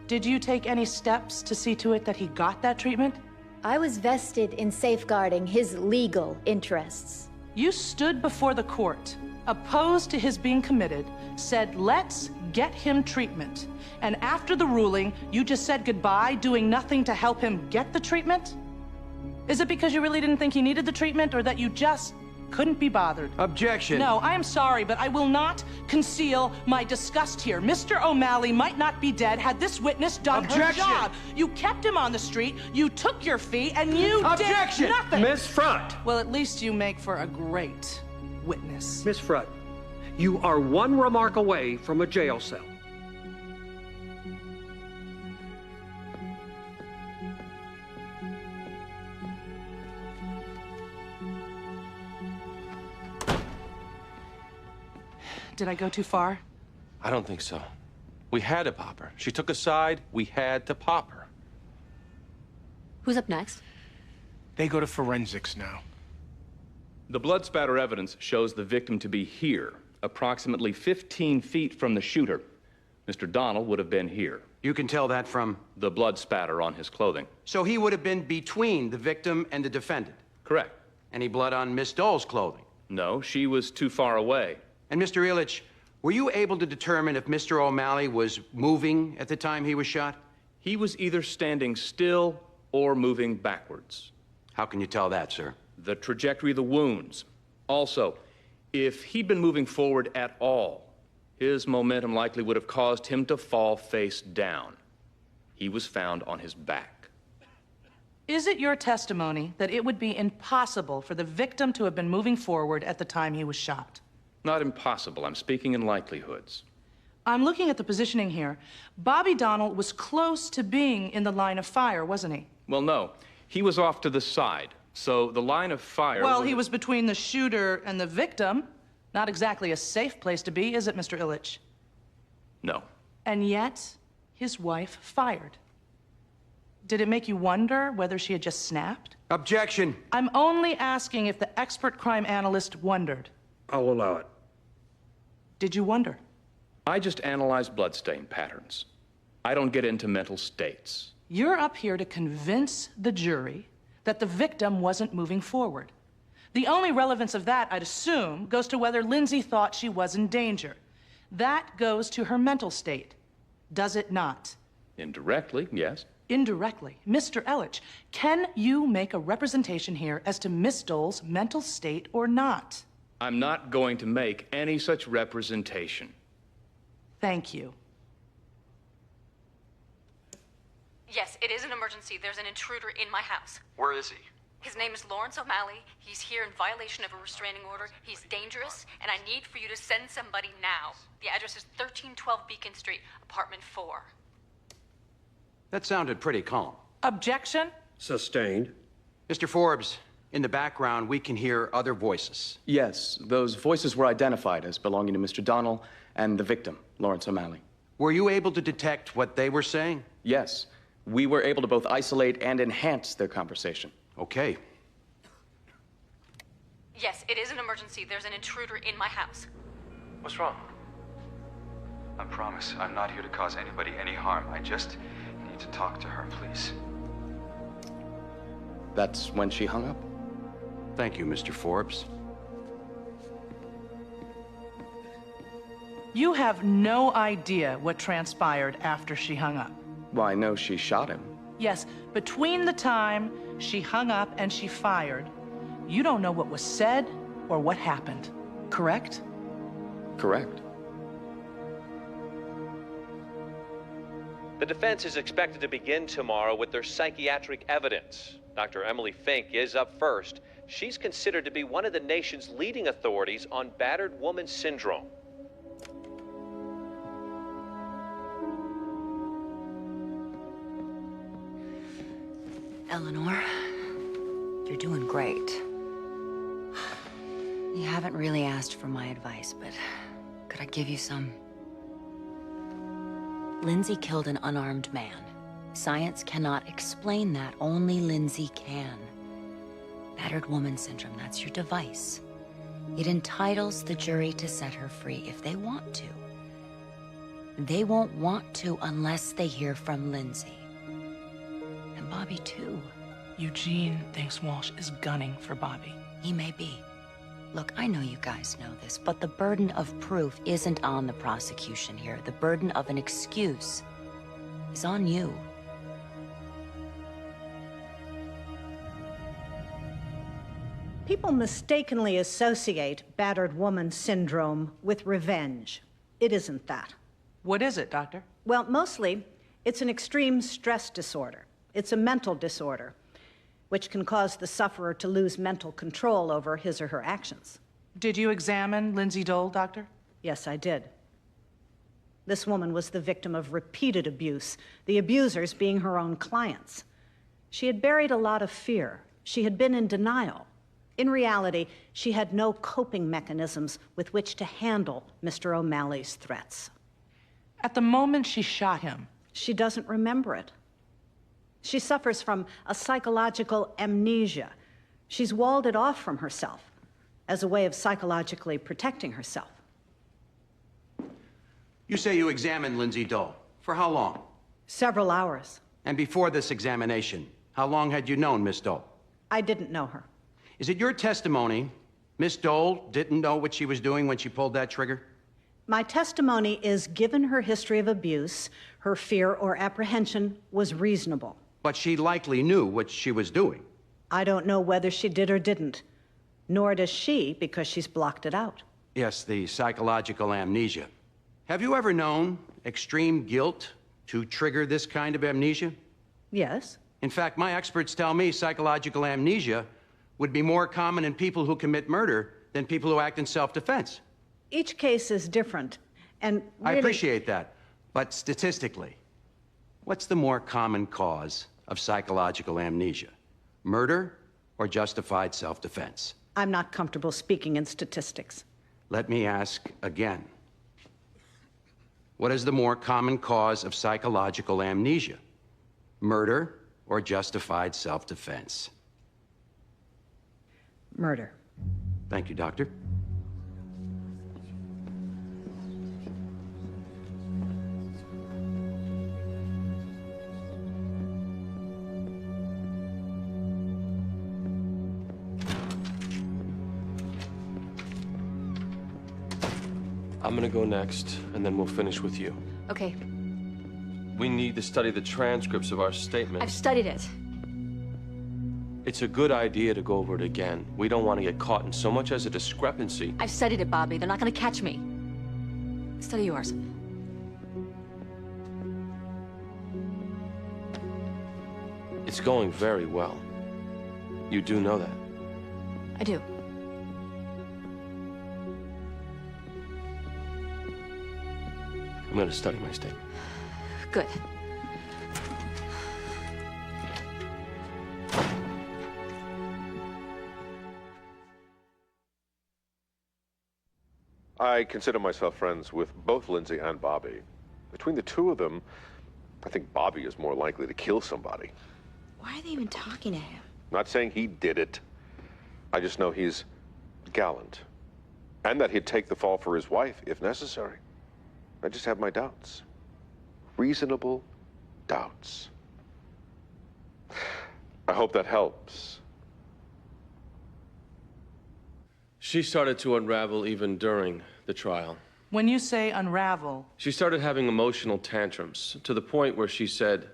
did you take any steps to see to it that he got that treatment? I was vested in safeguarding his legal interests. You stood before the court, opposed to his being committed, said, "Let's get him treatment." And after the ruling, you just said goodbye, doing nothing to help him get the treatment? Is it because you really didn't think he needed the treatment, or that you just couldn't be bothered? Objection. No, I am sorry, but I will not conceal my disgust here. Mr. O'Malley might not be dead had this witness done her job. You kept him on the street, you took your fee, and you did nothing. Miss Front. Well, at least you make for a great witness. Miss Front, you are one remark away from a jail cell. Did I go too far? I don't think so. We had to pop her. She took a side. We had to pop her. Who's up next? They go to forensics now. The blood spatter evidence shows the victim to be here, approximately 15 feet from the shooter. Mr. Donnell would have been here. You can tell that from? The blood spatter on his clothing. So he would have been between the victim and the defendant? Correct. Any blood on Miss Dole's clothing? No, she was too far away. And Mr. Ilitch, were you able to determine if Mr. O'Malley was moving at the time he was shot? He was either standing still or moving backwards. How can you tell that, sir? The trajectory of the wounds. Also, if he'd been moving forward at all, His momentum likely would have caused him to fall face down. He was found on his back. Is it your testimony that it would be impossible for the victim to have been moving forward at the time he was shot? Not impossible. I'm speaking in likelihoods. I'm looking at the positioning here. Bobby Donnell was close to being in the line of fire, wasn't he? Well, no. He was off to the side, so the line of fire... Well, he was between the shooter and the victim. Not exactly a safe place to be, is it, Mr. Ilitch? No. And yet, his wife fired. Did it make you wonder whether she had just snapped? Objection. I'm only asking if the expert crime analyst wondered. I'll allow it. Did you wonder? I just analyze bloodstain patterns. I don't get into mental states. You're up here to convince the jury that the victim wasn't moving forward. The only relevance of that, I'd assume, goes to whether Lindsay thought she was in danger. That goes to her mental state, does it not? Indirectly, yes. Indirectly. Mr. Ilitch, can you make a representation here as to Miss Dole's mental state or not? I'm not going to make any such representation. Thank you. Yes, it is an emergency. There's an intruder in my house. Where is he? His name is Lawrence O'Malley. He's here in violation of a restraining order. He's dangerous, and I need for you to send somebody now. The address is 1312 Beacon Street, apartment 4. That sounded pretty calm. Objection? Sustained. Mr. Forbes, in the background, we can hear other voices. Yes, those voices were identified as belonging to Mr. Donnell and the victim, Lawrence O'Malley. Were you able to detect what they were saying? Yes. We were able to both isolate and enhance their conversation. Okay. Yes, it is an emergency. There's an intruder in my house. What's wrong? I promise I'm not here to cause anybody any harm. I just need to talk to her, please. That's when she hung up? Thank you, Mr. Forbes. You have no idea what transpired after she hung up. Well, I know she shot him. Yes, between the time she hung up and she fired, you don't know what was said or what happened, correct? Correct. The defense is expected to begin tomorrow with their psychiatric evidence. Dr. Emily Fink is up first. She's considered to be one of the nation's leading authorities on battered woman syndrome. Eleanor, you're doing great. You haven't really asked for my advice, but could I give you some? Lindsay killed an unarmed man. Science cannot explain that. Only Lindsay can. Battered woman syndrome, that's your device. It entitles the jury to set her free if they want to. They won't want to unless they hear from Lindsay. And Bobby, too. Eugene thinks Walsh is gunning for Bobby. He may be. Look, I know you guys know this, but the burden of proof isn't on the prosecution here. The burden of an excuse is on you. People mistakenly associate battered woman syndrome with revenge. It isn't that. What is it, Doctor? Well, mostly, it's an extreme stress disorder. It's a mental disorder, which can cause the sufferer to lose mental control over his or her actions. Did you examine Lindsay Dole, Doctor? Yes, I did. This woman was the victim of repeated abuse, the abusers being her own clients. She had buried a lot of fear. She had been in denial. In reality, she had no coping mechanisms with which to handle Mr. O'Malley's threats. At the moment she shot him, she doesn't remember it. She suffers from a psychological amnesia. She's walled it off from herself as a way of psychologically protecting herself. You say you examined Lindsay Dole. For how long? Several hours. And before this examination, how long had you known Miss Dole? I didn't know her. Is it your testimony Miss Dole didn't know what she was doing when she pulled that trigger? My testimony is, given her history of abuse, her fear or apprehension was reasonable. But she likely knew what she was doing. I don't know whether she did or didn't. Nor does she, because she's blocked it out. Yes, the psychological amnesia. Have you ever known extreme guilt to trigger this kind of amnesia? Yes. In fact, my experts tell me psychological amnesia would be more common in people who commit murder than people who act in self-defense. Each case is different, and I really... appreciate that. But statistically, what's the more common cause of psychological amnesia? Murder or justified self-defense? I'm not comfortable speaking in statistics. Let me ask again. What is the more common cause of psychological amnesia? Murder or justified self-defense? Murder. Thank you, Doctor. I'm gonna go next, and then we'll finish with you. Okay, We need to study the transcripts of our statement. I've studied it. It's a good idea to go over it again. We don't want to get caught in so much as a discrepancy. I've studied it, Bobby. They're not gonna catch me. Study yours. It's going very well. You do know that. I do. I'm going to study my statement. Good. I consider myself friends with both Lindsay and Bobby. Between the two of them, I think Bobby is more likely to kill somebody. Why are they even talking to him? Not saying he did it. I just know he's gallant. And that he'd take the fall for his wife if necessary. I just have my doubts. Reasonable doubts. I hope that helps. She started to unravel even during the trial. When you say unravel, She started having emotional tantrums to the point where she said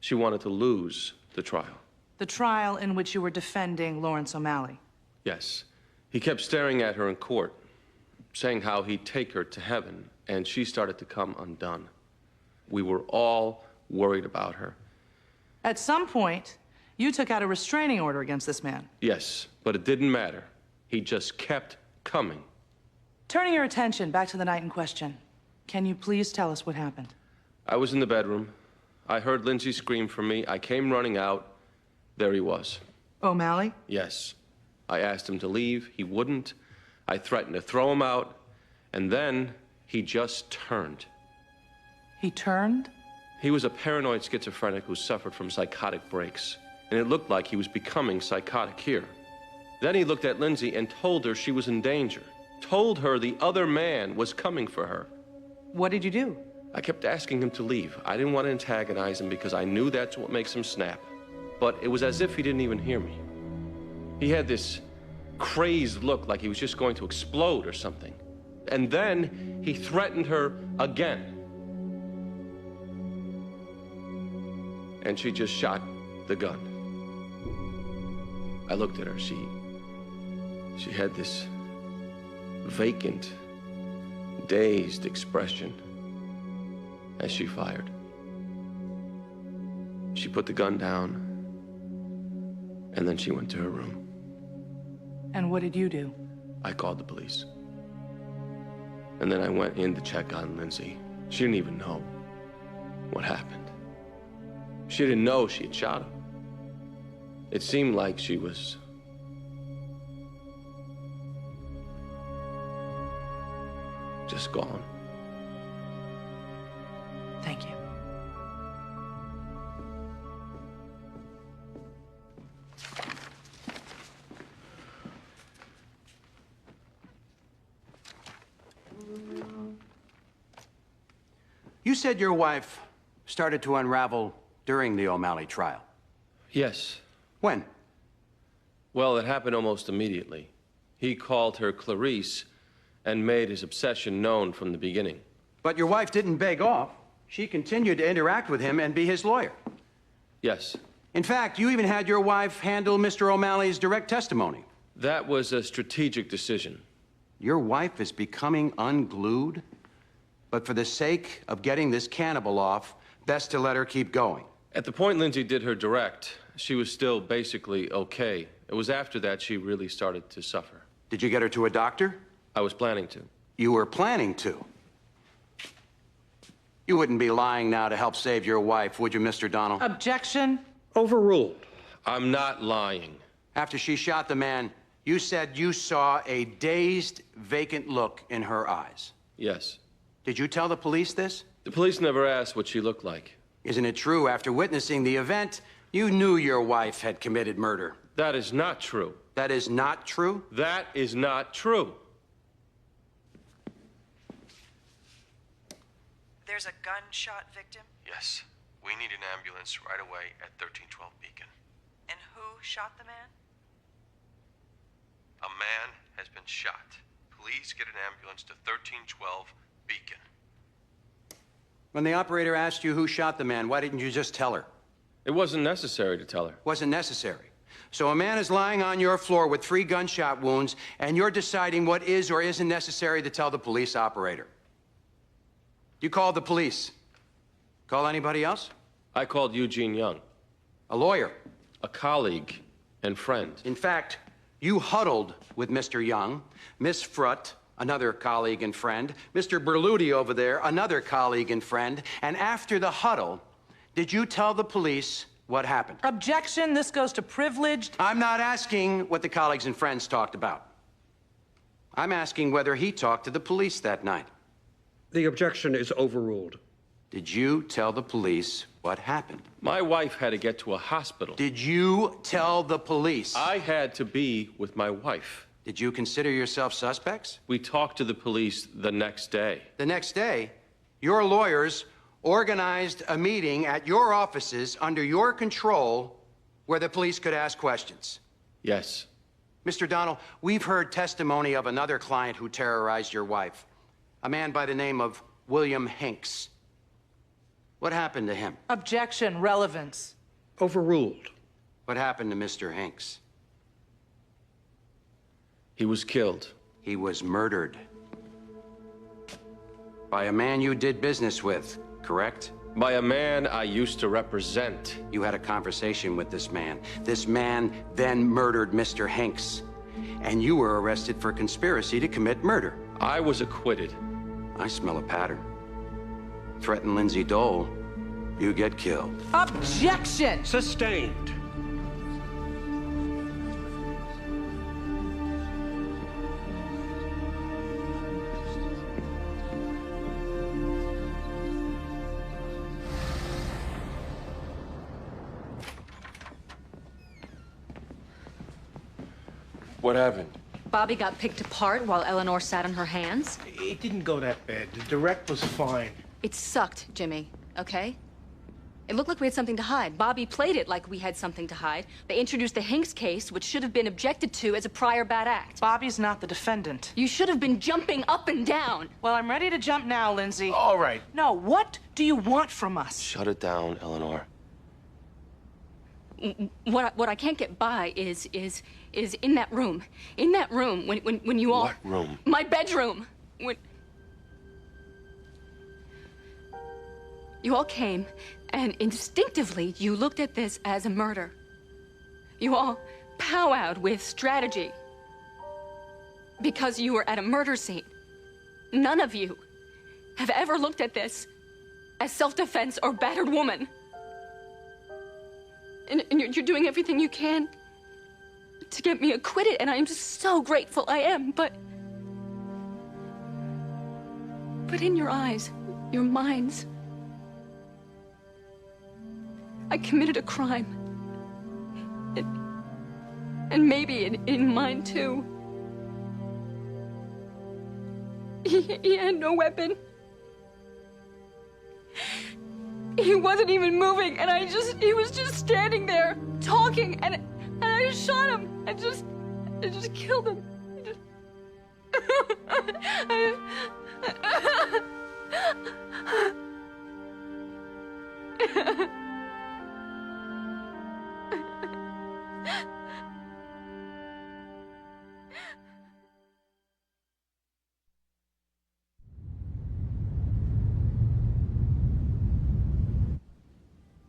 she wanted to lose the trial. the trial in which you were defending Lawrence O'Malley. Yes. He kept staring at her in court, saying how he'd take her to heaven, and she started to come undone. We were all worried about her. At some point, you took out a restraining order against this man. Yes, but it didn't matter. He just kept coming. Turning your attention back to the night in question, can you please tell us what happened? I was in the bedroom. I heard Lindsay scream for me. I came running out. There he was. O'Malley? Yes. I asked him to leave. He wouldn't. I threatened to throw him out. And then he just turned. He turned? He was a paranoid schizophrenic who suffered from psychotic breaks. And it looked like he was becoming psychotic here. Then he looked at Lindsay and told her she was in danger. Told her the other man was coming for her. What did you do? I kept asking him to leave. I didn't want to antagonize him because I knew that's what makes him snap. But it was as if he didn't even hear me. He had this crazed look like he was just going to explode or something. And then he threatened her again. And she just shot the gun. I looked at her. She had this vacant, dazed expression as she fired. She put the gun down, and then she went to her room. And what did you do? I called the police. And then I went in to check on Lindsay. She didn't even know what happened. She didn't know she had shot him. It seemed like she was just gone. Thank you. You said your wife started to unravel during the O'Malley trial. Yes. When? Well, it happened almost immediately. He called her Clarice and made his obsession known from the beginning. But your wife didn't beg off. She continued to interact with him and be his lawyer. Yes. In fact, you even had your wife handle Mr. O'Malley's direct testimony. That was a strategic decision. Your wife is becoming unglued? But for the sake of getting this cannibal off, best to let her keep going. At the point Lindsay did her direct, she was still basically okay. It was after that she really started to suffer. Did you get her to a doctor? I was planning to. You were planning to? You wouldn't be lying now to help save your wife, would you, Mr. Donald? Objection. Overruled. I'm not lying. After she shot the man, you said you saw a dazed, vacant look in her eyes. Yes. Did you tell the police this? The police never asked what she looked like. Isn't it true, after witnessing the event, you knew your wife had committed murder? That is not true. That is not true? That is not true. There's a gunshot victim? Yes. We need an ambulance right away at 1312 Beacon. And who shot the man? A man has been shot. Please get an ambulance to 1312 Beacon. When the operator asked you who shot the man, why didn't you just tell her? It wasn't necessary to tell her. Wasn't necessary. So a man is lying on your floor with 3 gunshot wounds, and you're deciding what is or isn't necessary to tell the police operator. You called the police. Call anybody else? I called Eugene Young. A lawyer? A colleague and friend. In fact, you huddled with Mr. Young, Miss Frutt, another colleague and friend, Mr. Berluti over there, another colleague and friend, and after the huddle, did you tell the police what happened? Objection. This goes to privileged. I'm not asking what the colleagues and friends talked about. I'm asking whether he talked to the police that night. The objection is overruled. Did you tell the police what happened? My wife had to get to a hospital. Did you tell the police? I had to be with my wife. Did you consider yourself suspects? We talked to the police the next day. The next day, your lawyers organized a meeting at your offices under your control where the police could ask questions. Yes. Mr. Donald, we've heard testimony of another client who terrorized your wife, a man by the name of William Hinks. What happened to him? Objection. Relevance. Overruled. What happened to Mr. Hinks? He was killed. He was murdered. By a man you did business with, correct? By a man I used to represent. You had a conversation with this man. This man then murdered Mr. Hinks. And you were arrested for conspiracy to commit murder. I was acquitted. I smell a pattern. Threaten Lindsay Dole, you get killed. Objection! Sustained. What happened? Bobby got picked apart while Eleanor sat on her hands. It didn't go that bad. The direct was fine. It sucked, Jimmy, okay? It looked like we had something to hide. Bobby played it like we had something to hide. They introduced the Hinks case, which should have been objected to as a prior bad act. Bobby's not the defendant. You should have been jumping up and down. Well, I'm ready to jump now, Lindsay. All right. No, what do you want from us? Shut it down, Eleanor. What I can't get by is in that room. In that room, when you all... What room? My bedroom. When... You all came, and instinctively, you looked at this as a murder. You all powwowed with strategy. Because you were at a murder scene. None of you have ever looked at this as self-defense or battered woman. And you're doing everything you can to get me acquitted, and I am just so grateful I am, but in your eyes, your minds, I committed a crime. And maybe in mine, too. He had no weapon. He wasn't even moving, and he was just standing there, talking, and I just shot him. I just killed him.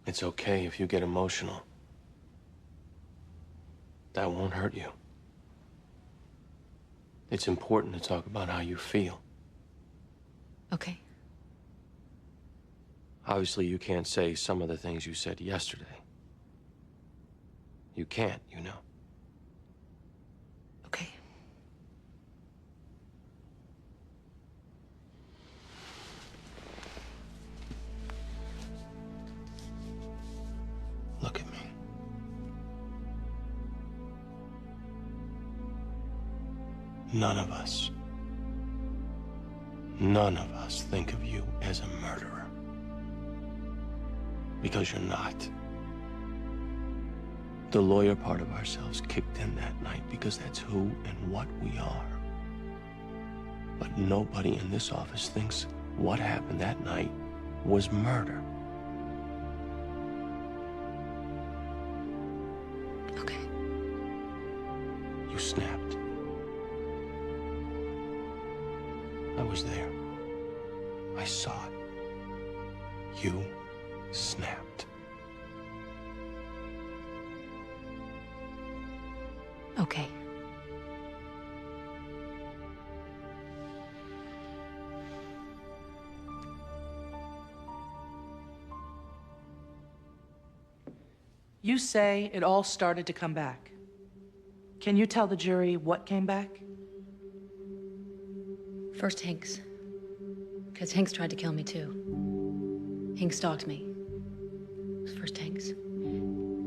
It's okay if you get emotional. That won't hurt you. It's important to talk about how you feel. Okay. Obviously, you can't say some of the things you said yesterday. You can't, you know. Okay. Look at me. None of us think of you as a murderer. Because you're not. The lawyer part of ourselves kicked in that night because that's who and what we are. But nobody in this office thinks what happened that night was murder. Okay. You snapped. I was there. I saw it. You snapped. Okay. You say it all started to come back. Can you tell the jury what came back? First, Hinks. Because Hinks tried to kill me, too. Hinks stalked me. It was first Hinks.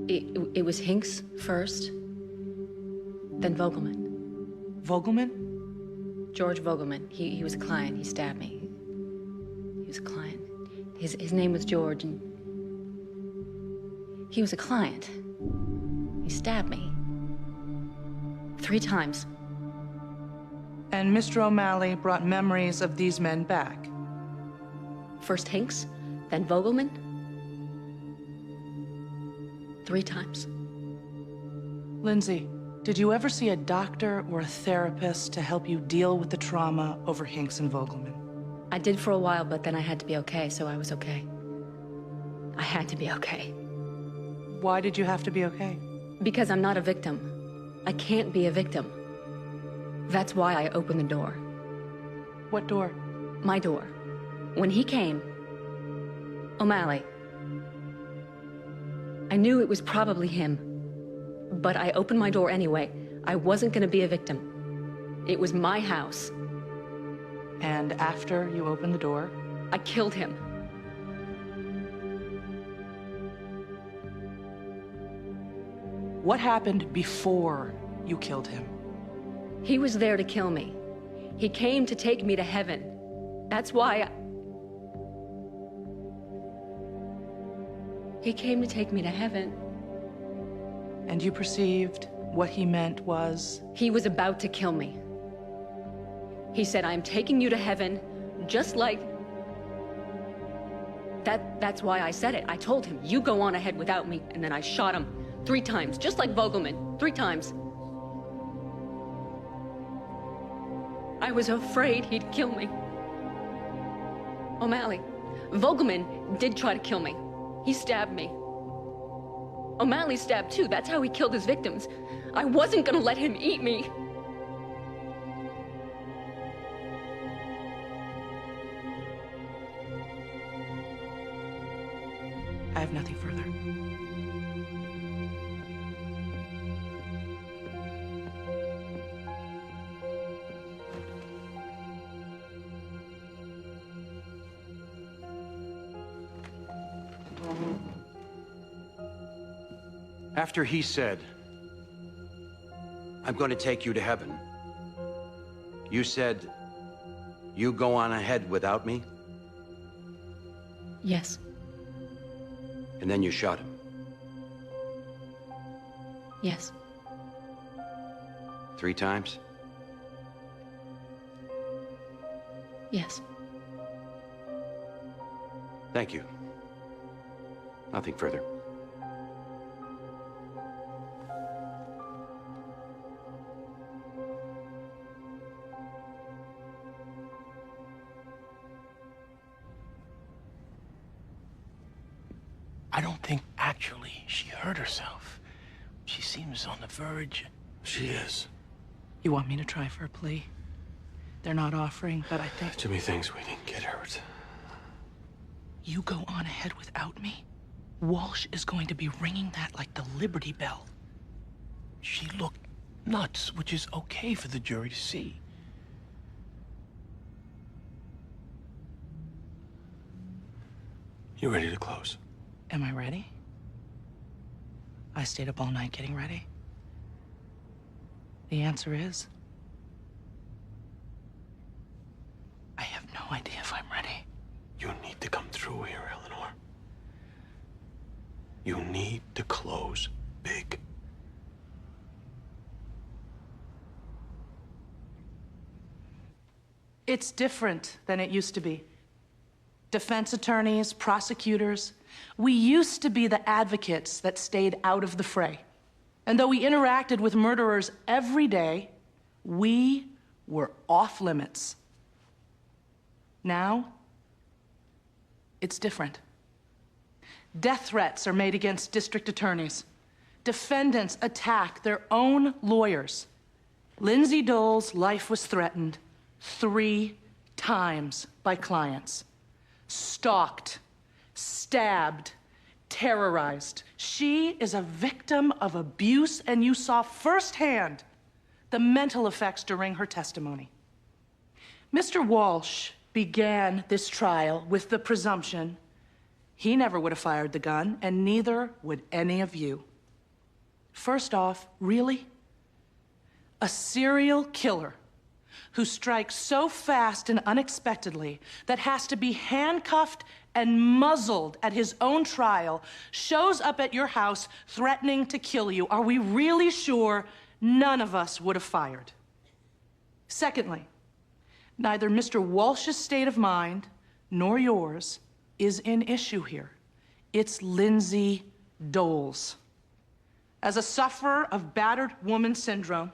It was Hinks first, then Vogelman. Vogelman? George Vogelman. He was a client. He stabbed me. He was a client. His name was George, and he was a client. He stabbed me. 3 times. And Mr. O'Malley brought memories of these men back. First Hinks, then Vogelman. 3 times. Lindsay, did you ever see a doctor or a therapist to help you deal with the trauma over Hinks and Vogelman? I did for a while, but then I had to be okay, so I was okay. I had to be okay. Why did you have to be okay? Because I'm not a victim. I can't be a victim. That's why I opened the door. What door? My door. When he came, O'Malley, I knew it was probably him, but I opened my door anyway. I wasn't gonna be a victim. It was my house. And after you opened the door? I killed him. What happened before you killed him? He was there to kill me. He came to take me to heaven. That's why He came to take me to heaven. And you perceived what he meant was? He was about to kill me. He said, I'm taking you to heaven, just like... That's why I said it. I told him, you go on ahead without me, and then I shot him 3 times, just like Vogelman, 3 times. I was afraid he'd kill me. O'Malley, Vogelman did try to kill me. He stabbed me. O'Malley stabbed too. That's how he killed his victims. I wasn't gonna let him eat me. I have nothing further. After he said, I'm going to take you to heaven, you said, you go on ahead without me? Yes. And then you shot him? Yes. 3 times? Yes. Thank you. Nothing further. I don't think actually she hurt herself. She seems on the verge. She is. You want me to try for a plea? They're not offering, but I think... Jimmy thinks we didn't get hurt. You go on ahead without me, Walsh is going to be ringing that like the Liberty Bell. She looked nuts, which is okay for the jury to see. You ready to close? Am I ready? I stayed up all night getting ready. The answer is... I have no idea if I'm ready. You need to come through here, Eleanor. You need to close big. It's different than it used to be. Defense attorneys, prosecutors, we used to be the advocates that stayed out of the fray. And though we interacted with murderers every day, we were off limits. Now, it's different. Death threats are made against district attorneys. Defendants attack their own lawyers. Lindsay Dole's life was threatened 3 times by clients. Stalked, stabbed, terrorized. She is a victim of abuse, and you saw firsthand the mental effects during her testimony. Mr. Walsh began this trial with the presumption he never would have fired the gun, and neither would any of you. First off, really? A serial killer who strikes so fast and unexpectedly that has to be handcuffed and muzzled at his own trial shows up at your house threatening to kill you. Are we really sure none of us would have fired? Secondly, neither Mr. Walsh's state of mind nor yours is an issue here. It's Lindsay Dole's. As a sufferer of battered woman syndrome,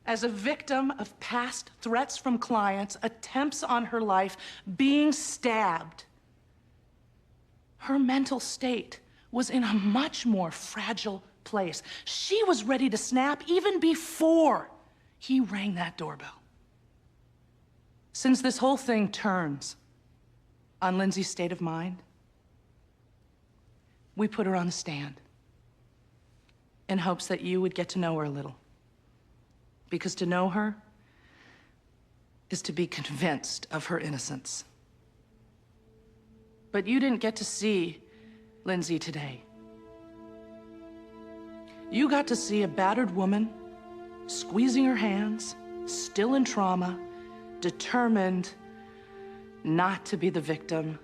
as a victim of past threats from clients, attempts on her life, being stabbed, her mental state was in a much more fragile place. She was ready to snap even before he rang that doorbell. Since this whole thing turns on Lindsay's state of mind, we put her on the stand in hopes that you would get to know her a little. Because to know her is to be convinced of her innocence. But you didn't get to see Lindsay today. You got to see a battered woman squeezing her hands, still in trauma, determined not to be the victim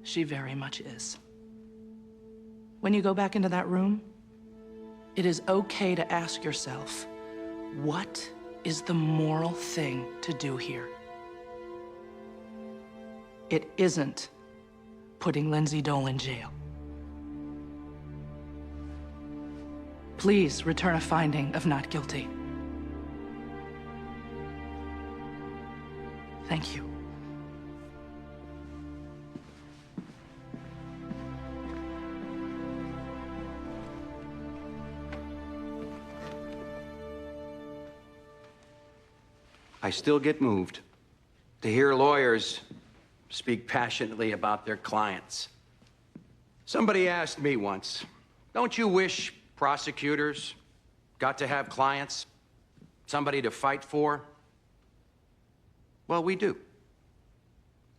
she very much is. When you go back into that room, it is okay to ask yourself, what is the moral thing to do here? It isn't putting Lindsay Dole in jail. Please return a finding of not guilty. Thank you. I still get moved to hear lawyers speak passionately about their clients. Somebody asked me once, don't you wish prosecutors got to have clients, somebody to fight for? Well, we do.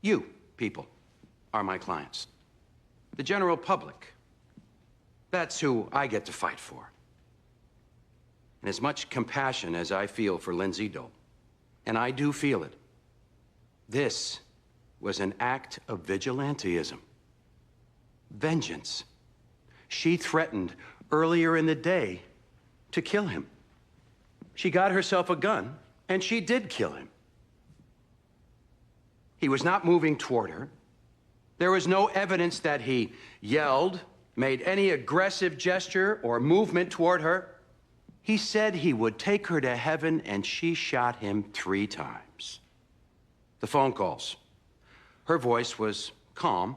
You, people, are my clients. The general public, that's who I get to fight for. And as much compassion as I feel for Lindsay Dole, and I do feel it, this was an act of vigilantism. Vengeance. She threatened earlier in the day to kill him. She got herself a gun, and she did kill him. He was not moving toward her. There was no evidence that he yelled, made any aggressive gesture or movement toward her. He said he would take her to heaven, and she shot him 3 times. The phone calls. Her voice was calm,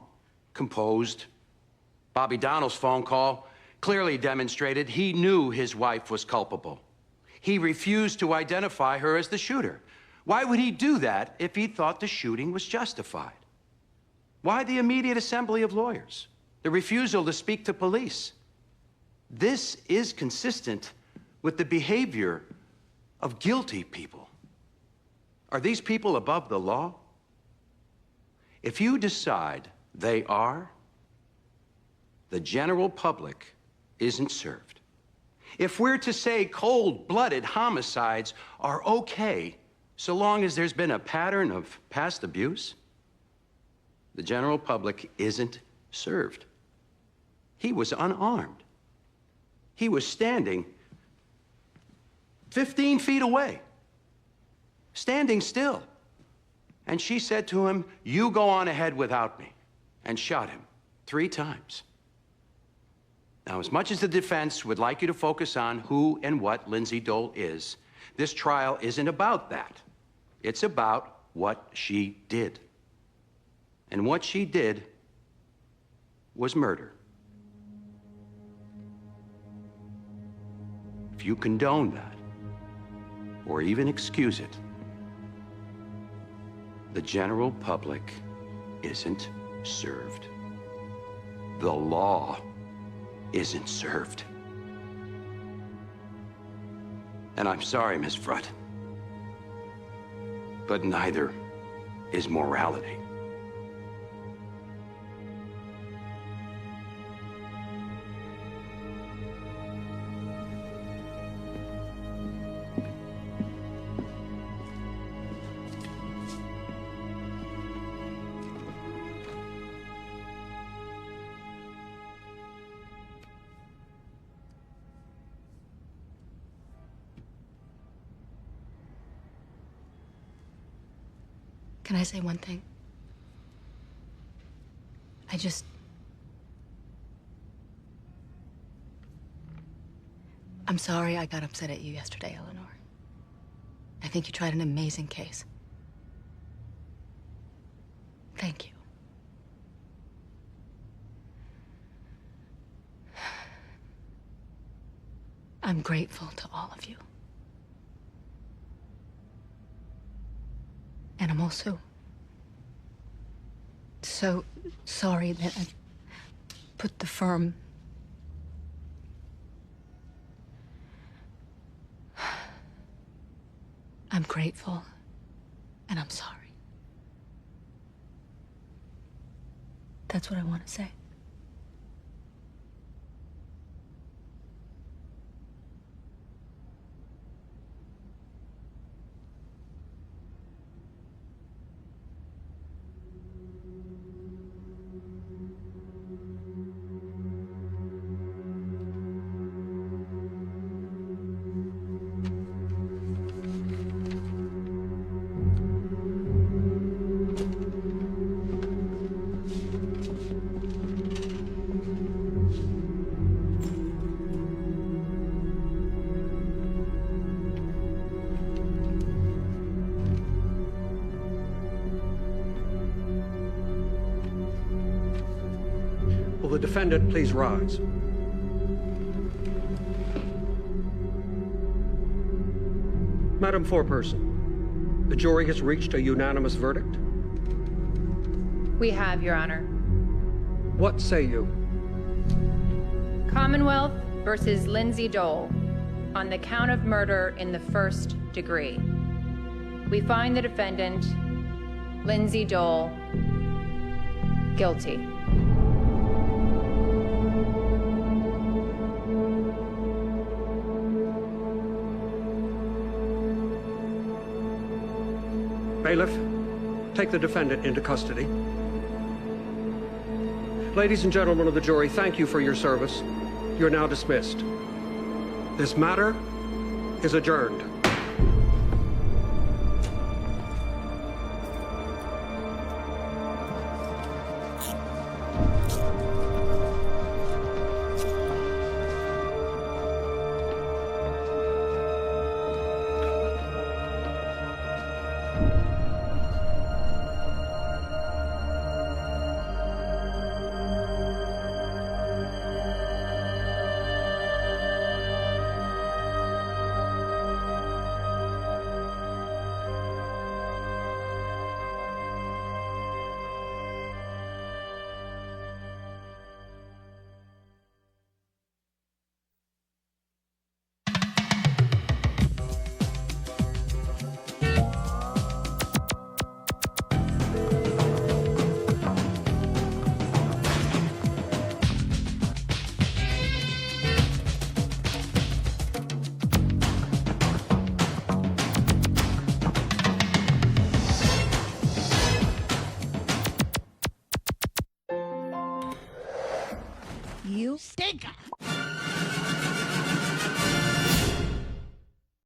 composed, Bobby Donnell's phone call clearly demonstrated he knew his wife was culpable. He refused to identify her as the shooter. Why would he do that if he thought the shooting was justified? Why the immediate assembly of lawyers? The refusal to speak to police? This is consistent with the behavior of guilty people. Are these people above the law? If you decide they are, the general public isn't served. If we're to say cold-blooded homicides are okay so long as there's been a pattern of past abuse, the general public isn't served. He was unarmed. He was standing 15 feet away, standing still. And she said to him, "You go on ahead without me," and shot him 3 times. Now, as much as the defense would like you to focus on who and what Lindsay Dole is, this trial isn't about that. It's about what she did. And what she did was murder. If you condone that, or even excuse it, the general public isn't served. The law isn't served. And I'm sorry, Miss Frutt, but neither is morality. Can I say one thing? I'm sorry I got upset at you yesterday, Eleanor. I think you tried an amazing case. Thank you. I'm grateful to all of you. And I'm also so sorry that I put the firm I'm grateful, and I'm sorry. That's what I want to say. Will the defendant please rise? Madam Foreperson, the jury has reached a unanimous verdict. We have, Your Honor. What say you? Commonwealth versus Lindsay Dole on the count of murder in the first degree. We find the defendant, Lindsay Dole, guilty. Bailiff, take the defendant into custody. Ladies and gentlemen of the jury, thank you for your service. You're now dismissed. This matter is adjourned. You stinker!